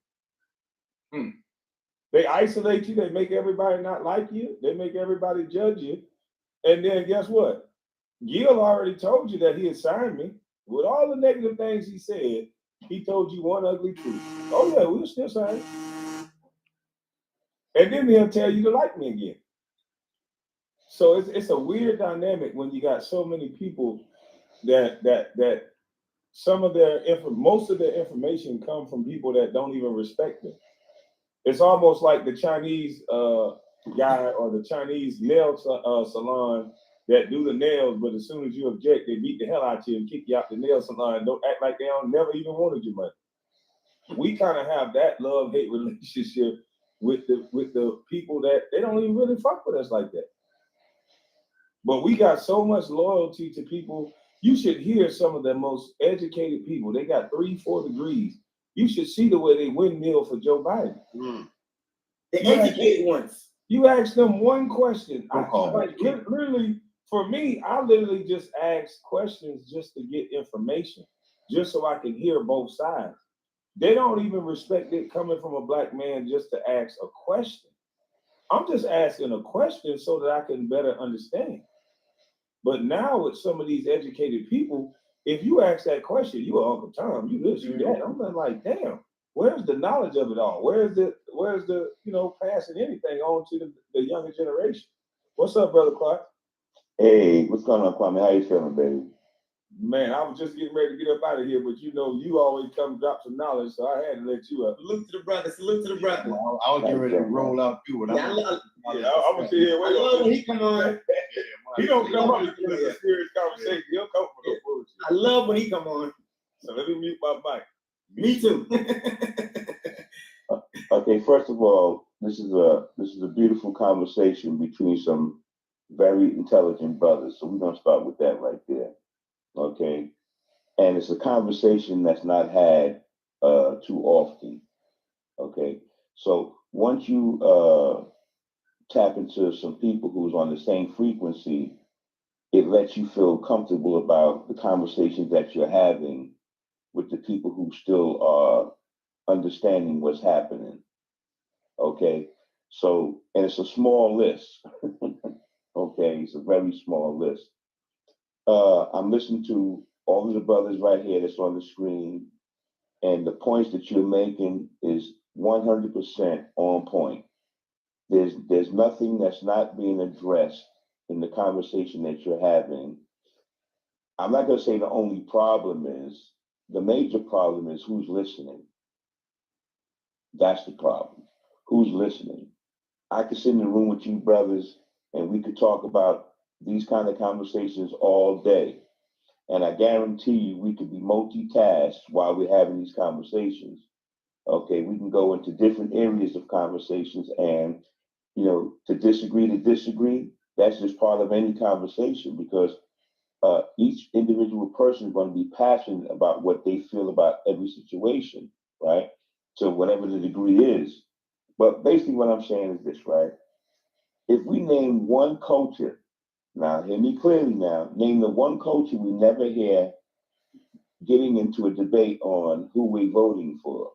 They isolate you. They make everybody not like you. They make everybody judge you. And then guess what? Gil already told you that he assigned me. With all the negative things he said, he told you one ugly truth. Oh yeah, we'll still sign. And then he'll tell you to like me again. So it's a weird dynamic when you got so many people that some of most of their information come from people that don't even respect them. It's almost like the Chinese guy or the Chinese nail salon that do the nails, but as soon as you object, they beat the hell out of you and kick you out the nail salon. Don't act like they don't never even wanted your money. We kind of have that love-hate relationship with the people that they don't even really fuck with us like that. But we got so much loyalty to people. You should hear some of the most educated people. They got 3-4 degrees. You should see the way they windmill for Joe Biden. The educated ones. You ask them one question. Literally, for me, I literally just ask questions just to get information, just so I can hear both sides. They don't even respect it coming from a black man just to ask a question. I'm just asking a question so that I can better understand. But now with some of these educated people, if you ask that question, you are Uncle Tom, you this, you that. I'm like, damn, where's the knowledge of it all? Where's the passing anything on to the younger generation? What's up, Brother Clark? Hey, what's going on, Kwame? How you feeling, baby? Man, I was just getting ready to get up out of here, but you always come drop some knowledge, so I had to let you up. Salute to the brother. Salute to the brother. I was getting ready to roll out too. I'm gonna sit here. I love when he come on. He don't come up with a serious conversation. He'll come for the bullshit. I love when he come on. So let me mute my mic. Me too. Okay, first of all, this is a beautiful conversation between some very intelligent brothers. So we're gonna start with that right there. Okay. And it's a conversation that's not had too often. Okay. So once you tap into some people who's on the same frequency, it lets you feel comfortable about the conversations that you're having with the people who still are understanding what's happening. Okay. So, and it's a small list. Okay. It's a very small list. I'm listening to all of the brothers right here that's on the screen, and the points that you're making is 100% on point. There's nothing that's not being addressed in the conversation that you're having. I'm not going to say the only problem is, the major problem is who's listening. That's the problem. Who's listening? I could sit in the room with you brothers and we could talk about these kind of conversations all day. And I guarantee you we could be multitasked while we're having these conversations. Okay, we can go into different areas of conversations, and to disagree, that's just part of any conversation, because each individual person is going to be passionate about what they feel about every situation, right? So whatever the degree is. But basically what I'm saying is this, right? If we name one culture, now hear me clearly now, name the one culture we never hear getting into a debate on who we're voting for.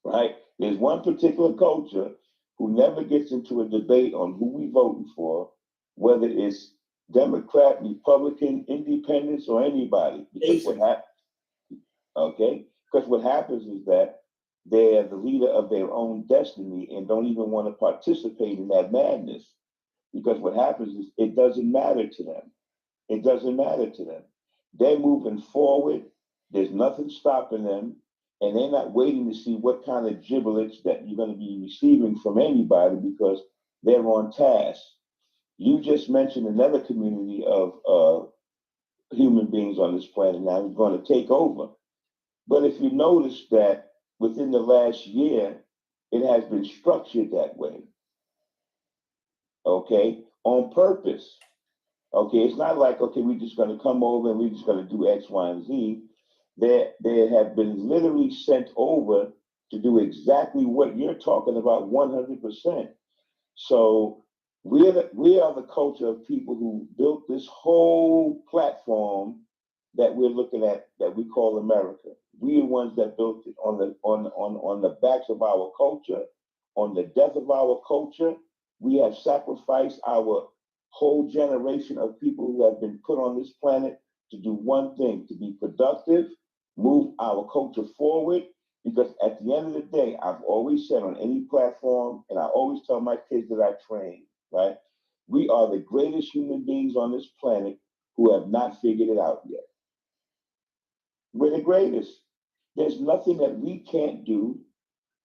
Right? There's one particular culture who never gets into a debate on who we're voting for, whether it's Democrat, Republican, Independents, or anybody. Because what happens is that they're the leader of their own destiny and don't even want to participate in that madness. Because what happens is it doesn't matter to them. It doesn't matter to them. They're moving forward. There's nothing stopping them. And they're not waiting to see what kind of giblets that you're going to be receiving from anybody because they're on task. You just mentioned another community of human beings on this planet now who's going to take over. But if you notice that within the last year, it has been structured that way. Okay, on purpose. Okay, it's not like, okay, we're just going to come over and we're just going to do X, Y, and Z. They have been literally sent over to do exactly what you're talking about 100%. So we are the culture of people who built this whole platform that we're looking at that we call America. We are the ones that built it on the backs of our culture, on the death of our culture. We have sacrificed our whole generation of people who have been put on this planet to do one thing, to be productive, move our culture forward. Because at the end of the day, I've always said on any platform, and I always tell my kids that I train, right? We are the greatest human beings on this planet who have not figured it out yet. We're the greatest. There's nothing that we can't do.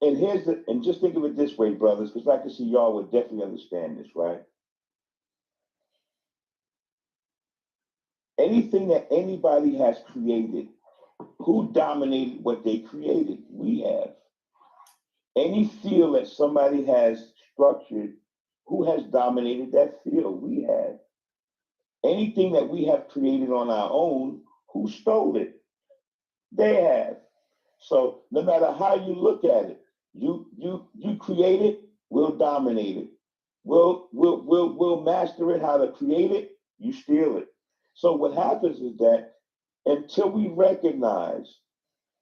And just think of it this way, brothers, because I can see y'all would definitely understand this, right? Anything that anybody has created, who dominated what they created? We have. Any field that somebody has structured, who has dominated that field? We have. Anything that we have created on our own, who stole it? They have. So no matter how you look at it, you create it, we'll dominate it. We'll master it, how to create it, you steal it. So what happens is that until we recognize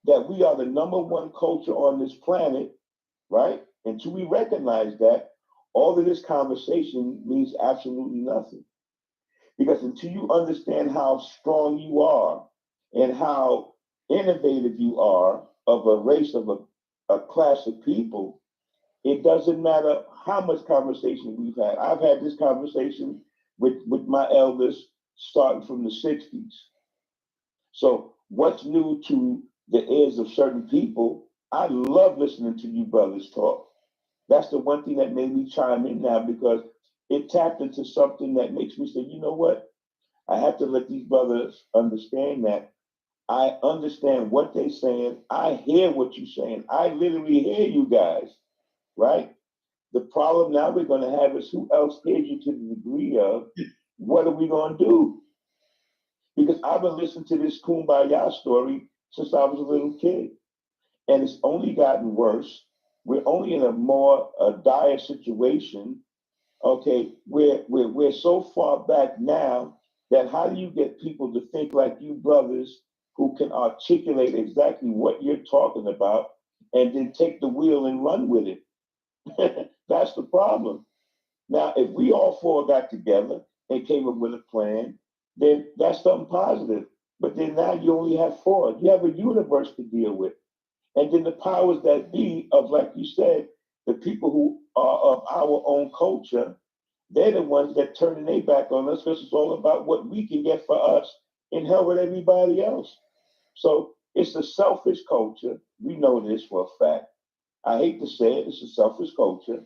that we are the number one culture on this planet, right? Until we recognize that, all of this conversation means absolutely nothing. Because until you understand how strong you are and how innovative you are of a race, of a class of people, it doesn't matter how much conversation we've had. I've had this conversation with my elders starting from the 60s. So what's new to the ears of certain people? I love listening to you brothers talk. That's the one thing that made me chime in now, because it tapped into something that makes me say, you know what? I have to let these brothers understand that I understand what they're saying. I hear what you're saying. I literally hear you guys, right? The problem now we're going to have is who else hears you to the degree of what are we going to do? Because I've been listening to this Kumbaya story since I was a little kid. And it's only gotten worse. We're only in a dire situation. Okay, we're so far back now that how do you get people to think like you brothers who can articulate exactly what you're talking about and then take the wheel and run with it? That's the problem. Now, if we all four got together and came up with a plan, then that's something positive. But then now you only have four. You have a universe to deal with. And then the powers that be of, like you said, the people who are of our own culture, they're the ones that turn their back on us because it's all about what we can get for us and hell with everybody else. So it's a selfish culture. We know this for a fact. I hate to say it, it's a selfish culture.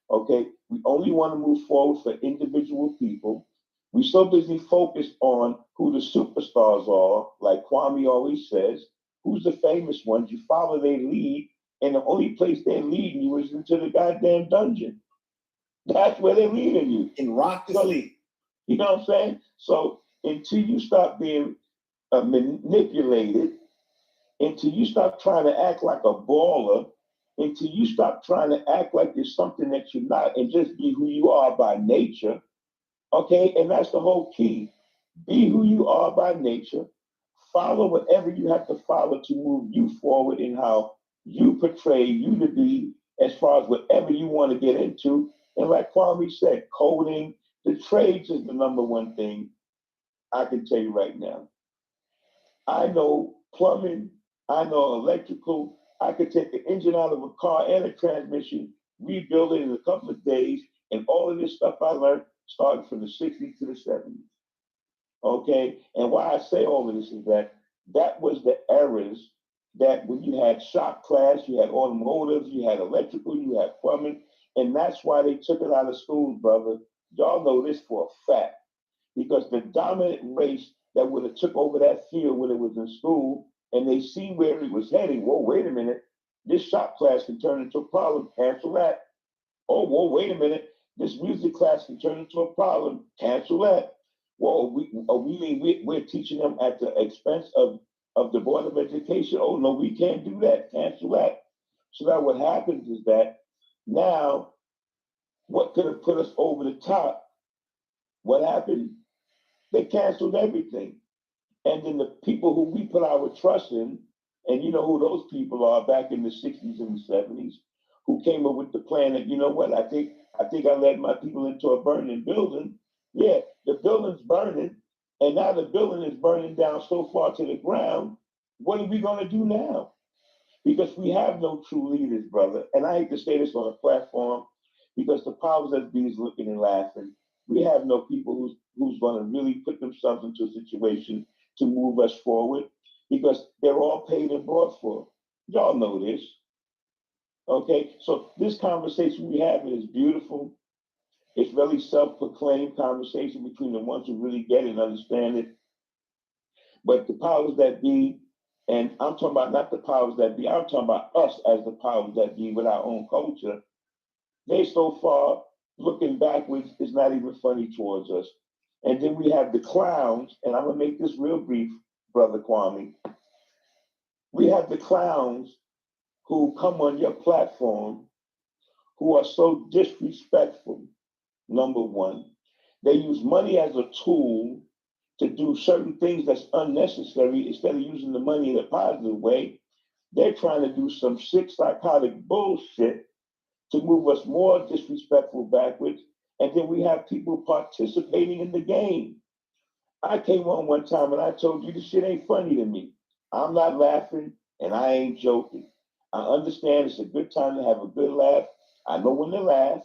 Okay, we only want to move forward for individual people. We're so busy focused on who the superstars are, like Kwame always says. Who's the famous ones? You follow their lead, and the only place they're leading you is into the goddamn dungeon. That's where they're leading you. And rock to sleep. You know what I'm saying? So until you stop being manipulated, until you stop trying to act like a baller, until you stop trying to act like you're something that you're not and just be who you are by nature, okay? And that's the whole key. Be who you are by nature. Follow whatever you have to follow to move you forward in how you portray you to be as far as whatever you want to get into. And like Kwame said, coding, The trades is the number one thing I can tell you right now. I know plumbing, I know electrical. I could take the engine out of a car and a transmission, rebuild it in a couple of days, and all of this stuff I learned started from the 60s to the 70s. Okay, and why I say all of this is that was the eras that when you had shop class, you had automotive, you had electrical, you had plumbing, and that's why they took it out of schools, brother. Y'all know this for a fact, because the dominant race that would have took over that field when it was in school, and they see where it was heading. Whoa, wait a minute, this shop class can turn into a problem. Cancel that. Oh, whoa, wait a minute, this music class can turn into a problem. Cancel that. Well, we mean we're teaching them at the expense of the Board of Education? Oh, no, we can't do that. Cancel that. So now what happens is that now what could have put us over the top? What happened? They canceled everything. And then the people who we put our trust in, and you know who those people are back in the 60s and the 70s, who came up with the plan that, you know what, I think I led my people into a burning building. Yeah, the building's burning, and now the building is burning down so far to the ground. What are we going to do now? Because we have no true leaders, brother. And I hate to say this on a platform, because the powers that be is looking and laughing. We have no people who's going to really put themselves into a situation to move us forward, because they're all paid and bought for. Y'all know this. Okay, so this conversation we have is beautiful. It's really self-proclaimed conversation between the ones who really get it and understand it. But the powers that be, and I'm talking about not the powers that be, I'm talking about us as the powers that be with our own culture. They so far looking backwards is not even funny towards us. And then we have the clowns, and I'm gonna make this real brief, Brother Kwame. We have the clowns who come on your platform who are so disrespectful. Number one, they use money as a tool to do certain things that's unnecessary. Instead of using the money in a positive way, they're trying to do some sick psychotic bullshit to move us more disrespectful backwards. And then we have people participating in the game. I came on one time and I told you this shit ain't funny to me. I'm not laughing and I ain't joking. I understand it's a good time to have a good laugh. I know when to laugh.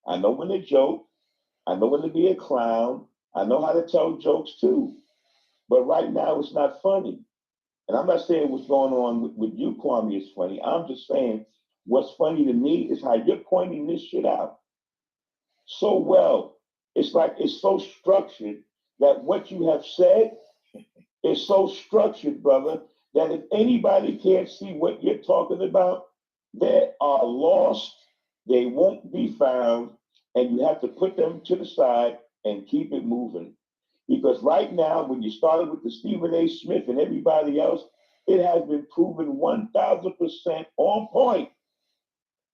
I know when to joke. I know when to be a clown. I know how to tell jokes too. But right now it's not funny. And I'm not saying what's going on with you, Kwame, is funny. I'm just saying what's funny to me is how you're pointing this shit out so well. It's like it's so structured that what you have said is so structured, brother, that if anybody can't see what you're talking about, they are lost. They won't be found. And you have to put them to the side and keep it moving. Because right now, when you started with the Stephen A. Smith and everybody else, it has been proven 1000% on point,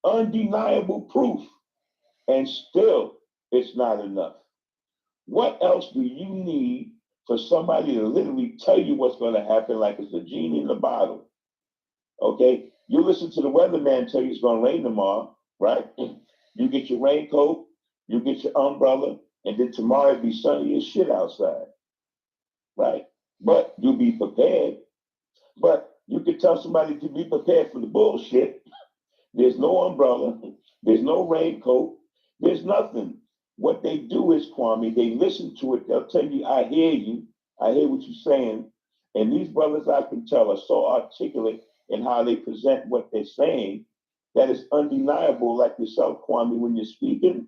undeniable proof, and still it's not enough. What else do you need for somebody to literally tell you what's going to happen like it's a genie in a bottle? Okay, you listen to the weatherman tell you it's going to rain tomorrow, right? You get your raincoat, you get your umbrella, and then tomorrow it'll be sunny as shit outside, right? But you'll be prepared. But you can tell somebody to be prepared for the bullshit. There's no umbrella, there's no raincoat, there's nothing. What they do is, Kwame, they listen to it, they'll tell you, I hear you, I hear what you're saying. And these brothers, I can tell, are so articulate in how they present what they're saying that it's undeniable, like yourself, Kwame, when you're speaking,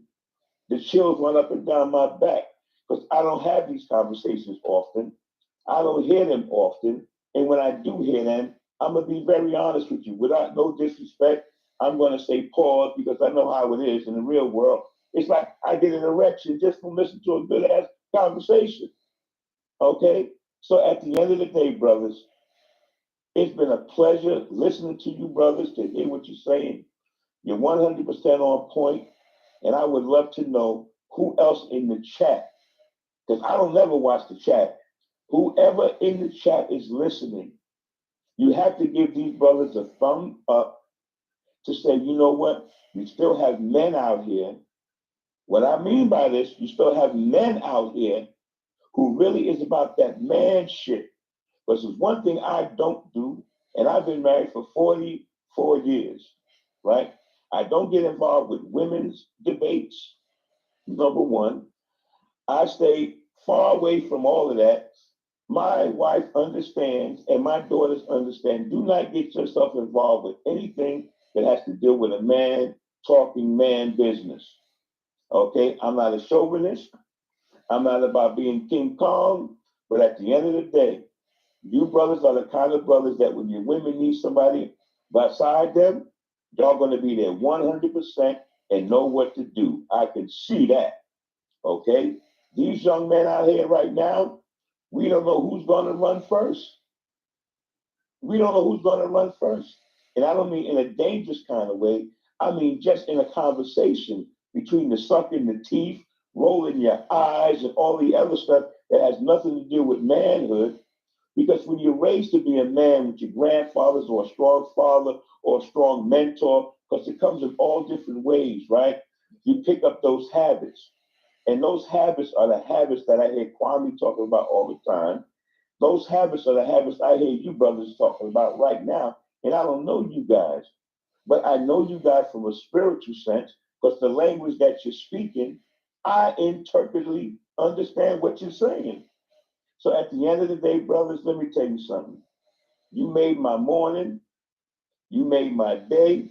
the chills run up and down my back because I don't have these conversations often. I don't hear them often. And when I do hear them, I'm going to be very honest with you. Without no disrespect, I'm going to say pause because I know how it is in the real world. It's like I get an erection just from listening to a good ass conversation. Okay? So at the end of the day, brothers, it's been a pleasure listening to you, brothers, to hear what you're saying. You're 100% on point. And I would love to know who else in the chat, because I don't never watch the chat. Whoever in the chat is listening, you have to give these brothers a thumb up to say, you know what? We still have men out here What I mean by this, you still have men out here who really is about that man shit. But there's one thing I don't do, and I've been married for 44 years, right? I don't get involved with women's debates, number one. I stay far away from all of that. My wife understands, and my daughters understand. Do not get yourself involved with anything that has to deal with a man talking man business. Okay? I'm not a chauvinist. I'm not about being King Kong. But at the end of the day, you brothers are the kind of brothers that when your women need somebody beside them, y'all going to be there 100% and know what to do. I can see that. Okay? These young men out here right now, we don't know who's going to run first. We don't know who's going to run first. And I don't mean in a dangerous kind of way. I mean just in a conversation between the sucking the teeth, rolling your eyes, and all the other stuff that has nothing to do with manhood. Because when you're raised to be a man with your grandfathers or a strong father or a strong mentor, because it comes in all different ways, right? You pick up those habits. And those habits are the habits that I hear Kwame talking about all the time. Those habits are the habits I hear you brothers talking about right now. And I don't know you guys, but I know you guys from a spiritual sense because the language that you're speaking, I interpretly understand what you're saying. So at the end of the day, brothers, let me tell you something. You made my morning. You made my day.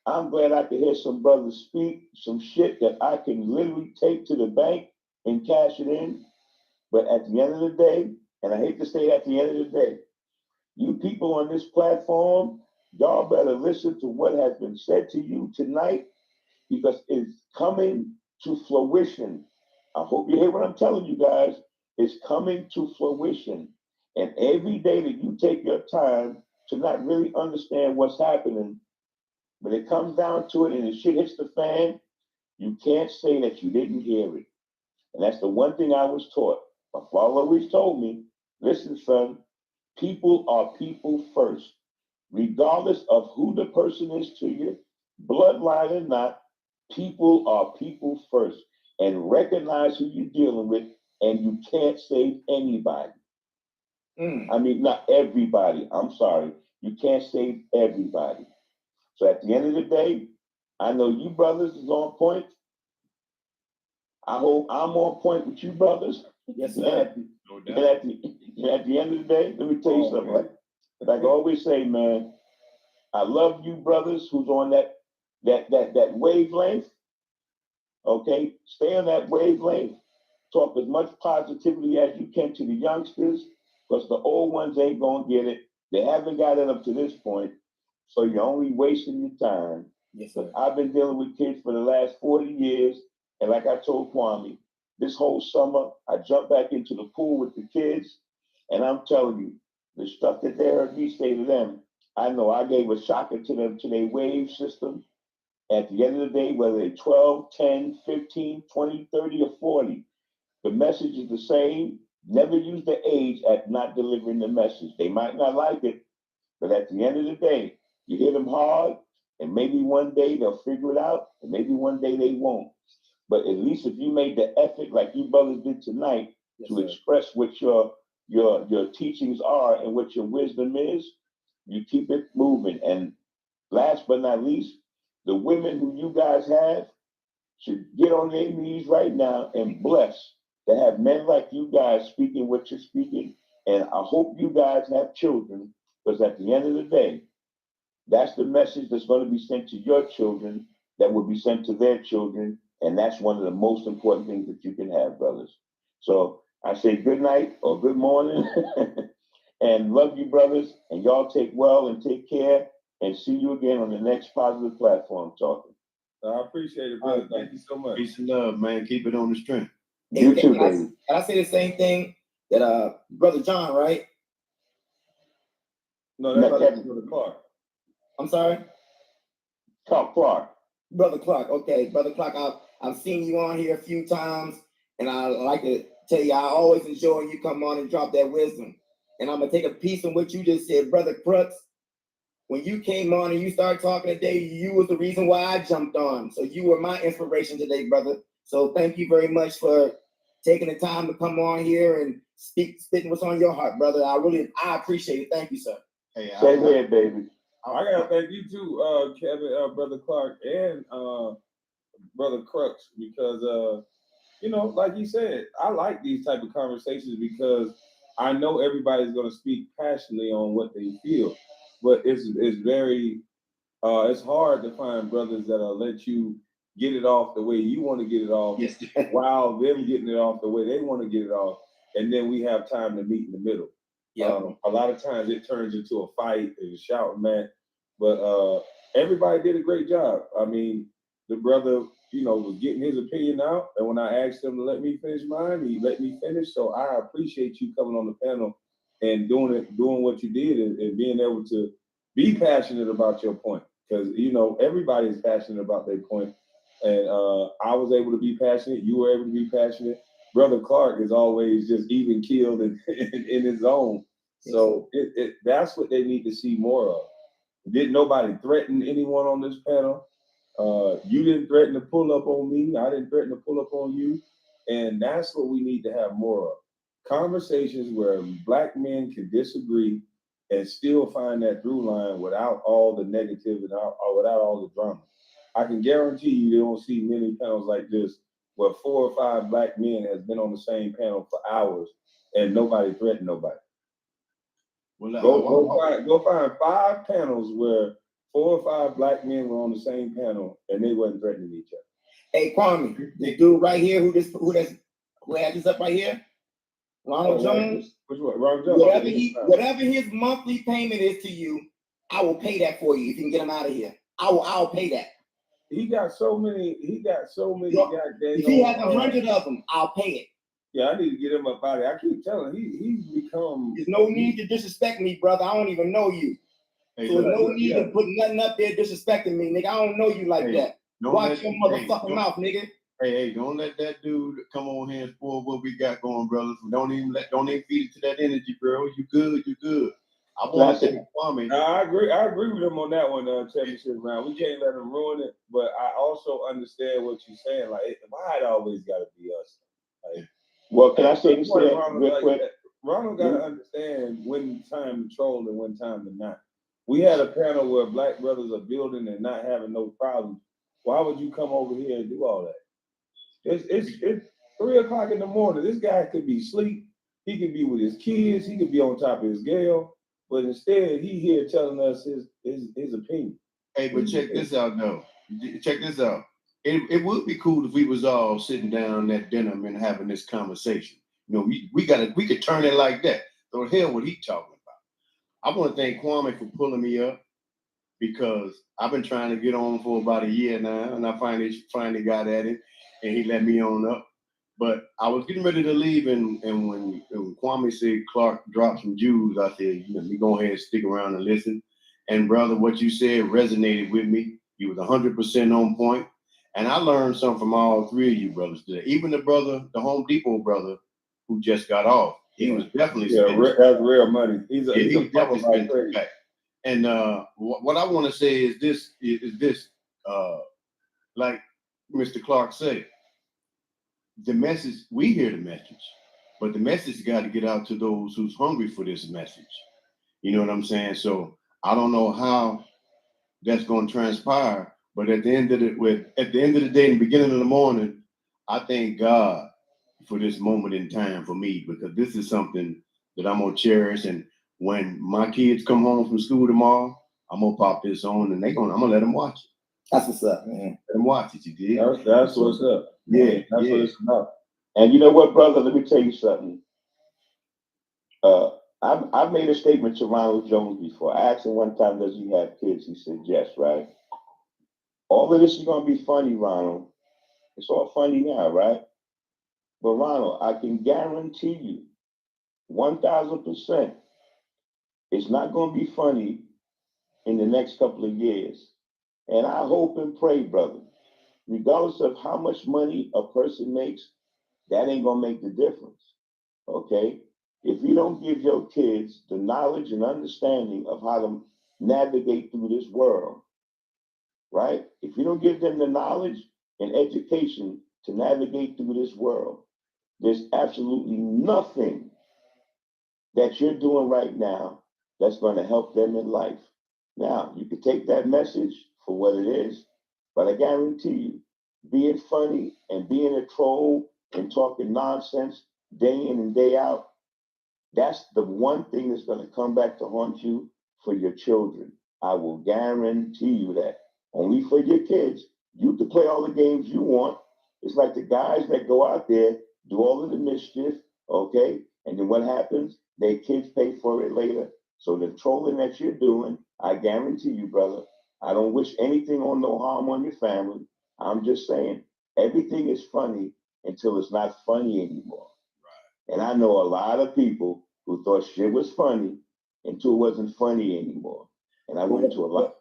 I'm glad I could hear some brothers speak some shit that I can literally take to the bank and cash it in. But at the end of the day, and I hate to say at the end of the day, you people on this platform, y'all better listen to what has been said to you tonight because it's coming to fruition. I hope you hear what I'm telling you guys. It's coming to fruition. And every day that you take your time to not really understand what's happening, when it comes down to it and the shit hits the fan, you can't say that you didn't hear it. And that's the one thing I was taught. My father always told me, listen, son, people are people first. Regardless of who the person is to you, bloodline or not, people are people first. And recognize who you're dealing with, and you can't save anybody. I mean, not everybody. I'm sorry. You can't save everybody. So at the end of the day, I know you brothers is on point. I hope I'm on point with you brothers. Yes, And sir. at the end of the day, let me tell you something. Like I always say, man, I love you brothers who's on that wavelength. Okay, stay on that wavelength. Talk as much positivity as you can to the youngsters, because the old ones ain't gonna get it. They haven't got it up to this point, so you're only wasting your time. Yes, But sir. I've been dealing with kids for the last 40 years, and like I told Kwame, this whole summer I jumped back into the pool with the kids, and I'm telling you, the stuff that they heard me say to them, I know I gave a shocker to them, to their wave system. At the end of the day, whether they're 12, 10, 15, 20, 30, or 40, the message is the same. Never use the age at not delivering the message. They might not like it, but at the end of the day, you hit them hard, and maybe one day they'll figure it out, and maybe one day they won't. But at least if you made the effort, like you brothers did tonight, to express what your teachings are and what your wisdom is, you keep it moving. And last but not least, the women who you guys have should get on their knees right now and bless to have men like you guys speaking what you're speaking. And I hope you guys have children, because at the end of the day, that's the message that's going to be sent to your children that will be sent to their children. And that's one of the most important things that you can have, brothers. So I say good night or good morning and love you, brothers. And y'all take well and take care, and see you again on the next Positive Platform Talking. I appreciate it, brother. Thank you so much. Peace and love, man. Keep it on the strength. You too, baby. And I say the same thing that Brother John, right? No, that's Brother Clark. I'm sorry? Clark. Brother Clark, okay. Brother Clark, I've seen you on here a few times, and I like to tell you, I always enjoy when you come on and drop that wisdom. And I'm going to take a piece of what you just said, Brother Crux. When you came on and you started talking today, you was the reason why I jumped on. So you were my inspiration today, brother. So thank you very much for taking the time to come on here and spitting what's on your heart, brother. I appreciate it. Thank you, sir. Hey, Same here, baby. I gotta thank you too, Kevin, Brother Clark, and Brother Crux, because you know, like you said, I like these type of conversations because I know everybody's gonna speak passionately on what they feel, but it's very it's hard to find brothers that'll let you get it off the way you want to get it off, Yes. while them getting it off the way they want to get it off, and then we have time to meet in the middle. Yeah. A lot of times it turns into a fight and a shouting match, but everybody did a great job. I mean, the brother, you know, was getting his opinion out, and when I asked him to let me finish mine, he let me finish. So I appreciate you coming on the panel and doing what you did, and being able to be passionate about your point, because you know everybody is passionate about their point, and I was able to be passionate. You were able to be passionate. Brother Clark is always just even keeled in his zone. So that's what they need to see more of. Didn't nobody threaten anyone on this panel. You didn't threaten to pull up on me. I didn't threaten to pull up on you. And that's what we need to have more of. Conversations where Black men can disagree and still find that through line without all the negative and without all the drama. I can guarantee you don't see many panels like this where 4 or 5 Black men has been on the same panel for hours and nobody threatened nobody. Well, Go find 5 panels where 4 or 5 Black men were on the same panel and they wasn't threatening each other. Hey, Kwame, the dude right here who had this up right here, Ronald Jones. Which one? Ronald Jones. Whatever his monthly payment is to you, I will pay that for you if you can get him out of here. I'll pay that. He got so many. Goddamn. If he has 100 of them, I'll pay it. Yeah, I need to get him up out of here. I keep telling him, he's become. There's no need to disrespect me, brother. I don't even know you. Hey, so there's no need to put nothing up there disrespecting me, nigga. I don't know you like that. Watch your motherfucking mouth, nigga. Hey, don't let that dude come on here and spoil what we got going, brothers. Don't even feed it to that energy, bro. You good. I want to say Kwame. I agree with him on that one, championship round. We can't let him ruin it, but I also understand what you're saying. Like, why it always gotta be us? Like, well, can I say this real quick? Ronald gotta understand when time to troll and when time to not. We had a panel where Black brothers are building and not having no problems. Why would you come over here and do all that? It's 3 o'clock in the morning. This guy could be asleep. He could be with his kids. He could be on top of his gal. But instead, he here telling us his opinion. Hey, but check this out, though. Check this out. It would be cool if we was all sitting down at dinner and having this conversation. You know, we could turn it like that. So hell, what he talking about? I want to thank Kwame for pulling me up, because I've been trying to get on for about a year now, and I finally got at it, and he let me on up. But I was getting ready to leave, and when Kwame said Clark dropped some Jews, I said, you know, you go ahead and stick around and listen. And brother, what you said resonated with me. You was 100% on point. And I learned something from all 3 of you brothers today. Even the Home Depot brother who just got off, he was definitely that's real money. He was definitely spending back. And what I want to say is this, like Mr. Clark said, the message, we hear the message, but the message got to get out to those who's hungry for this message. You know what I'm saying? So I don't know how that's going to transpire, but at the end of the day, in the beginning of the morning, I thank God for this moment in time for me, because this is something that I'm gonna cherish. And when my kids come home from school tomorrow, I'm gonna pop this on, and I'm gonna let them watch it. That's what's up, man. Let them watch it. You did. That's what's up. Yeah, that's what it's about. And you know what, brother? Let me tell you something. I've made a statement to Ronald Jones before. I asked him one time, does he have kids? He said yes, right? All of this is gonna be funny, Ronald. It's all funny now, right? But Ronald, I can guarantee you 1,000%, it's not going to be funny in the next couple of years. And I hope and pray, brother, regardless of how much money a person makes, that ain't going to make the difference, okay? If you don't give your kids the knowledge and understanding of how to navigate through this world, right? If you don't give them the knowledge and education to navigate through this world. There's absolutely nothing that you're doing right now that's going to help them in life. Now, you can take that message for what it is, but I guarantee you, being funny and being a troll and talking nonsense day in and day out, that's the one thing that's going to come back to haunt you for your children. I will guarantee you that. Only for your kids. You can play all the games you want. It's like the guys that go out there, do all of the mischief, okay? And then what happens? Their kids pay for it later. So the trolling that you're doing, I guarantee you, brother, I don't wish anything on no harm on your family. I'm just saying, everything is funny until it's not funny anymore. Right. And I know a lot of people who thought shit was funny until it wasn't funny anymore. And I went into a lot.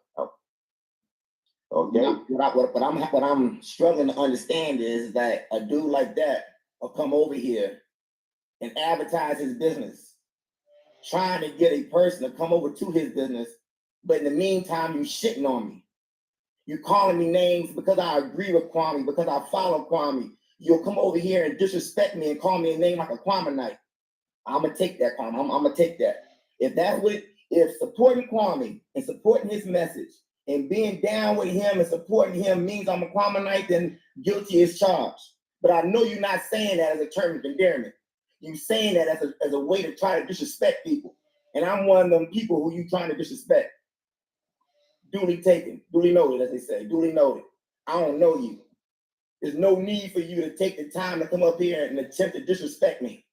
Okay. What I'm struggling to understand is that a dude like that will come over here and advertise his business, trying to get a person to come over to his business, but in the meantime, you shitting on me. You calling me names because I agree with Kwame, because I follow Kwame. You'll come over here and disrespect me and call me a name like a Kwame night. I'm gonna take that, Kwame. I'm gonna take that. If supporting Kwame and supporting his message and being down with him and supporting him means I'm a Kwamanite, then guilty is charged. But I know you're not saying that as a term of endearment. You're saying that as a way to try to disrespect people. And I'm one of them people who you trying to disrespect. Duly taken, duly noted, as they say, duly noted. I don't know you. There's no need for you to take the time to come up here and attempt to disrespect me.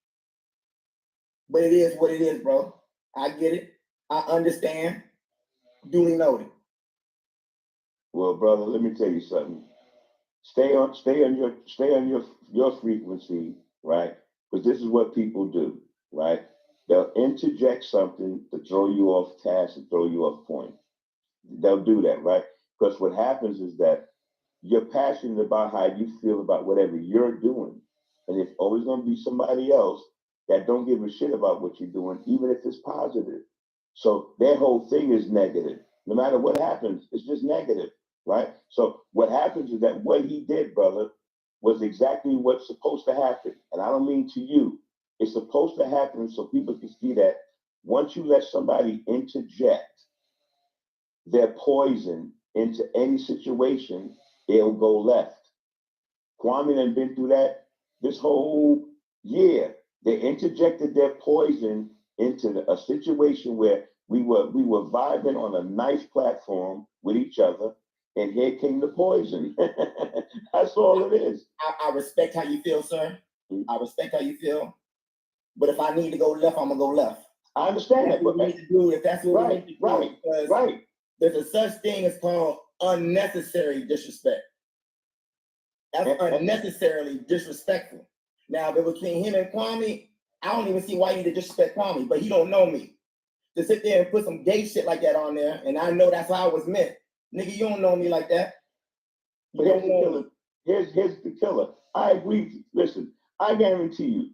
But it is what it is, bro. I get it. I understand. Duly noted. Well, brother, let me tell you something. Stay on your frequency, right? Because this is what people do, right? They'll interject something to throw you off task and throw you off point. They'll do that, right? Because what happens is that you're passionate about how you feel about whatever you're doing. And it's always going to be somebody else that don't give a shit about what you're doing, even if it's positive. So their whole thing is negative. No matter what happens, it's just negative, right? So what happens is that what he did, brother, was exactly what's supposed to happen. And I don't mean to you. It's supposed to happen so people can see that once you let somebody interject their poison into any situation, it'll go left. Kwame done been through that this whole year. They interjected their poison into a situation where we were vibing on a nice platform with each other, and here came the poison. That's all it is. I respect how you feel, sir. I respect how you feel. But if I need to go left, I'm gonna go left. I understand that, but we need to do if that's what we need to do. Right. There's a such thing as called unnecessary disrespect. That's unnecessarily disrespectful. Now, but between him and Kwame, I don't even see why you need to disrespect Kwame, but he don't know me. To sit there and put some gay shit like that on there, and I know that's how it was meant. Nigga, you don't know me like that. But here's the killer. Here's the killer. I agree. Listen, I guarantee you,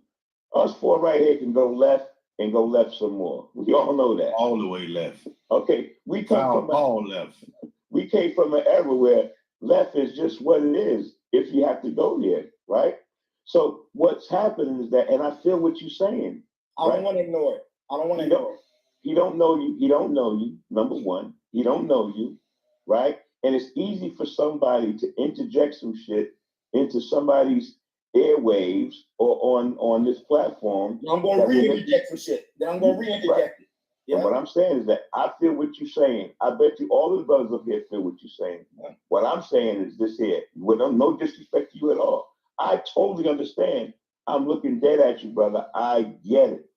us four right here can go left and go left some more. We all know that. All the way left. Okay, we come from all left. We came from an era where left is just what it is if you have to go there, right? So what's happening is that, and I feel what you're saying. I don't want to ignore it. I don't want to ignore it. He don't know you. He don't know you. Number one, he don't know you, right? And it's easy for somebody to interject some shit into somebody's airwaves or on this platform. I'm going to re-interject some shit. Then I'm going to re-interject it. Yeah. And what I'm saying is that I feel what you're saying. I bet you all of the brothers up here feel what you're saying. Yeah. What I'm saying is this here, with no disrespect to you at all. I totally understand. I'm looking dead at you, brother. I get it.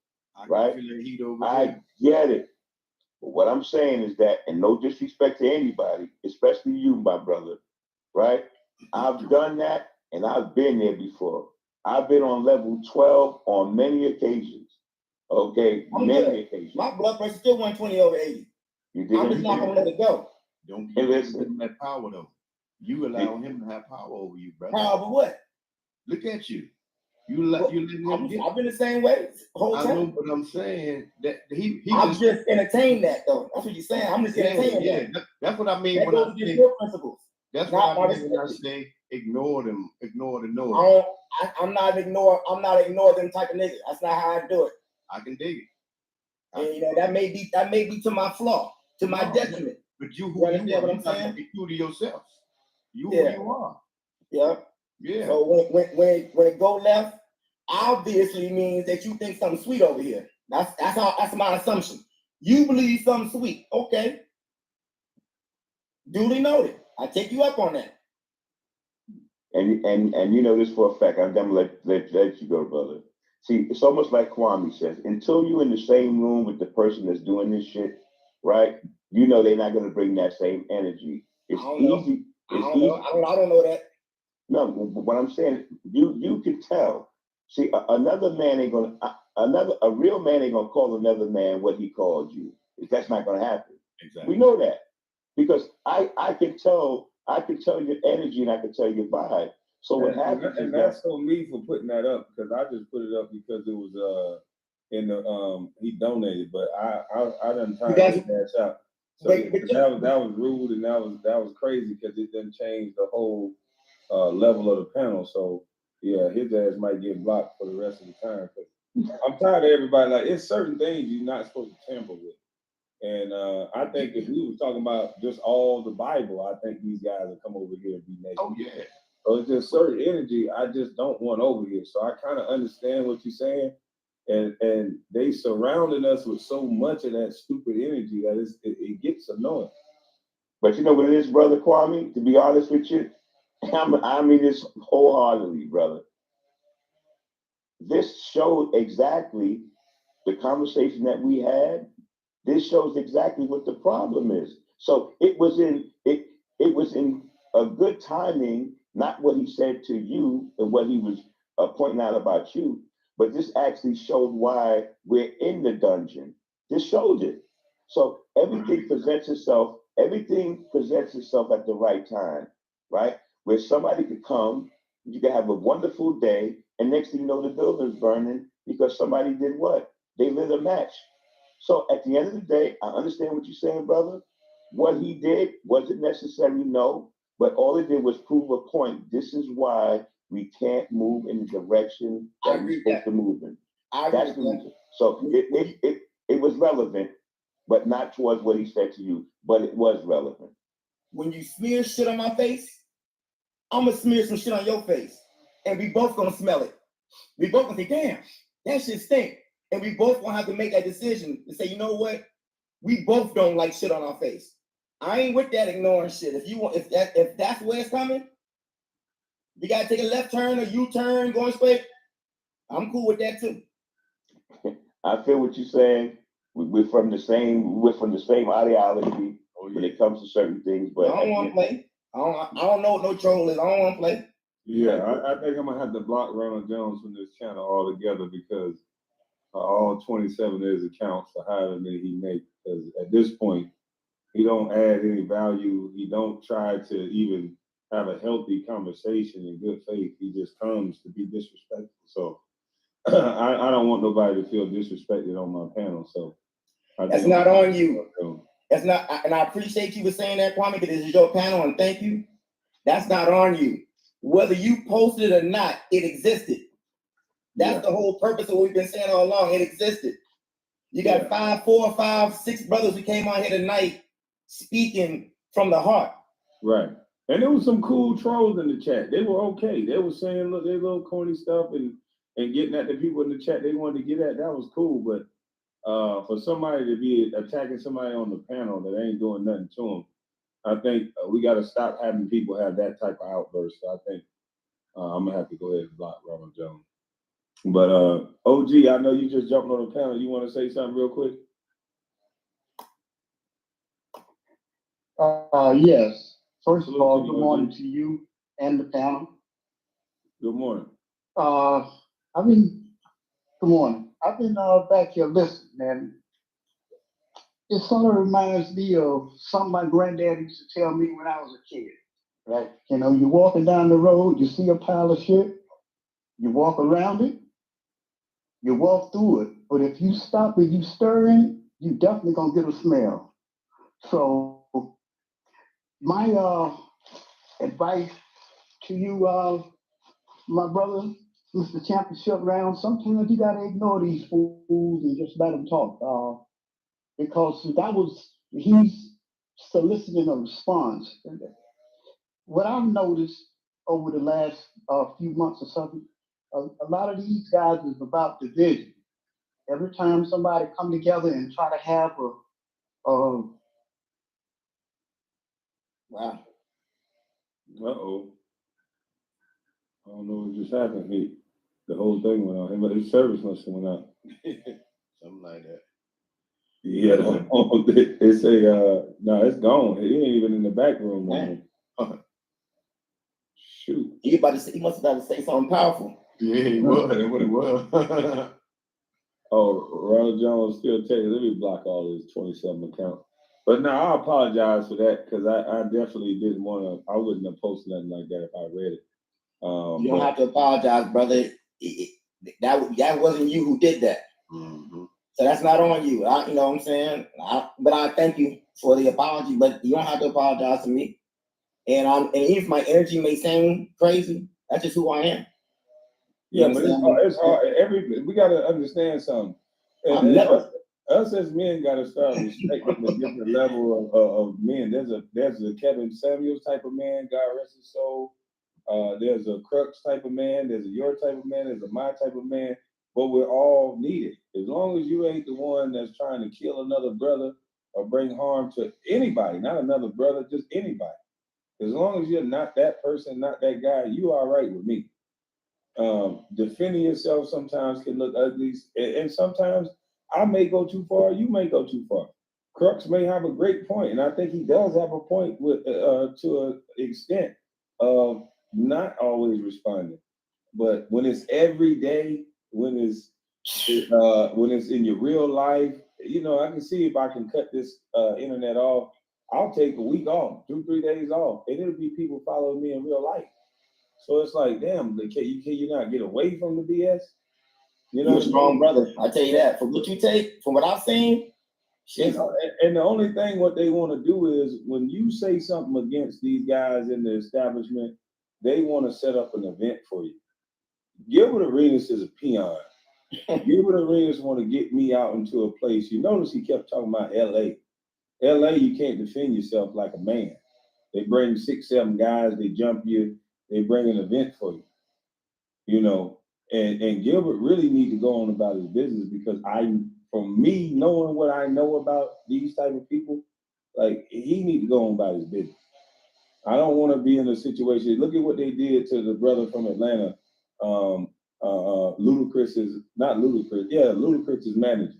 Right? I get it. But what I'm saying is that, and no disrespect to anybody, especially you, my brother, right? I've done that and I've been there before. I've been on level 12 on many occasions. Okay, many occasions. My blood pressure still 120 over 80. You did. I'm just not gonna let it go. Don't give him that power though. You allow him to have power over you, brother. Power over what? Look at you. You let him get. I've been the same way whole time. I know, but I'm saying that he I'm just entertain that though. That's what you're saying. I'm just entertaining that. That's what I mean that when goes against your principles. That's Not what I my mean when I say ignore them, ignore the I noise. don't, I'm not ignore them type of nigga. That's not how I do it. I can dig it. And you know, that may be to my flaw, to my No, detriment. But you who You you understand are, what you I'm got to saying? be true to yourself. You Yeah. who you are. Yeah. Yeah. So when it go left, obviously means that you think something sweet over here. That's my assumption. You believe something sweet. Okay. Duly noted. I take you up on that. And you know this for a fact. I'm gonna let you go, brother. See, it's almost like Kwame says, until you're in the same room with the person that's doing this shit, right? You know they're not gonna bring that same energy. It's easy. It's easy. I don't know that. No, what I'm saying, you can tell. See, a real man ain't gonna call another man what he called you. That's not gonna happen. Exactly. We know that because I can tell your energy and I can tell your vibe. So what happens and is that's on me for putting that up, because I just put it up because it was in the he donated, but I done timed his ass out. So that was rude, and that was crazy because it didn't change the whole level of the panel. So yeah, his ass might get blocked for the rest of the time. I'm tired of everybody, like, it's certain things you're not supposed to tamper with. And I think if we were talking about just all the Bible, I think these guys would come over here and be naked. Oh yeah. So it's just certain energy I just don't want over here. So I kind of understand what you're saying. And they surrounded us with so much of that stupid energy that it gets annoying. But you know what it is, brother Kwame? To be honest with you, I mean this wholeheartedly, brother. This showed exactly the conversation that we had. This shows exactly what the problem is. So it was in a good timing, not what he said to you and what he was pointing out about you, but this actually showed why we're in the dungeon. This showed it. So everything presents itself at the right time, right? Where somebody could come, you can have a wonderful day, and next thing you know, the building's burning because somebody did what? They lit a match. So at the end of the day, I understand what you're saying, brother. What he did wasn't necessary, no, but all it did was prove a point. This is why we can't move in the direction that we're supposed to move in. That's the reason. So it was relevant, but not towards what he said to you, but it was relevant. When you smear shit on my face, I'm gonna smear some shit on your face, and we both gonna smell it. We both gonna say, damn, that shit stink. And we both gonna have to make that decision to say, you know what? We both don't like shit on our face. I ain't with that ignoring shit. If that's where it's coming, you gotta take a left turn or U-turn going straight. I'm cool with that too. I feel what you're saying. We're from the same ideology when it comes to certain things. But I don't want to play. I don't know what no troll is. I don't want to play. Yeah, I think I'm gonna have to block Ronald Jones from this channel altogether because all 27 of his accounts for however many he makes. Because at this point, he don't add any value. He don't try to even have a healthy conversation in good faith. He just comes to be disrespectful. So I don't want nobody to feel disrespected on my panel. So that's not on you. That's not, and I appreciate you for saying that, Kwame, because this is your panel, and thank you. That's not on you. Whether you posted it or not, it existed. That's the whole purpose of what we've been saying all along. It existed. You got 4, 5, 6 brothers who came on here tonight speaking from the heart. Right. And there was some cool trolls in the chat. They were okay. They were saying, look, their little corny stuff and getting at the people in the chat they wanted to get at. That was cool. But for somebody to be attacking somebody on the panel that ain't doing nothing to them, I think we got to stop having people have that type of outburst. So I think I'm going to have to go ahead and block Ronald Jones. But OG, I know you just jumped on the panel. You want to say something real quick? Yes. First of all, good morning to you and the panel. Good morning. Good morning. I've been back here listening, and it sort of reminds me of something my granddad used to tell me when I was a kid. Right? You know, you're walking down the road, you see a pile of shit, you walk around it, you walk through it, but if you stop and you stir in it, you definitely gonna get a smell. So my advice to you, my brother, Mr. Championship Round. Sometimes you gotta ignore these fools and just let them talk, because he's soliciting a response. What I've noticed over the last few months or something, a lot of these guys is about division. Every time somebody come together and try to have Wow. Uh-oh. I don't know what just happened. The whole thing went out. But his service must have went out. Something like that. Yeah, they say, no, it's gone. He ain't even in the back room no more. Shoot. He must have about to say something powerful. Yeah, he was. That's what it was. Oh, Ronald Jones still taking. Let me block all his 27 accounts. But no, I apologize for that because I definitely didn't want to. I wouldn't have posted nothing like that if I read it. You don't have to apologize, brother. That wasn't you who did that. Mm-hmm. So that's not on you. You know what I'm saying? But I thank you for the apology, but you don't have to apologize to me. And even if my energy may seem crazy, that's just who I am. Yeah, but it's hard. We got to understand something. And us as men got to start respecting the different level of men. There's a Kevin Samuels type of man, God rest his soul. There's a Crux type of man. There's a your type of man. There's a my type of man. But we're all needed. As long as you ain't the one that's trying to kill another brother or bring harm to anybody, not another brother, just anybody. As long as you're not that person, not that guy, you are right with me. Defending yourself sometimes can look ugly, and sometimes I may go too far, you may go too far. Crux may have a great point, and I think he does have a point with to an extent of not always responding. But when it's every day, when it's in your real life, I can see if I can cut this internet off. I'll take a week off, 2-3 days off, and it'll be people following me in real life. So it's like, damn, can you not get away from the BS? You're a strong brother. I tell you that. From what you take, from what I've seen, and the only thing what they want to do is when you say something against these guys in the establishment, they want to set up an event for you. Gilbert Arenas is a peon. Gilbert Arenas want to get me out into a place. You notice he kept talking about LA. LA, you can't defend yourself like a man. They bring 6-7 guys, they jump you, they bring an event for you. And Gilbert really need to go on about his business because from me knowing what I know about these type of people, like he need to go on about his business. I don't want to be in a situation. Look at what they did to the brother from Atlanta. Ludacris is manager.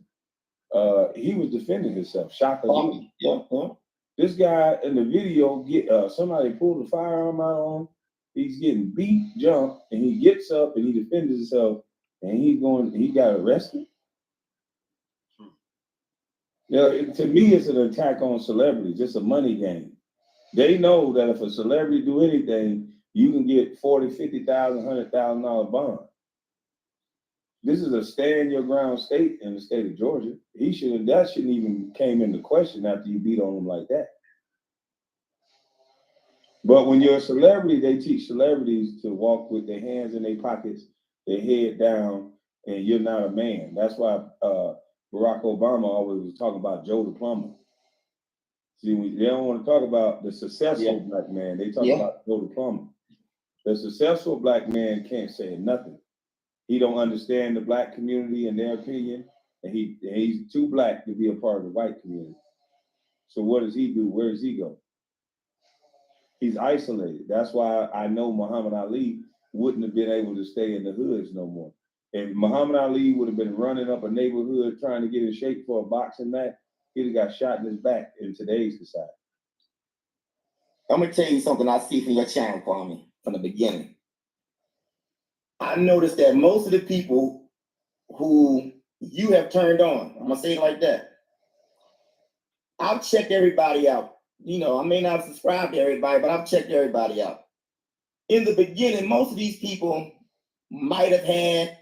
He was defending himself. Shocking. Yeah. This guy in the video somebody pulled a firearm out on him. He's getting beat, jumped, and he gets up and he defends himself, and he got arrested. To me, it's an attack on celebrities. It's a money game. They know that if a celebrity do anything, you can get $40,000, $50,000, $100,000 bond. This is a stand your ground state in the state of Georgia. That shouldn't even came into question after you beat on him like that. But when you're a celebrity, they teach celebrities to walk with their hands in their pockets, their head down, and you're not a man. That's why Barack Obama always was talking about Joe the plumber. See, they don't want to talk about the successful black man. They talk about Joe the plumber. The successful black man can't say nothing. He don't understand the black community and their opinion, and he's too black to be a part of the white community. So what does he do? Where does he go? He's isolated. That's why I know Muhammad Ali wouldn't have been able to stay in the hoods no more. If Muhammad Ali would have been running up a neighborhood trying to get in shape for a boxing match, he'd have got shot in his back in today's society. I'm going to tell you something I see from your channel, Kwame, from the beginning. I noticed that most of the people who you have turned on, I'm going to say it like that, I've checked everybody out. I may not subscribe to everybody, but I've checked everybody out. In the beginning, most of these people might have had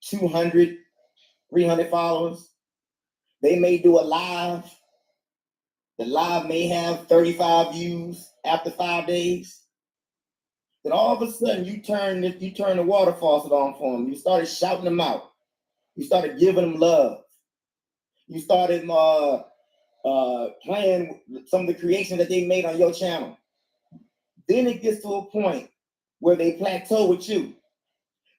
200, 300 followers. They may do a live. The live may have 35 views after 5 days. Then all of a sudden you turn the water faucet on for them. You started shouting them out. You started giving them love. You started playing some of the creations that they made on your channel. Then it gets to a point where they plateau with you.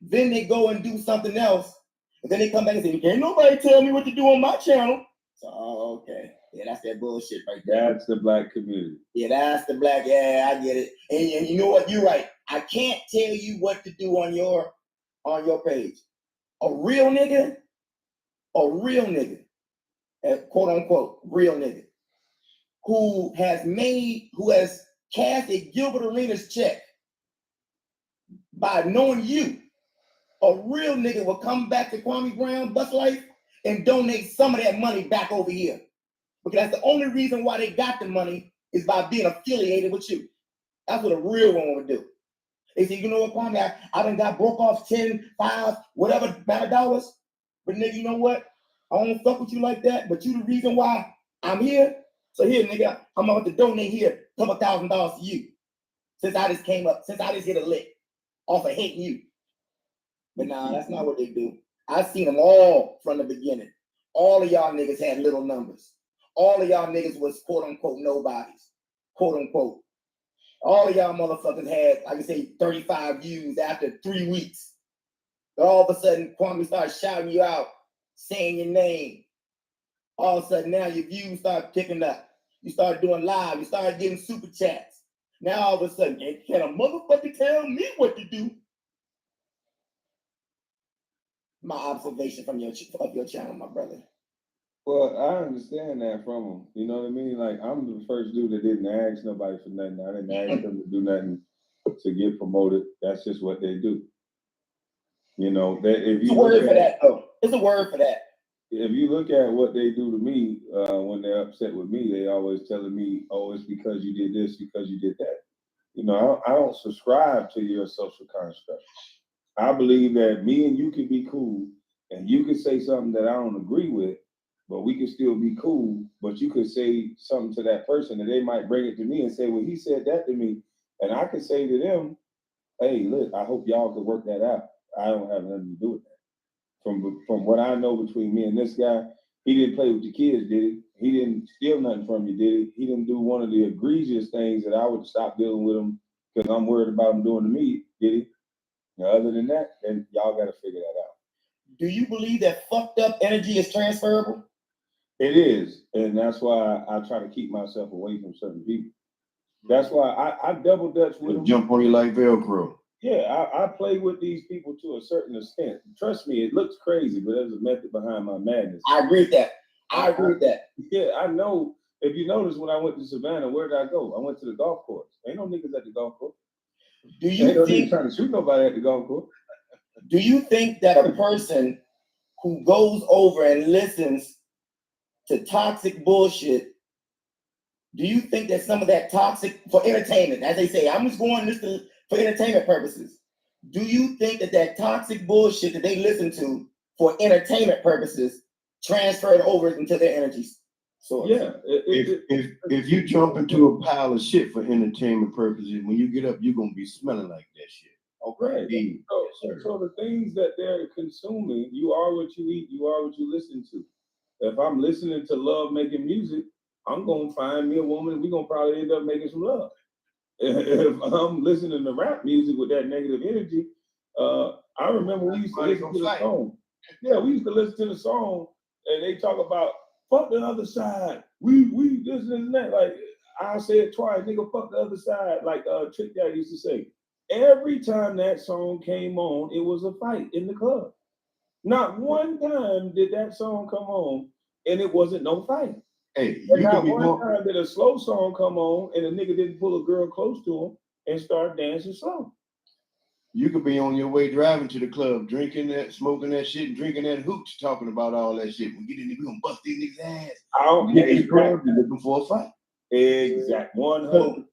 Then they go and do something else. And then they come back and say, can't nobody tell me what to do on my channel. So, oh, okay. Yeah, that's that bullshit right there. That's the black community. Yeah, that's the black. Yeah, I get it. And you know what? You're right. I can't tell you what to do on your page. A real nigga, quote unquote, real nigga, who has cast a Gilbert Arenas check by knowing you. A real nigga will come back to Kwame Brown Bus Life and donate some of that money back over here. Because that's the only reason why they got the money is by being affiliated with you. That's what a real one would do. They say, you know what, Kwame, I done got broke off 10, 5, whatever amount of dollars. But nigga, you know what? I don't fuck with you like that, but you the reason why I'm here. So here, nigga, I'm about to donate here a couple $1,000s to you. Since I just hit a lick off of hating you. But nah, that's not what they do. I've seen them all from the beginning. All of y'all niggas had little numbers. All of y'all niggas was quote unquote nobodies. Quote unquote. All of y'all motherfuckers had, like I say, 35 views after 3 weeks. But all of a sudden, Kwame started shouting you out, saying your name. All of a sudden, now your views start picking up. You start doing live. You start getting super chats. Now all of a sudden, can a motherfucker tell me what to do? My observation from your channel, my brother. Well, I understand that from them. You know what I mean? Like, I'm the first dude that didn't ask nobody for nothing. I didn't ask them to do nothing to get promoted. That's just what they do. You know, that if you It's a word for that, though. It's a word for that. If you look at what they do to me when they're upset with me, they always telling me, "Oh, it's because you did this, because you did that." You know, I don't subscribe to your social construct. I believe that me and you can be cool, and you can say something that I don't agree with, but we can still be cool. But you could say something to that person, and they might bring it to me and say, "Well, he said that to me," and I could say to them, "Hey, look, I hope y'all could work that out. I don't have nothing to do with that." From what I know between me and this guy, he didn't play with your kids, did he? He didn't steal nothing from you, did he? He didn't do one of the egregious things that I would stop dealing with him because I'm worried about him doing to me, did he? Now, other than that, then y'all got to figure that out. Do you believe that fucked up energy is transferable? It is, and that's why I try to keep myself away from certain people. That's why I double dutch with them. Jump on you like Velcro. Yeah, I play with these people to a certain extent. Trust me, it looks crazy, but there's a method behind my madness. I agree with that. I agree with that. Yeah, I know. If you notice, when I went to Savannah, where did I go? I went to the golf course. Ain't no niggas at the golf course. Do you Ain't no think niggas trying to shoot nobody at the golf course? Do you think that a person who goes over and listens to toxic bullshit, do you think that some of that toxic for entertainment, as they say, I'm just going to listen for entertainment purposes. Do you think that that toxic bullshit that they listen to for entertainment purposes transferred over into their energies? So Yeah. If you jump into a pile of shit for entertainment purposes, when you get up, you're gonna be smelling like that shit. Okay. So the things that they're consuming, you are what you eat, you are what you listen to. If I'm listening to love making music, I'm gonna find me a woman and we're gonna probably end up making some love. If I'm listening to rap music with that negative energy, I remember we used to listen to the song. Yeah, we used to listen to the song and they talk about fuck the other side. We this and that. Like I said twice, nigga, fuck the other side. Like Trick Daddy used to say. Every time that song came on, it was a fight in the club. Not one time did that song come on and it wasn't no fight. Hey, And not one time did a slow song come on and a nigga didn't pull a girl close to him and start dancing slow. You could be on your way driving to the club, drinking that, smoking that shit, and drinking that hooch, talking about all that shit. We get in there, we gonna bust these niggas' ass. I don't get in the club, you're looking for a fight. Exact 100%.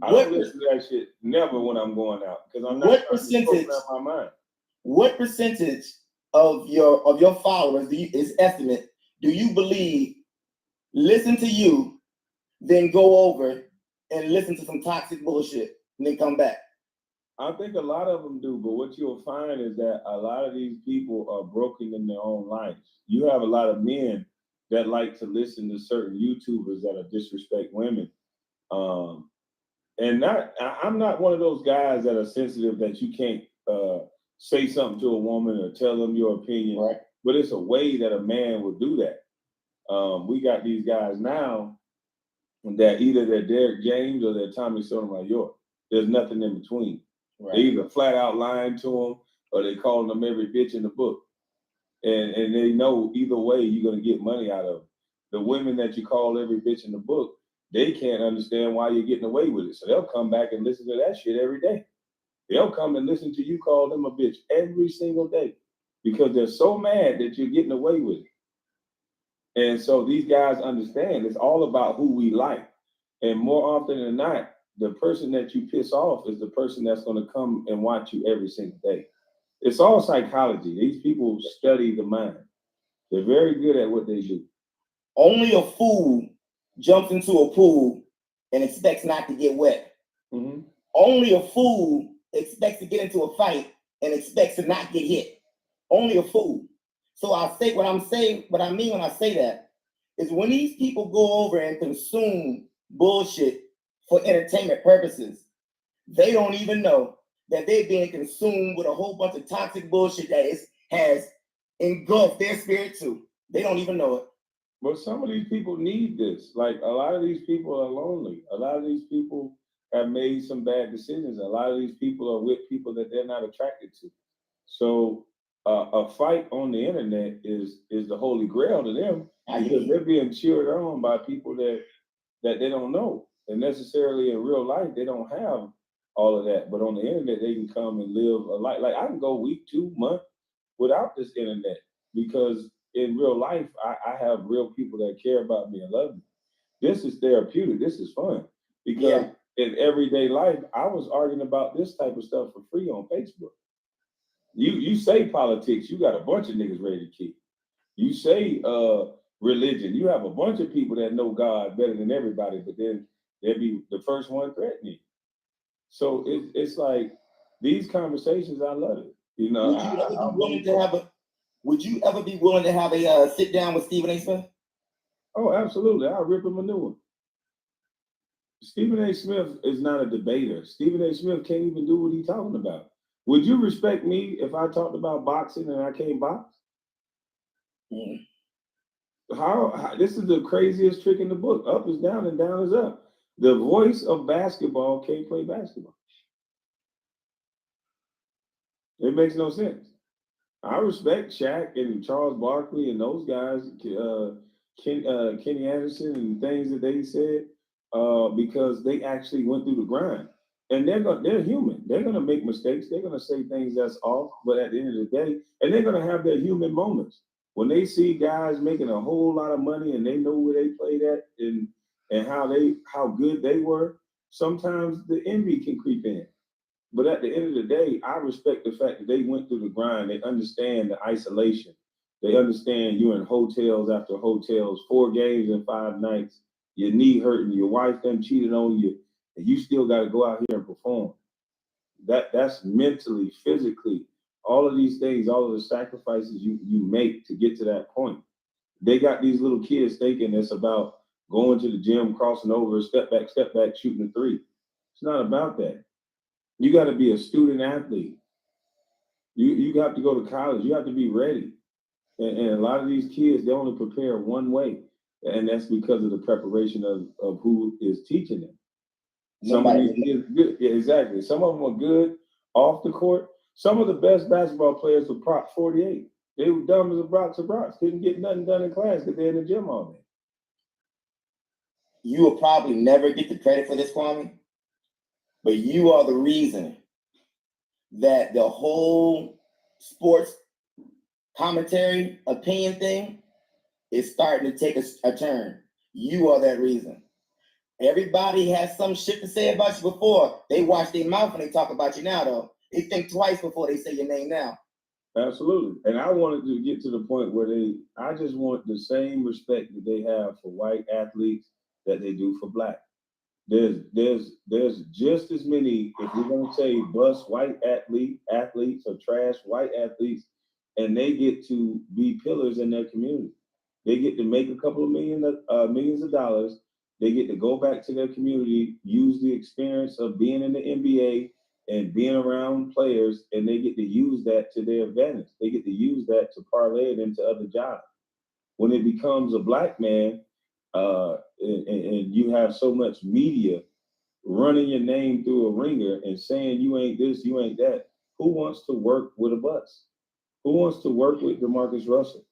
I don't listen to that shit never when I'm going out because I'm not. What percentage? My mind. What percentage of your followers is estimate? Do you believe listen to you, then go over and listen to some toxic bullshit and then come back? I think a lot of them do, but what you'll find is that a lot of these people are broken in their own lives. You have a lot of men that like to listen to certain YouTubers that are disrespect women. And I'm not one of those guys that are sensitive that you can't say something to a woman or tell them your opinion. Right. But it's a way that a man will do that. We got these guys now that either they're Derek James or they're Tommy Sotomayor. There's nothing in between. Right. They either flat out lying to them or they calling them every bitch in the book. And they know either way you're going to get money out of them. The women that you call every bitch in the book, they can't understand why you're getting away with it. So they'll come back and listen to that shit every day. They'll come and listen to you call them a bitch every single day because they're so mad that you're getting away with it. And so these guys understand it's all about who we like. And more often than not, the person that you piss off is the person that's going to come and watch you every single day. It's all psychology. These people study the mind. They're very good at what they do. Only a fool jumps into a pool and expects not to get wet. Mm-hmm. Only a fool expects to get into a fight and expects to not get hit. Only a fool. So I say what I mean when I say that is when these people go over and consume bullshit for entertainment purposes, they don't even know that they're being consumed with a whole bunch of toxic bullshit that has engulfed their spirit too. They don't even know it. But some of these people need this. Like a lot of these people are lonely. A lot of these people have made some bad decisions. A lot of these people are with people that they're not attracted to. So a fight on the internet is the holy grail to them because they're being cheered on by people that they don't know. And necessarily in real life, they don't have all of that. But on the internet, they can come and live a life. Like I can go week, 2 months without this internet because in real life, I have real people that care about me and love me. This is therapeutic. This is fun because in everyday life, I was arguing about this type of stuff for free on Facebook. You say politics, you got a bunch of niggas ready to kill. You say religion, you have a bunch of people that know God better than everybody, but then they'll be the first one threatening. So it's like these conversations, I love it. You know, would you ever be willing to have a sit down with Stephen A. Smith? Oh, absolutely. I'll rip him a new one. Stephen A. Smith is not a debater. Stephen A. Smith can't even do what he's talking about. Would you respect me if I talked about boxing and I can't box? Mm. How this is the craziest trick in the book. Up is down and down is up. The voice of basketball can't play basketball. It makes no sense. I respect Shaq and Charles Barkley and those guys, Kenny Anderson and things that they said, because they actually went through the grind. And they're human. They're gonna make mistakes. They're gonna say things that's off, but at the end of the day, and they're gonna have their human moments. When they see guys making a whole lot of money and they know where they played at and how good they were, sometimes the envy can creep in. But at the end of the day, I respect the fact that they went through the grind. They understand the isolation. They understand you're in hotels after hotels, 4 games in 5 nights, your knee hurting, your wife done cheated on you, and you still got to go out here and perform. That's mentally, physically, all of these things, all of the sacrifices you make to get to that point. They got these little kids thinking it's about going to the gym, crossing over, step back, shooting a 3. It's not about that. You got to be a student athlete. You have to go to college. You have to be ready. And a lot of these kids, they only prepare one way. And that's because of the preparation of who is teaching them. Some of these kids good. Yeah, exactly. Some of them are good off the court. Some of the best basketball players were Prop 48. They were dumb as a box of rocks. Couldn't get nothing done in class because they're in the gym all day. You will probably never get the credit for this, Kwame, but you are the reason that the whole sports commentary opinion thing is starting to take a turn. You are that reason. Everybody has some shit to say about you before. They watch their mouth when they talk about you now, though. They think twice before they say your name now. Absolutely. And I wanted to get to the point where I just want the same respect that they have for white athletes that they do for black. there's just as many, if we're gonna say bus white athletes or trash white athletes, and they get to be pillars in their community. They get to make a couple of millions of dollars. They get to go back to their community, use the experience of being in the NBA and being around players, and they get to use that to their advantage. They get to use that to parlay it into other jobs. When it becomes a black man, and you have so much media running your name through a ringer and saying you ain't this, you ain't that, who wants to work with a bus? Who wants to work with DeMarcus Russell?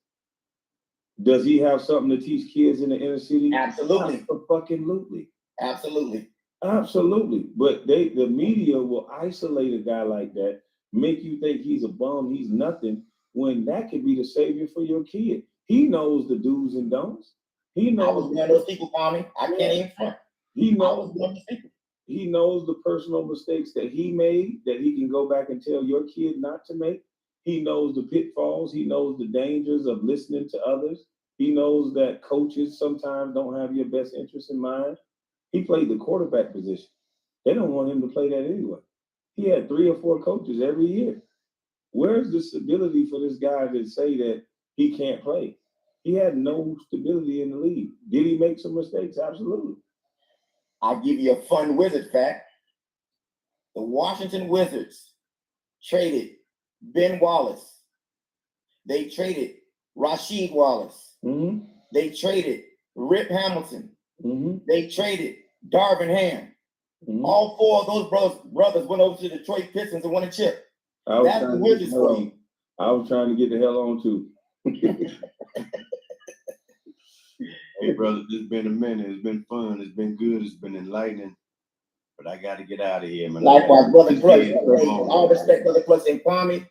Does he have something to teach kids in the inner city? Absolutely. Absolutely. Absolutely. Absolutely. But the media will isolate a guy like that, make you think he's a bum, he's nothing, when that could be the savior for your kid. He knows the do's and don'ts. He knows. I was one of those people, Kwame. I can't even front. He I knows. was one of those people. He knows the personal mistakes that he made that he can go back and tell your kid not to make. He knows the pitfalls. He knows the dangers of listening to others. He knows that coaches sometimes don't have your best interest in mind. He played the quarterback position. They don't want him to play that anyway. He had 3 or 4 coaches every year. Where's the stability for this guy to say that he can't play? He had no stability in the league. Did he make some mistakes? Absolutely. I'll give you a fun Wizard fact. The Washington Wizards traded Ben Wallace. They traded Rasheed Wallace. Mm-hmm. They traded Rip Hamilton. Mm-hmm. They traded Darvin Ham. Mm-hmm. All 4 of those brothers went over to the Detroit Pistons and won a chip. That's the Wizards for you. I was trying to get the hell on too. Hey, brother, it's been a minute. It's been fun. It's been good. It's been enlightening. But I got to get out of here, man. Likewise, Brother Clutch. Hey, all respect, Brother Clutch and Kwame.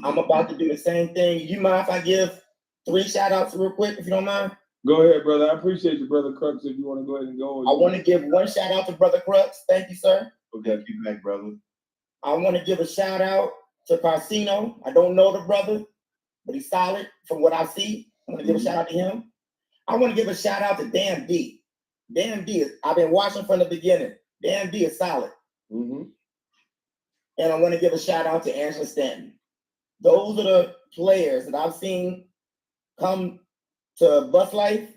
I'm about to do the same thing. You mind if I give 3 shout outs real quick, if you don't mind? Go ahead, brother. I appreciate you, Brother Crux. If you want to go ahead and go. I want to give 1 shout out to Brother Crux. Thank you, sir. Okay, keep back, brother. I want to give a shout out to Carcino. I don't know the brother, but he's solid from what I see. I want to give a shout out to him. I want to give a shout out to Dan D. Dan D I've been watching from the beginning. Dan D is solid. Mm-hmm. And I want to give a shout out to Angela Stanton. Those are the players that I've seen come to Bus Life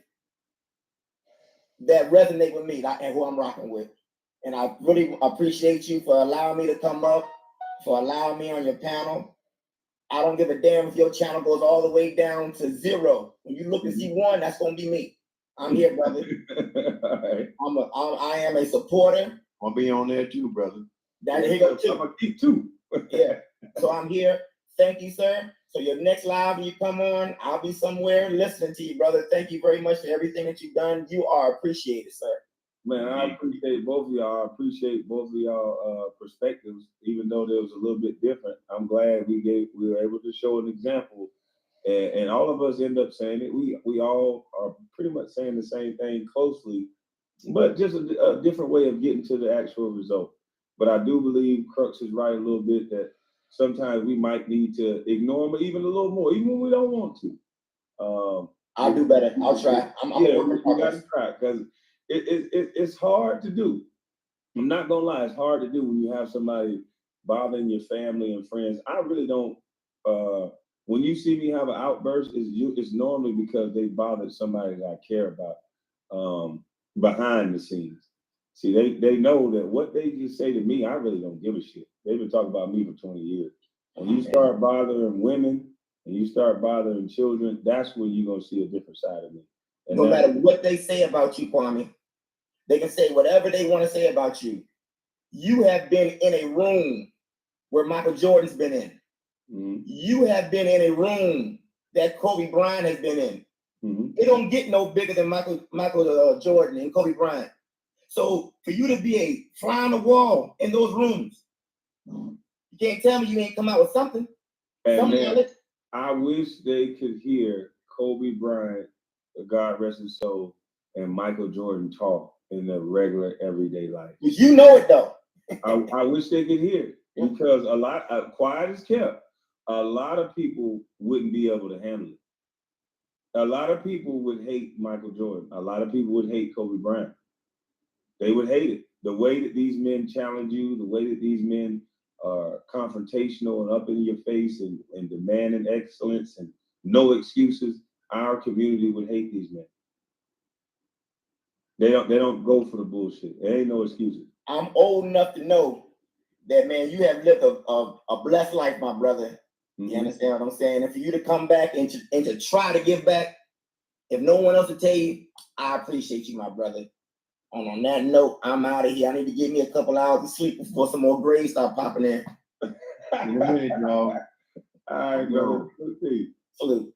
that resonate with me and who I'm rocking with. And I really appreciate you for allowing me to come up, for allowing me on your panel. I don't give a damn if your channel goes all the way down to 0. When you look and see 1, that's gonna be me. I'm here, brother. All right. I am a supporter. I'll be on there too, brother. That here go I'm too. gonna keep 2. Yeah. So I'm here. Thank you, sir. So your next live when you come on, I'll be somewhere listening to you, brother. Thank you very much for everything that you've done. You are appreciated, sir. Man, I appreciate both of y'all. I appreciate both of y'all perspectives, even though there was a little bit different. I'm glad we were able to show an example, and all of us end up saying it. We all are pretty much saying the same thing closely, but just a different way of getting to the actual result. But I do believe Crux is right a little bit that sometimes we might need to ignore them even a little more, even when we don't want to. I'll do better. I'll try. We got to try because it's hard to do. I'm not gonna lie, it's hard to do when you have somebody bothering your family and friends. I really don't. When you see me have an outburst, it's normally because they bothered somebody that I care about behind the scenes. See, they know that what they just say to me, I really don't give a shit. They've been talking about me for 20 years. When you start bothering women and you start bothering children, that's when you're gonna see a different side of me. And no matter what they say about you, Kwame, they can say whatever they want to say about you. You have been in a room where Michael Jordan's been in. Mm-hmm. You have been in a room that Kobe Bryant has been in. Mm-hmm. It don't get no bigger than Michael Jordan and Kobe Bryant. So for you to be a fly on the wall in those rooms, you can't tell me you ain't come out with something. And man, I wish they could hear Kobe Bryant, God rest his soul, and Michael Jordan talk in their regular everyday life. You know it though. I wish they could hear it because a lot, quiet as kept, a lot of people wouldn't be able to handle it. A lot of people would hate Michael Jordan. A lot of people would hate Kobe Bryant. They would hate it. The way that these men challenge you, the way that these men are confrontational and up in your face and demanding excellence and no excuses, our community would hate these men. They don't go for the bullshit. There ain't no excuses. I'm old enough to know that, man, you have lived a blessed life, my brother. You understand what I'm saying? And for you to come back and to try to give back, if no one else will tell you, I appreciate you, my brother. And on that note, I'm out of here. I need to give me a couple hours of sleep before some more graves start popping in. In a minute, y'all. All right, brother. Salute.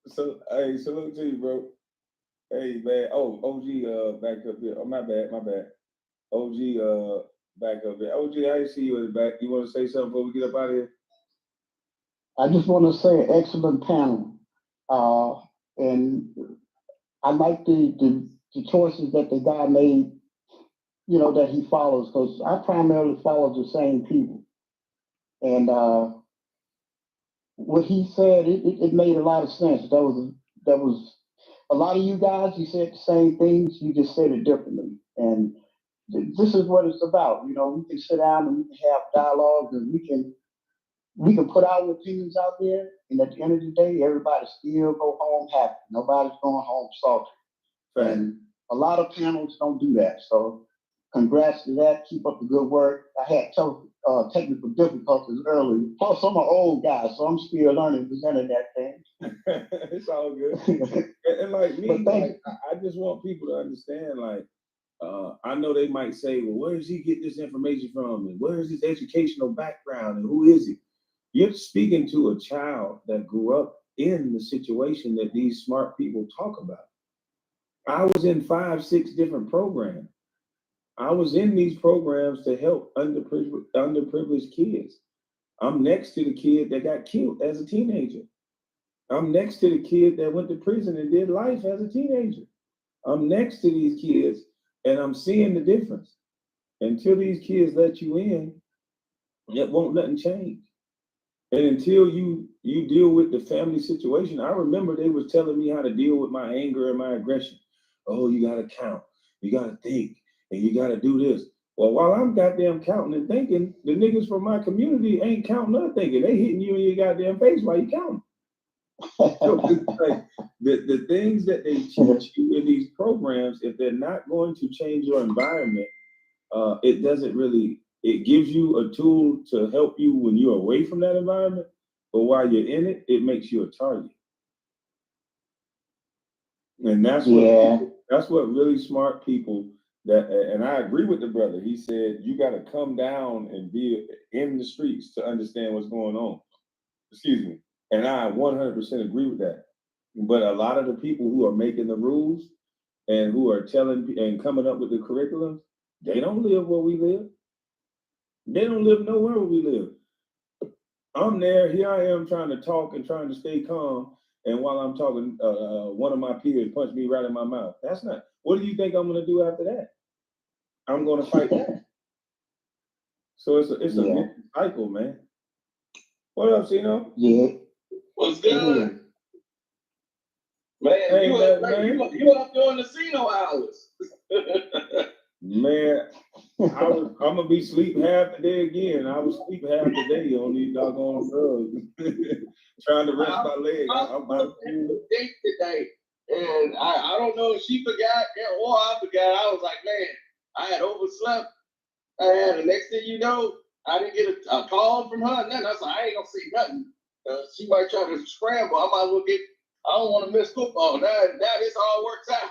So, hey, salute to you, bro. Hey, man. Oh, OG, back up here. Oh, my bad. OG, back up here. OG, I see you in the back. You want to say something before we get up out of here? I just want to say excellent panel. And I like the choices that the guy made, you know, that he follows, because I primarily follow the same people. And what he said, it made a lot of sense. That was a lot of you guys, you said the same things, you just said it differently. And this is what it's about. You know, we can sit down and we can have dialogue, and we can put our opinions out there, and at the end of the day, everybody still go home happy. Nobody's going home salty. Right. And a lot of panels don't do that. So congrats to that. Keep up the good work. I had technical difficulties earlier. Plus, I'm an old guy, so I'm still learning presenting that thing. It's all good. and like me, like, I just want people to understand, like, I know they might say, well, where does he get this information from? And where is his educational background? And who is he? You're speaking to a child that grew up in the situation that these smart people talk about. I was in 5-6 different programs. I was in these programs to help underprivileged kids. I'm next to the kid that got killed as a teenager. I'm next to the kid that went to prison and did life as a teenager. I'm next to these kids and I'm seeing the difference. Until these kids let you in, it won't nothing change. And until you deal with the family situation, I remember they was telling me how to deal with my anger and my aggression. Oh, you gotta count, you gotta think, and you gotta do this. Well, while I'm goddamn counting and thinking, the niggas from my community ain't counting or thinking. They hitting you in your goddamn face while you counting. So it's like the things that they teach you in these programs, if they're not going to change your environment, it doesn't really. It gives you a tool to help you when you're away from that environment, but while you're in it, it makes you a target. And that's what really smart people and I agree with the brother. He said, you got to come down and be in the streets to understand what's going on. Excuse me. And I 100% agree with that. But a lot of the people who are making the rules and who are telling and coming up with the curriculum, they don't live where we live. They don't live nowhere where we live. I'm there, here I am trying to talk and trying to stay calm. And while I'm talking, one of my peers punched me right in my mouth. That's not, what do you think I'm gonna do after that? I'm gonna fight back. So it's a cycle, man. What up, Sino? Yeah. What's good? Man, hey, you up during the Sino hours. Man, I'm gonna be sleep half the day again. I was sleep half the day on these doggone drugs. Trying to rest my legs. I'm about to date today. And I don't know if she forgot or I forgot. I was like, man, I had overslept. And the next thing you know, I didn't get a call from her. Nothing. I was like, I ain't gonna see nothing. She might try to scramble. I might as well I don't want to miss football. Now this all works out.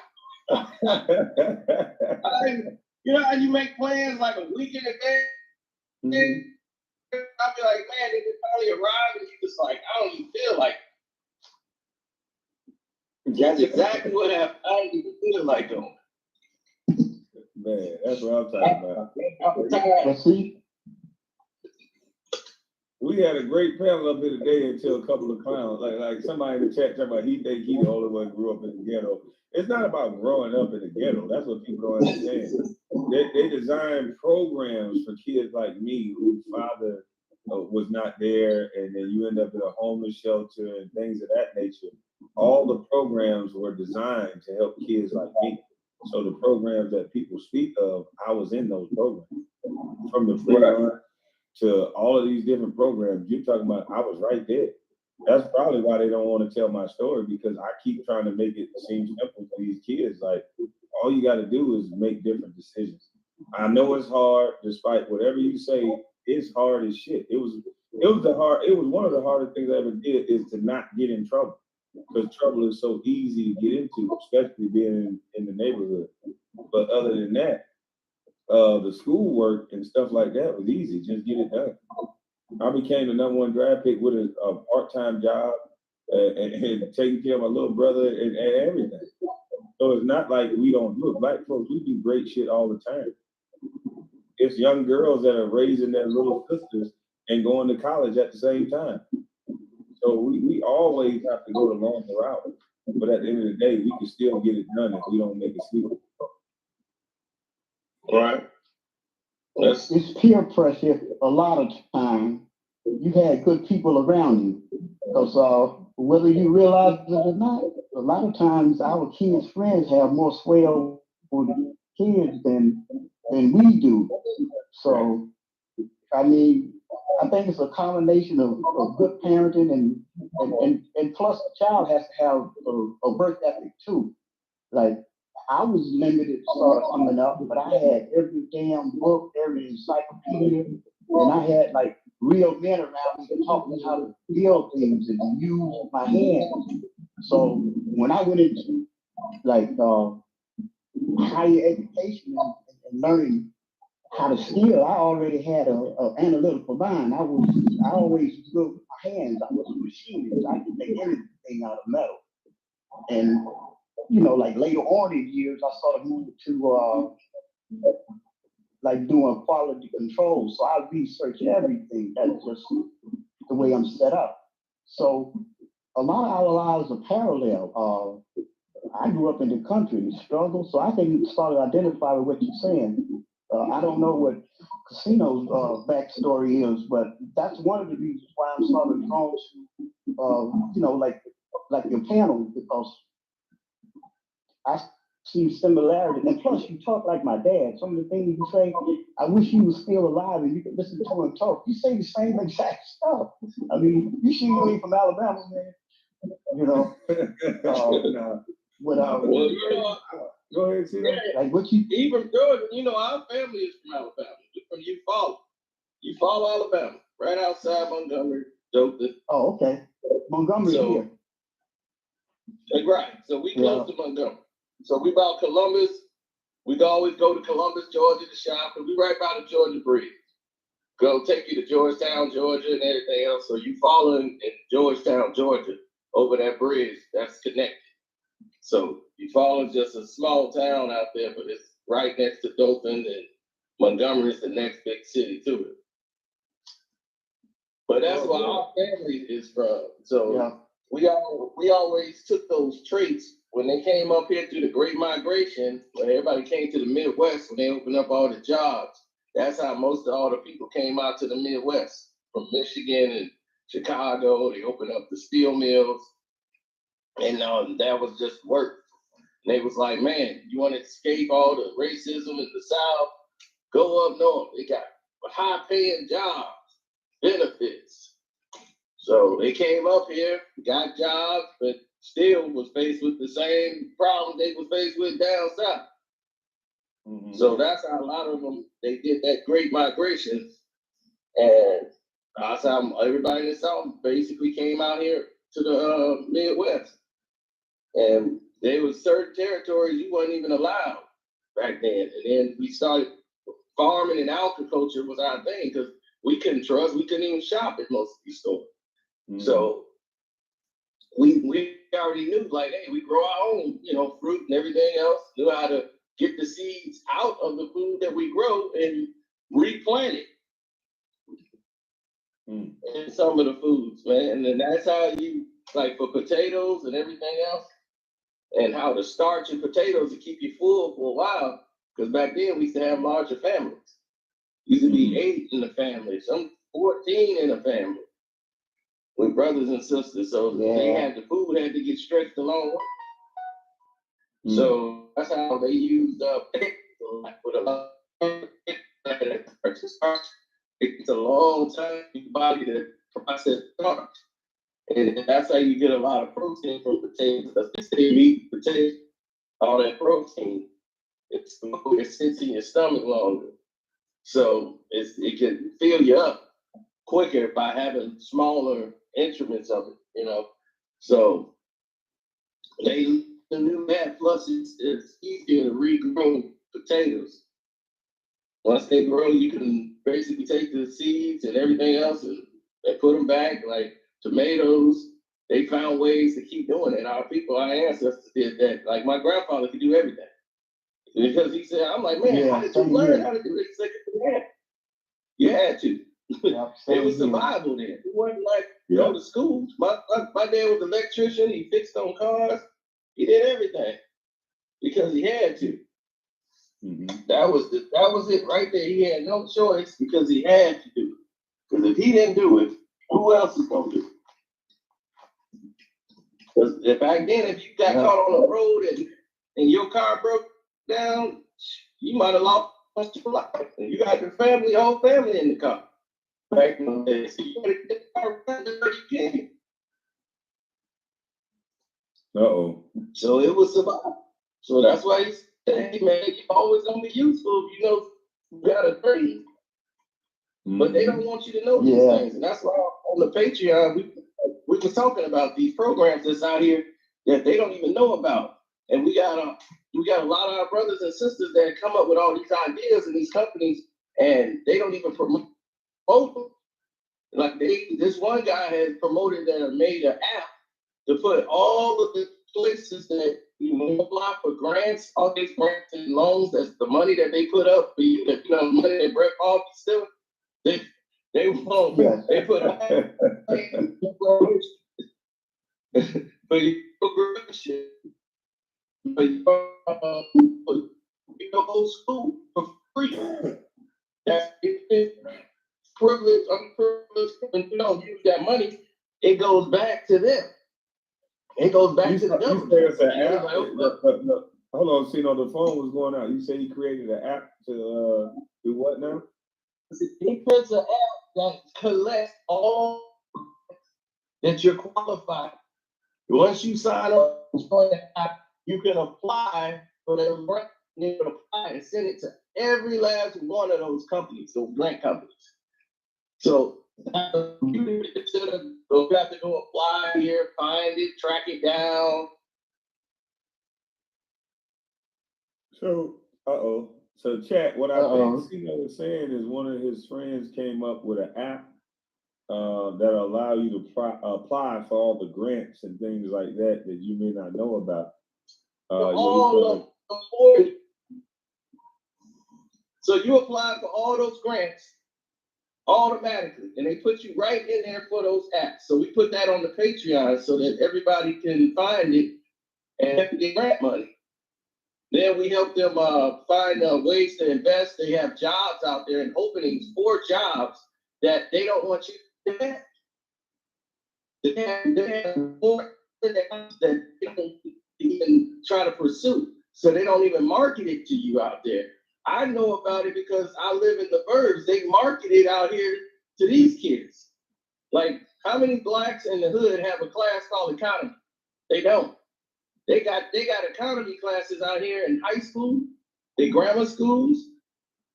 You know how you make plans like a week in advance? Mm-hmm. I'll be like, man, they finally arrived, and you just like, I don't even feel like it. That's exactly what happened. I don't even feel like doing. Man, that's what I'm talking about. We had a great panel up here today until a couple of clowns, like somebody in the chat talking about he think he the only one who grew up in the ghetto. It's not about growing up in the ghetto. That's what people don't understand. They design programs for kids like me whose father was not there, and then you end up in a homeless shelter and things of that nature. All the programs were designed to help kids like me. So the programs that people speak of, I was in those programs. From the free run to all of these different programs you're talking about, I was right there. That's probably why they don't want to tell my story, because I keep trying to make it seem simple to these kids. Like, all you got to do is make different decisions. I know it's hard, despite whatever you say, it's hard as shit. It was one of the hardest things I ever did, is to not get in trouble. Because trouble is so easy to get into, especially being in the neighborhood. But other than that, the schoolwork and stuff like that was easy. Just get it done. I became the #1 draft pick with a part-time job and taking care of my little brother and everything. So it's not like we don't look. Black folks, we do great shit all the time. It's young girls that are raising their little sisters and going to college at the same time. So we always have to go the longer route. But at the end of the day, we can still get it done if we don't make it sleep. Right. It's peer pressure a lot of time. You had good people around you. Because whether you realize it or not, a lot of times our kids' friends have more sway over the kids than we do. So, I mean, I think it's a combination of good parenting and plus the child has to have a work ethic too. Like, I was limited sort of coming up, but I had every damn book, every encyclopedia, and I had like real men around me that taught me how to build things and use my hands. So when I went into like higher education and learning how to steal, I already had an analytical mind. I always used my hands. I was a machinist. I could make anything out of metal. And like later on in years, I started moving to like doing quality control. So I research everything. That's just the way I'm set up. So a lot of our lives are parallel. I grew up in the country and struggled, so I can start to identify with what you're saying. I don't know what Casino's backstory is, but that's one of the reasons why I'm sort of drawn to, like your panel, because I see similarity. And plus, you talk like my dad. Some of the things you say, I wish he was still alive and you could listen to him talk. You say the same exact stuff. I mean, you see you ain't from Alabama, man. Go ahead, see that. Yeah. Like what you Even Jordan, our family is from Alabama. We're from Eufaula, Alabama, right outside Montgomery, Dothan. Oh, okay. Montgomery here. Right. So we close to Montgomery. So we about Columbus. We always go to Columbus, Georgia to shop, and we right by the Georgia Bridge. Go take you to Georgetown, Georgia, and everything else. So you follow in Georgetown, Georgia, over that bridge that's connected. So Eufaula is just a small town out there, but it's right next to Dothan, and Montgomery is the next big city to it. But that's where our family is from. So we always took those traits when they came up here through the Great Migration, when everybody came to the Midwest, when they opened up all the jobs. That's how most of all the people came out to the Midwest, from Michigan and Chicago. They opened up the steel mills, and that was just work. And they was like, man, you want to escape all the racism in the South? Go up north. They got high-paying jobs, benefits. So they came up here, got jobs, but still was faced with the same problems they was faced with down south. Mm-hmm. So that's how a lot of them, they did that Great Migration. And that's how everybody in the South basically came out here to the Midwest. And there was certain territories you wasn't even allowed back then. And then we started farming, and agriculture was our thing, because we couldn't even shop at most of these stores. Mm-hmm. So we already knew, like, hey, we grow our own, fruit and everything else, knew how to get the seeds out of the food that we grow and replant it in some of the foods, man. And that's how you, like for potatoes and everything else, and how to starch your potatoes to keep you full for a while, because back then we used to have larger families. Used to be 8 in the family, some 14 in a family, with brothers and sisters. So they had the food had to get stretched a long way. So that's how they used with a lot of it's a long time for your body to process carbs. And that's how you get a lot of protein from potatoes. That's they meat, potatoes, all that protein. It sits in your stomach longer. So it can fill you up quicker by having smaller increments of it, you know. So they knew that. Plus, it's easier to regrow potatoes. Once they grow, you can basically take the seeds and everything else and put them back. Like tomatoes, they found ways to keep doing it. Our people, our ancestors did that. Like my grandfather could do everything. Because he said, I'm like, man, how did you learn how to do it? He said, you had to. It was survival then. It wasn't like go to school. My dad was an electrician. He fixed on cars. He did everything because he had to. That was it right there. He had no choice because he had to do it. Because if he didn't do it, who else is gonna do it? Because back then, if you got caught on the road and your car broke down, you might have lost your life. And you got your whole family in the car. Back in the day, so you gotta get the car running where you can. So it was survival. So that's why he said, hey man, you're always gonna be useful if you know you got a dream. But they don't want you to know these things. And that's why on the Patreon, we were talking about these programs that's out here that they don't even know about. And we got a lot of our brothers and sisters that come up with all these ideas in these companies, and they don't even promote them. Like this one guy has promoted and made an app to put all of the places that you apply for grants, all these grants and loans. That's the money that they put up for you. That money that Brett Paul is still. They won't. They put a for your progression. For your whole school for free. That's privilege, unprivileged, and you don't use that money, it goes back to them. It goes back to the government. You say it's an app. Hold on, see, no, the phone was going out. You say he created an app to do what now? He puts an app that collects all that you're qualified. Once you sign up for the app, you can apply for the grant. You can apply and send it to every last one of those companies, those grant companies. So you have to go apply here, find it, track it down. So, So chat, what I think Cino was saying is one of his friends came up with an app that allow you to apply for all the grants and things like that you may not know about. So you apply for all those grants automatically, and they put you right in there for those apps. So we put that on the Patreon so that everybody can find it and get grant money. Then we help them find ways to invest. They have jobs out there and openings for jobs that they don't want you to have. They have more that they don't even try to pursue. So they don't even market it to you out there. I know about it because I live in the burbs. They market it out here to these kids. Like, how many blacks in the hood have a class called economy? They don't. They got economy classes out here in high school, the grammar schools,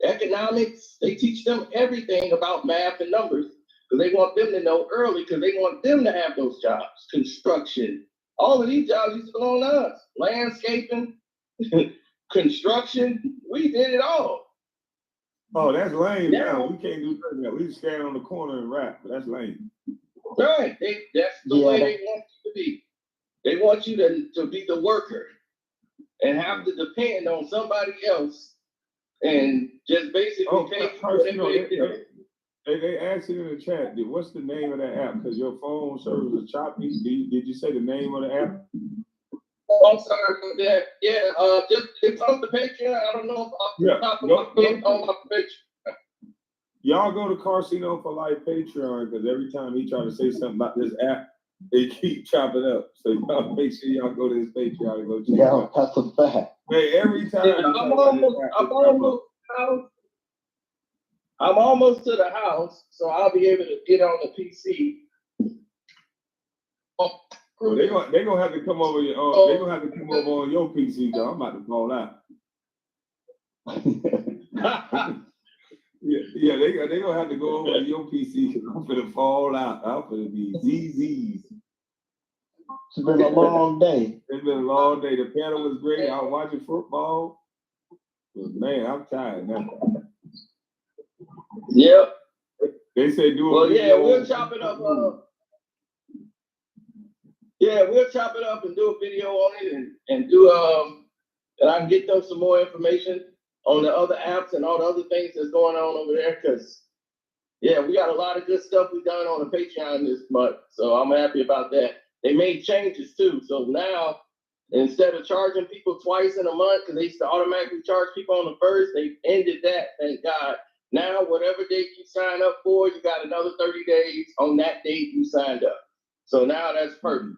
economics. They teach them everything about math and numbers because they want them to know early because they want them to have those jobs. Construction. All of these jobs used to belong to us. Landscaping, construction. We did it all. Oh, that's lame now. We can't do that. We just stand on the corner and rap, but that's lame. Right. That's the way they want you to be. They want you to be the worker and have to depend on somebody else and just basically pay for whatever they do. They asked it in the chat, what's the name of that app? Because your phone service is choppy. Did you say the name of the app? Oh, I'm sorry about that. Yeah, just it's on the Patreon. I don't know if off the top of my head on my Patreon. Y'all go to Carcino for Life Patreon because every time he try to say something about this app, They keep chopping up. So y'all make sure y'all go to his Patreon and go check it Yeah, out. that's a fact. Man, every time I'm almost to the house, so I'll be able to get on the PC. Well, they gonna have to come over your they gonna have to come over on your PC, though. I'm about to fall out. Yeah, they gonna have to go over to your PC because I'm gonna fall out. I'm gonna be ZZs. It's been a long day. It's been a long day. The panel was great. I was watching football. But man, I'm tired now. Yep. They say do a Well, video. yeah, we'll chop it up. We'll chop it up and do a video on it and do and I can get them some more information on the other apps and all the other things that's going on over there. Because yeah, we got a lot of good stuff we done on the Patreon this month, so I'm happy about that. They made changes too, so now instead of charging people twice in a month, because they used to automatically charge people on the first, they ended that. Thank God. Now, whatever date you sign up for, you got another 30 days on that date you signed up. So now that's perfect.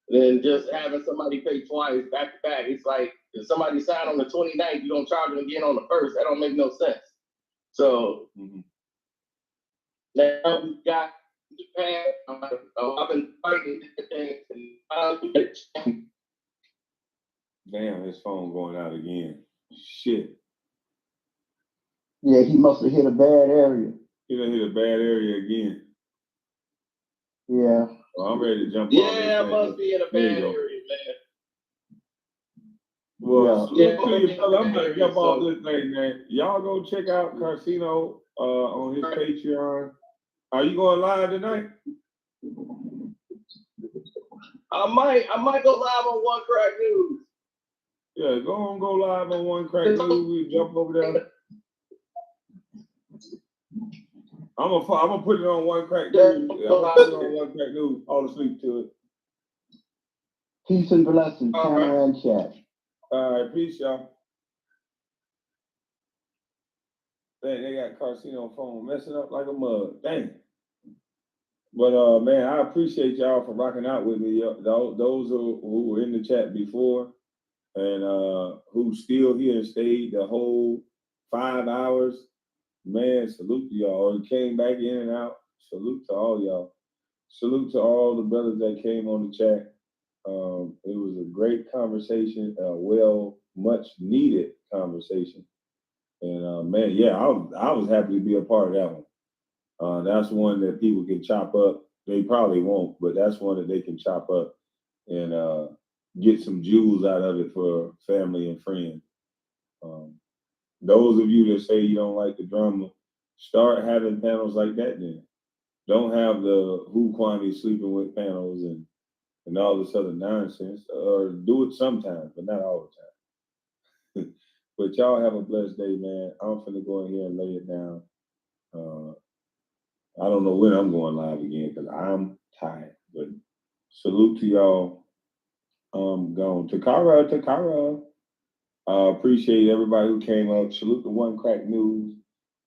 Then just having somebody pay twice back to back, it's like if somebody signed on the 29th, you don't charge them again on the first. That don't make no sense. So now we've got Japan. I've been fighting different things. Damn, his phone going out again. Shit. Yeah, he must have hit a bad area. He done hit a bad area again. Yeah. Well, I'm ready to jump on this. Yeah, I must be in a bad area, man. Well, Yeah. I'm gonna jump off this thing, man. Y'all go check out Casino on his Patreon. Are you going live tonight? I might go live on One Crack News. Yeah, go live on One Crack News. We jump over there. I'm gonna put it on One Crack News. I'm gonna put it on One Crack News. All asleep to it. Peace and blessings, All camera and chat. All right, peace, y'all. Dang, they got Casino phone messing up like a mug. Dang. But man, I appreciate y'all for rocking out with me. Those who were in the chat before and who still here and stayed the whole 5 hours. Man, salute to y'all. Who came back in and out. Salute to all y'all. Salute to all the brothers that came on the chat. It was a great conversation, much needed conversation. And man, yeah, I was happy to be a part of that one. That's one that people can chop up. They probably won't, but that's one that they can chop up and get some jewels out of it for family and friends. Those of you that say you don't like the drama, start having panels like that then. Don't have the who Kwame sleeping with panels and all this other nonsense, or do it sometimes, but not all the time. But y'all have a blessed day, man. I'm finna go in here and lay it down. I don't know when I'm going live again because I'm tired. But salute to y'all. Gone. Takara. Appreciate everybody who came up. Salute to One Crack News,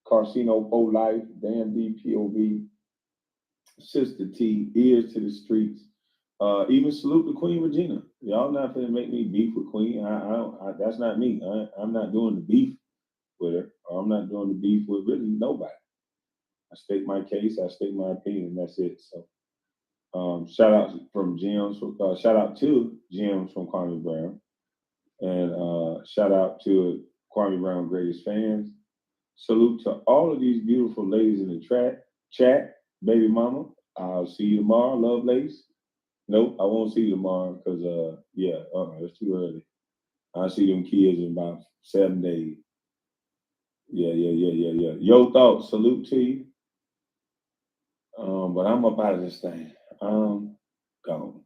Casino for Life, Dan DPOV, Sister T, Ears to the Streets. Even salute to Queen Regina. Y'all not gonna make me beef with Queen. I that's not me. I'm not doing the beef with her. Or I'm not doing the beef with really nobody. I state my case. I state my opinion. That's it. So, shout out from Gems. Shout out to Gems from Kwame Brown, and shout out to Kwame Brown greatest fans. Salute to all of these beautiful ladies in the chat. Baby mama, I'll see you tomorrow. Love Lace. Nope, I won't see you tomorrow because it's too early. I'll see them kids in about 7 days. Yeah. Yo thoughts, salute to you. But I'm up out of this thing. I'm gone.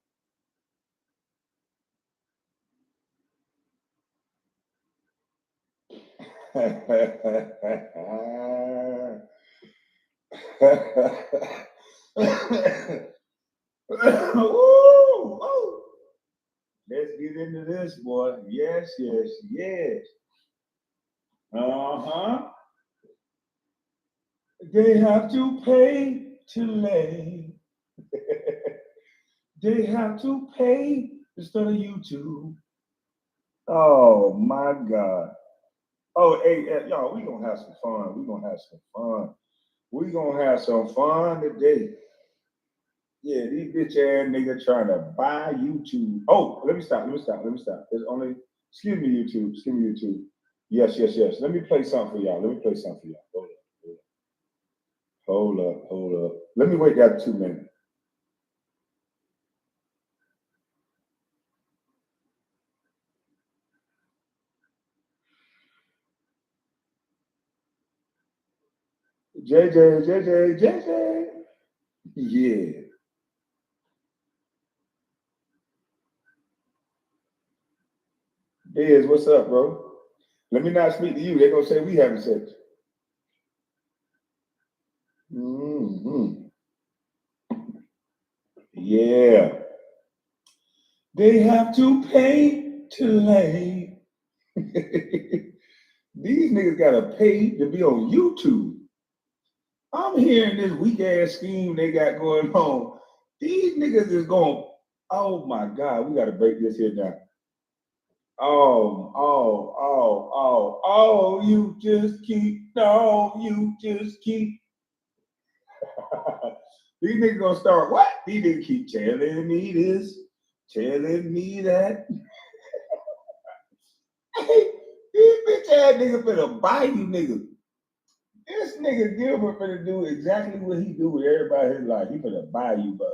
Ooh. Let's get into this, boy. Yes. They have to pay to lay. They have to pay instead of YouTube. Oh my God. Oh, hey, y'all, we gonna have some fun. We gonna have some fun. We gonna have some fun today. Yeah, these bitch ass niggas trying to buy YouTube. Oh, let me stop. There's only, excuse me, YouTube. Yes. Let me play something for y'all. Hold up. Let me wait that 2 minutes. JJ. Yeah. Biz, what's up, bro? Let me not speak to you. They're gonna say we having sex. Mm-hmm. Yeah. They have to pay to lay. These niggas gotta pay to be on YouTube. I'm hearing this weak ass scheme they got going on. These niggas is going, oh my God, we gotta break this here down. You just keep. These niggas gonna start what? These niggas keep telling me this, telling me that. These bitch ass niggas finna buy you niggas. This nigga Gilbert finna do exactly what he do with everybody in his life. He finna buy you, but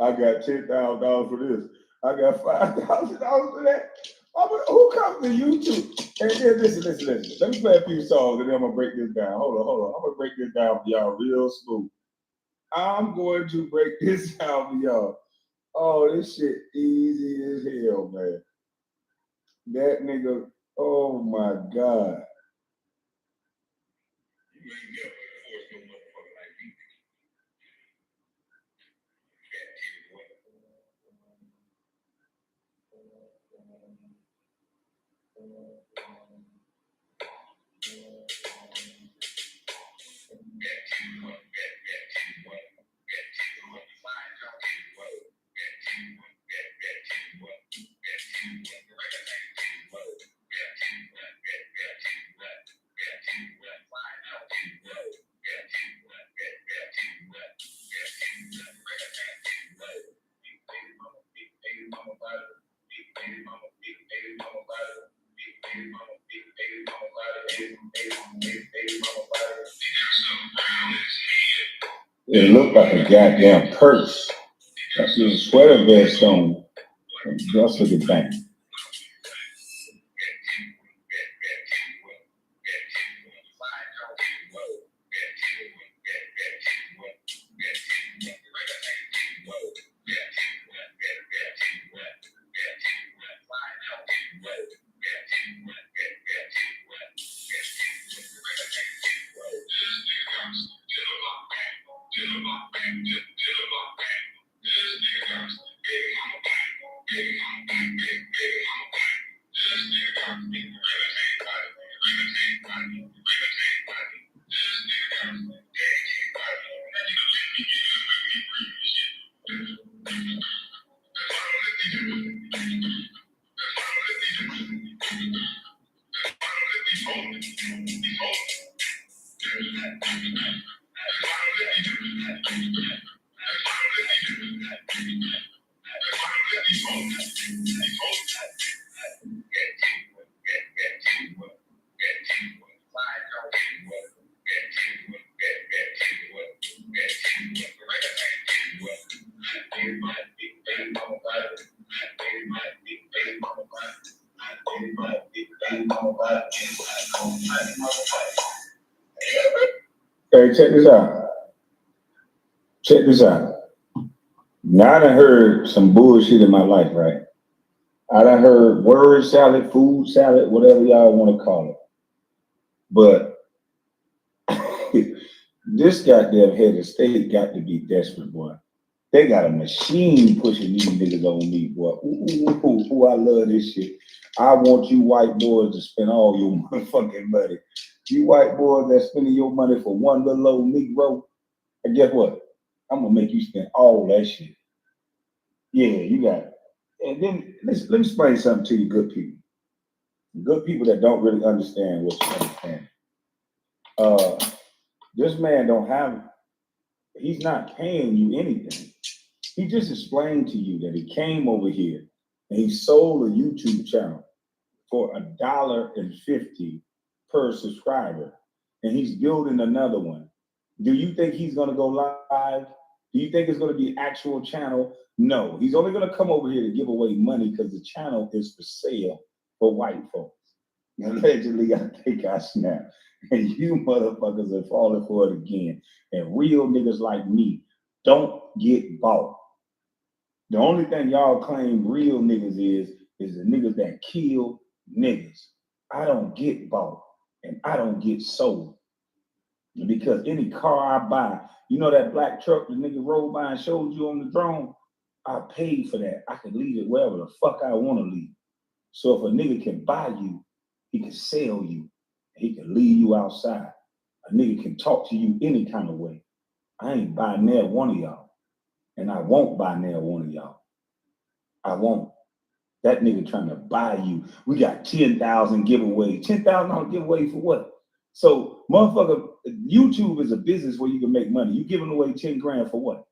I got $10,000 for this. I got $5,000 for that. Who comes to YouTube? And then listen. Let me play a few songs and then I'm gonna break this down. Hold on. I'm gonna break this down for y'all real smooth. I'm going to break this down for y'all. Oh, this shit easy as hell, man. That nigga, oh my God. You ain't never forced no motherfucker like me. It looked like a goddamn purse. I see a sweater vest on. Let's look at that. Hey, check this out. Now I done heard some bullshit in my life, right? I done heard word salad, food salad, whatever y'all want to call it. But this goddamn head of state got to be desperate, boy. They got a machine pushing these niggas on me, boy. Ooh, I love this shit. I want you white boys to spend all your motherfucking money. You white boys that spending your money for one little old Negro, and guess what? I'm gonna make you spend all that shit. Yeah, you got it. And then let me explain something to you, good people. Good people that don't really understand what you understand. This man don't have, he's not paying you anything. He just explained to you that he came over here and he sold a YouTube channel for $1.50 per subscriber. And he's building another one. Do you think he's gonna go live? Do you think it's gonna be actual channel? No, he's only gonna come over here to give away money because the channel is for sale for white folks. Allegedly, I think I snapped. And you motherfuckers are falling for it again. And real niggas like me don't get bought. The only thing y'all claim real niggas is the niggas that kill niggas. I don't get bought and I don't get sold. Because any car I buy, you know that black truck the nigga rolled by and showed you on the drone, I paid for that. I can leave it wherever the fuck I want to leave. So if a nigga can buy you, he can sell you. He can leave you outside. A nigga can talk to you any kind of way. I ain't buying near one of y'all. And I won't buy near one of y'all. I won't. That nigga trying to buy you. We got 10,000 giveaway. $10,000 giveaway for what? So, motherfucker, YouTube is a business where you can make money. You giving away 10 grand for what?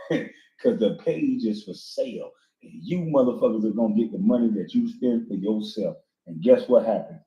Because the page is for sale. And you motherfuckers are going to get the money that you spend for yourself. And guess what happens?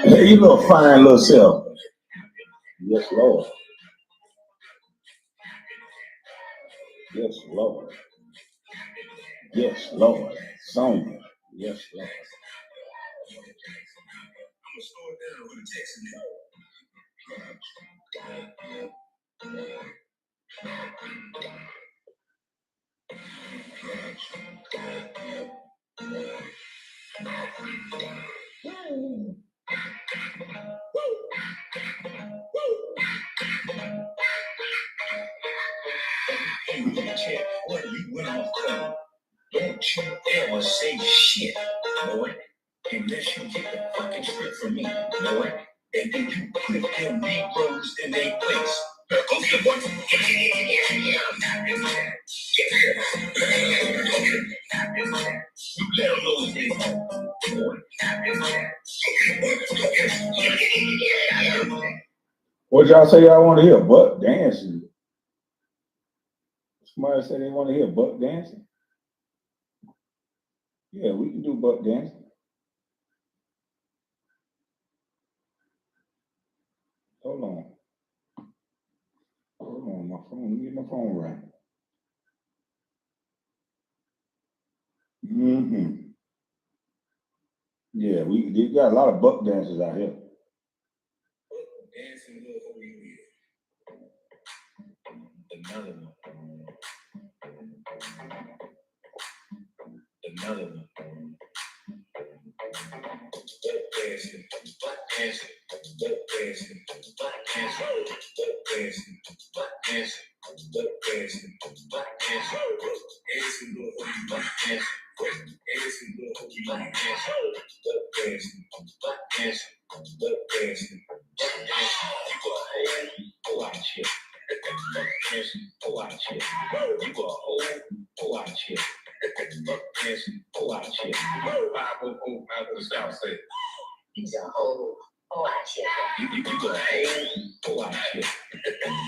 Hey, you little fine little self. Yes, Lord. Yes, Lord. Yes, Lord. Sonia. Yes, Lord. Whether you win or cold, don't you ever say shit, boy, unless you get the fucking script from me, boy. And then you put them Negroes in their place. Okay, boy. You let them know they What y'all say y'all want to hear? Butt dancing. Somebody said they want to hear butt dancing. Yeah, we can do butt dancing. Hold on. Hold on, my phone. Let me get my phone right. Mm-hmm. Yeah, we got a lot of butt dancers out here. dancing little over you. Another one. Another one. Butt dancing, butt dancing, butt dancing, butt dancing, butt dancing, butt dancing, butt dancing, butt dancing, dancing little over you, butt dancing, dancing little over you, butt dancing, butt dancing, butt dancing, butt dancing, butt dancing. You a whole out shit. Butt dancing, whole out shit. You a whole out shit. Butt dancing, whole out shit. 500 out of the South Side. He's a whole out shit. You a whole out shit.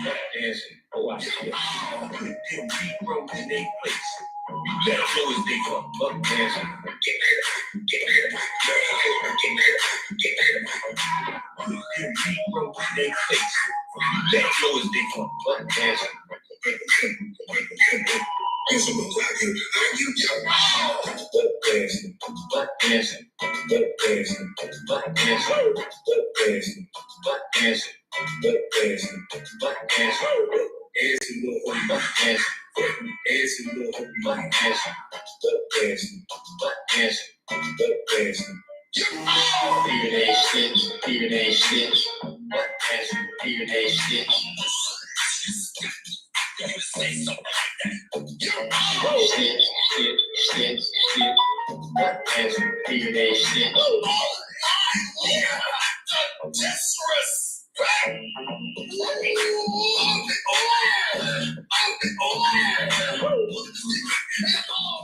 Butt dancing, whole out shit. Put them Negroes in their place. You let them know as they come. Butt dancing. Put them Negroes in their place. You let them know as they come. Butt dancing. Butt dancing, butt dancing, butt dancing, butt dancing, butt dancing, butt dancing, butt dancing, butt dancing, dancing little holy butt dancing, dancing little holy butt dancing, butt dancing, butt dancing, butt dancing. Fear they stitch, butt dancing, fear they stitch. Say something like that. Stitch, butt dancing, fear they stitch. Disrespect. Oh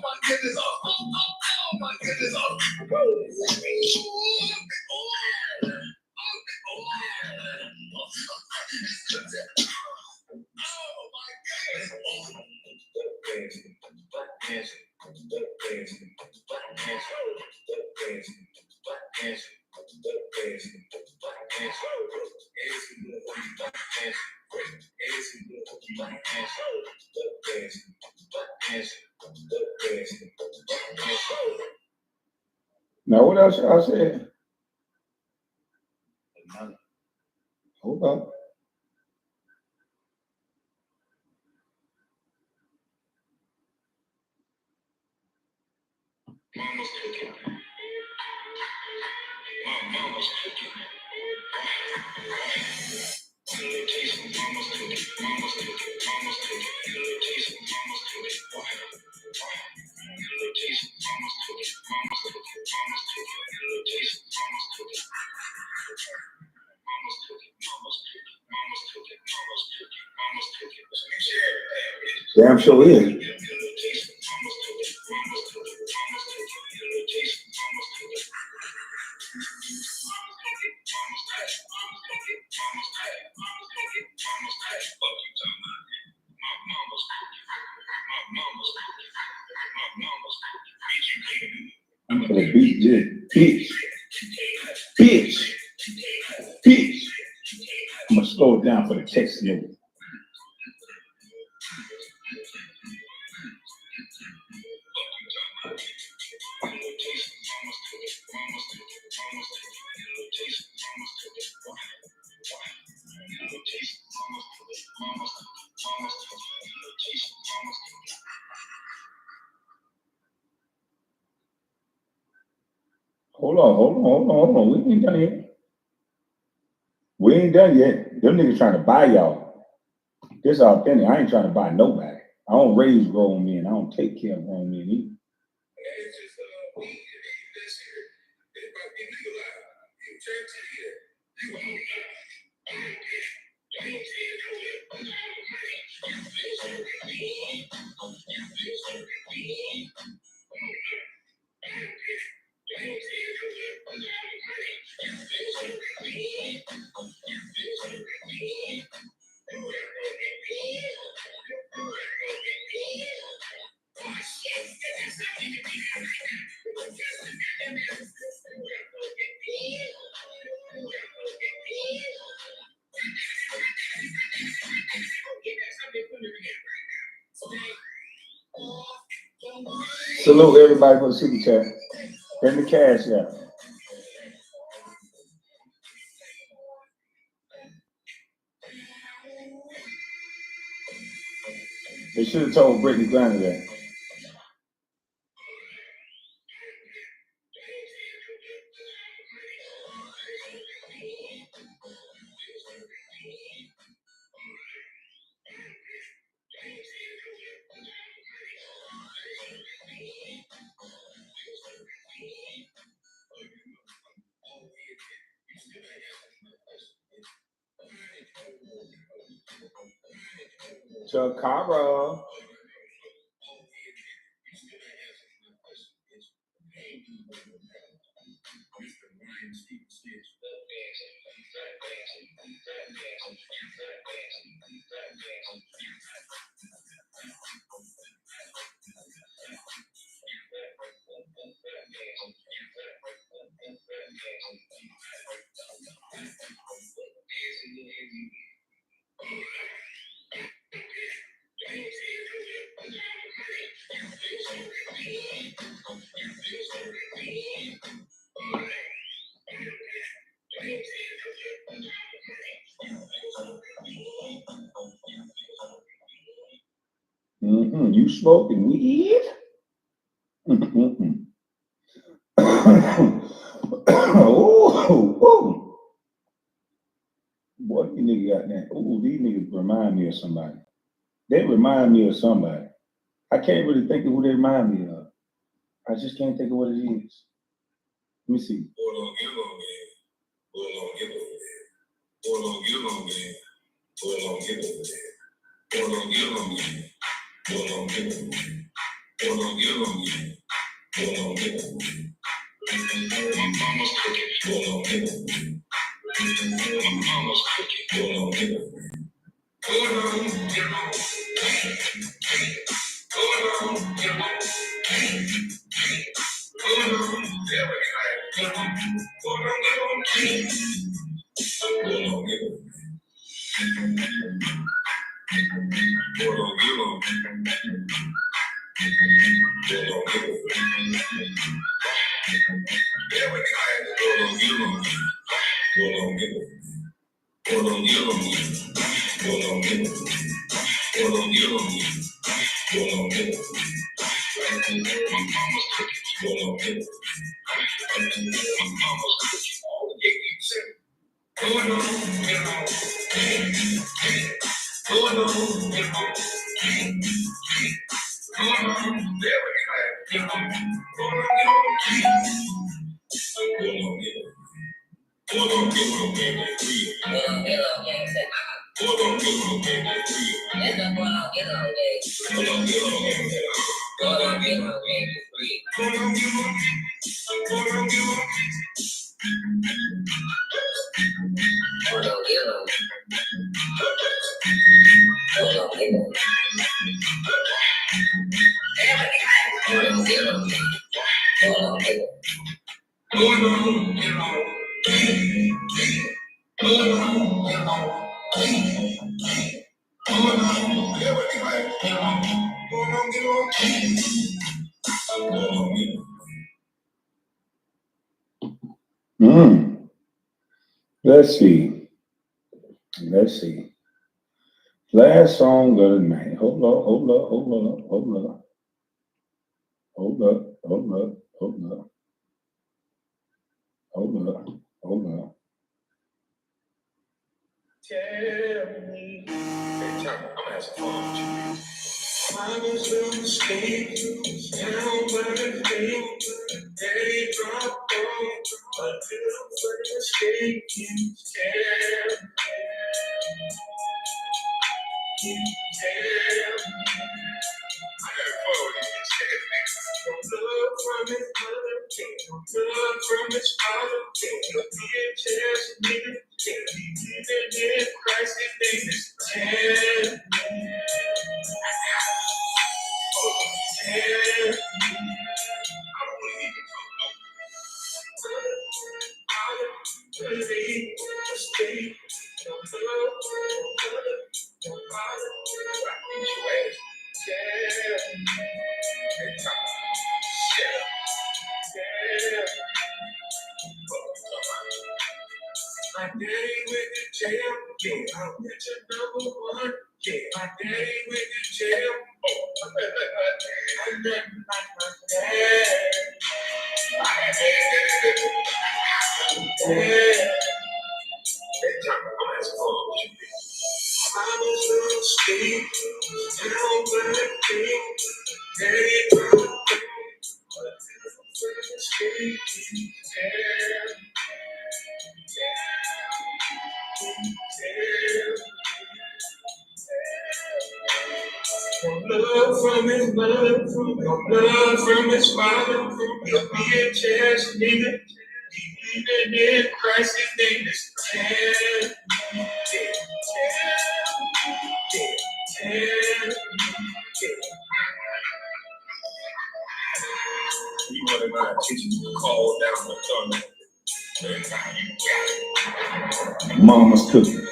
my goodness, oh my goodness, Now, what else y'all said? Hold on. Mama's cooking. My mama's cooking. Taste of mama's cooking. Mama's cooking. Mama's cooking. Taste of mama's cooking. Taste of mama's cooking. Mama's cooking. Mama's cooking. Taste of mama's cooking. Mama's cooking. Mama's cooking. Mama's cooking. Mama's cooking. Mama's cooking. Damn sure is. Taste of mama's cooking. Mama's cooking. Mama's cooking. Taste of mama's cooking. I'm gonna beat this bitch. Bitch. Bitch. I'm gonna slow it down for the text nigga. Hold on. We ain't done yet. We ain't done yet. Them niggas trying to buy y'all. This authentic. I ain't trying to buy nobody. I don't raise grown men. I don't take care of grown men either. Salute everybody for the super chat. Bring the cash out. They should have told Brittany Griner that. Chakara. You smoking weed? Oh, boy, these niggas got that. Ooh, these niggas remind me of somebody. They remind me of somebody. I can't really think of who they remind me of. I just can't think of what it is. Let me see. Let's see. Let's see. Last song of the night. Hold up. Tell me. Hey, Tom, I'm gonna have some fun with you. I was a mistake, down by the day, they dropped off, until first mistake you tell love from his mother, love from his father, be a chance nigga, even in Christ his name is tell. My daddy went to jail, yeah, I'm rich and number one, yeah, my daddy went to jail, I'm nothing like my dad. I was a mistake, down by the day, daddy dropped love from his mother, love from his father, he'll be a chance nigga, even in Christ his name is tell. You wanted my attention to call down the thunder. Mama's cooking.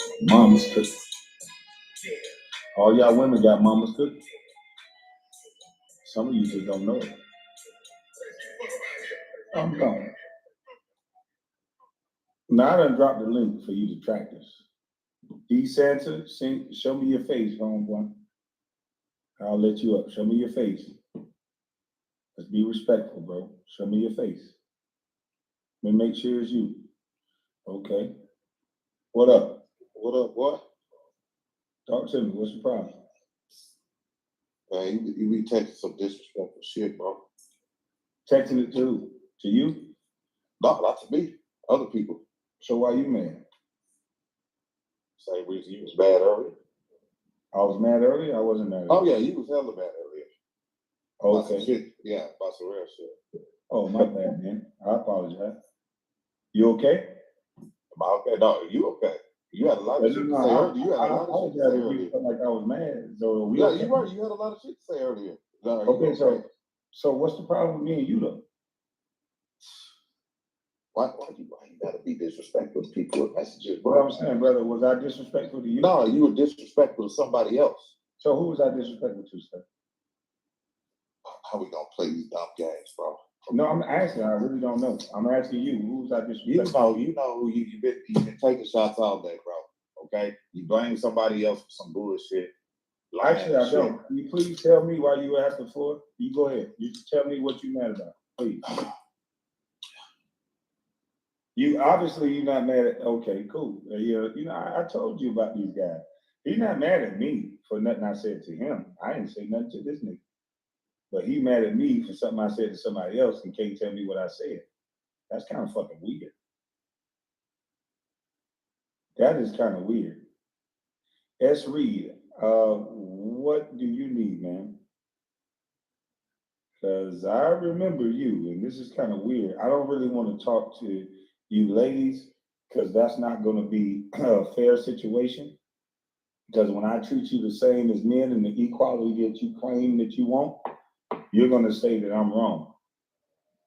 All y'all women got mama's cooking. Some of you just don't know it. I'm going. Now I done dropped the link for you to track this. D Santa, show me your face, homeboy. I'll let you up. Show me your face. Let's be respectful, bro. Show me your face. Let me make sure it's you. Okay. What up? What up, boy? Talk to me. What's the problem? Man, you be texting some disrespectful shit, bro. Texting it to who? To you? No, not to me. Other people. So why you mad? Same reason you was mad earlier. I was mad earlier? I wasn't mad earlier. Oh, yeah, you was hella mad earlier. About Okay. some shit. Yeah, about some real shit. Oh, my bad, man. I apologize. You okay? Am I okay? No, you okay. You had a lot of shit to say earlier. You had a lot of shit to say earlier. Felt like I was mad. So yeah, okay? You were. You had a lot of shit to say earlier. No, okay, so what's the problem with me and you, though? Why you gotta be disrespectful to people with messages, bro? What I'm saying, brother, was I disrespectful to you? No, you were disrespectful to somebody else. So who was I disrespectful to, sir? How we gonna play these dumb games, bro? No, I'm asking. I really don't know. I'm asking you. Who was I disrespectful? You know who you've been taking shots all day, bro. okay? You blame somebody else for some bullshit. lying Actually, I shit. don't. Can you please tell me why you asked for it? You go ahead. You just tell me what you mad about, please. You obviously you're not mad at. Okay, cool. I told you about these guys. He's not mad at me for nothing I said to him. I didn't say nothing to this nigga, but he mad at me for something I said to somebody else and can't tell me what I said. That's kind of fucking weird. That is kind of weird. S. Reed, what do you need, man? Because I remember you, and this is kind of weird. I don't really want to talk to you ladies because that's not going to be a fair situation. Because when I treat you the same as men and the equality that you claim that you want, you're going to say that I'm wrong.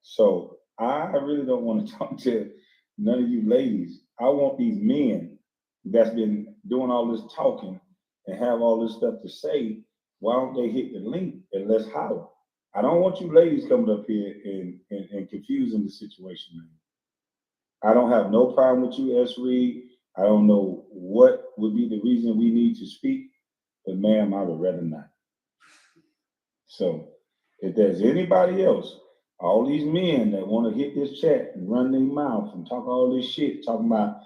So I really don't want to talk to none of you ladies. I want these men that's been doing all this talking and have all this stuff to say. Why don't they hit the link and let's holler? I don't want you ladies coming up here and confusing the situation, man. I don't have no problem with you, S. Reed. I don't know what would be the reason we need to speak, but ma'am, I would rather not. So if there's anybody else, all these men that want to hit this chat and run their mouth and talk all this shit, talking about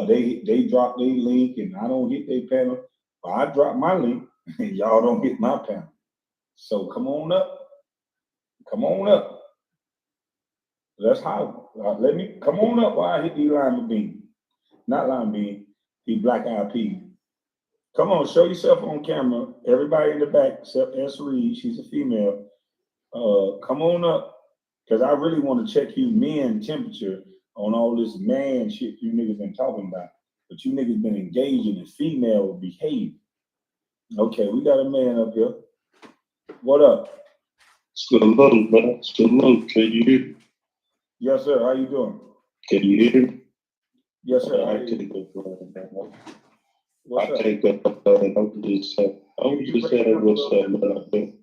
they drop their link and I don't hit their panel. Well, I drop my link and y'all don't hit my panel. So come on up. Come on up. Let's holler. Let me come on up while I hit the lima bean. Not lima bean, the black eyed pea. Come on, show yourself on camera. Everybody in the back, except S. Reed, she's a female. Come on up. Because I really want to check you men temperature on all this man shit you niggas been talking about. But you niggas been engaging in female behavior. Okay, we got a man up here. What up? Hello, man. Hello, can you hear me? Yes, sir. How you doing? Can you hear me? Yes, sir. I can't go for What's up? I can't go for it. I'm just saying what's up, man.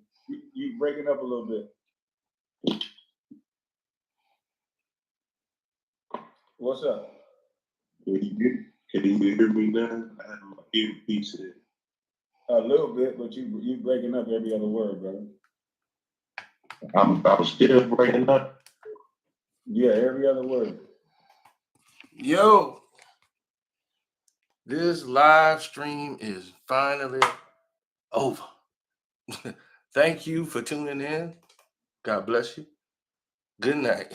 You breaking up a little bit. What's up? Can you hear me now? I have my earpiece in. A little bit, but you breaking up every other word, brother. I'm still breaking up. Yeah, every other word. Yo, this live stream is finally over. Thank you for tuning in. God bless you. Good night.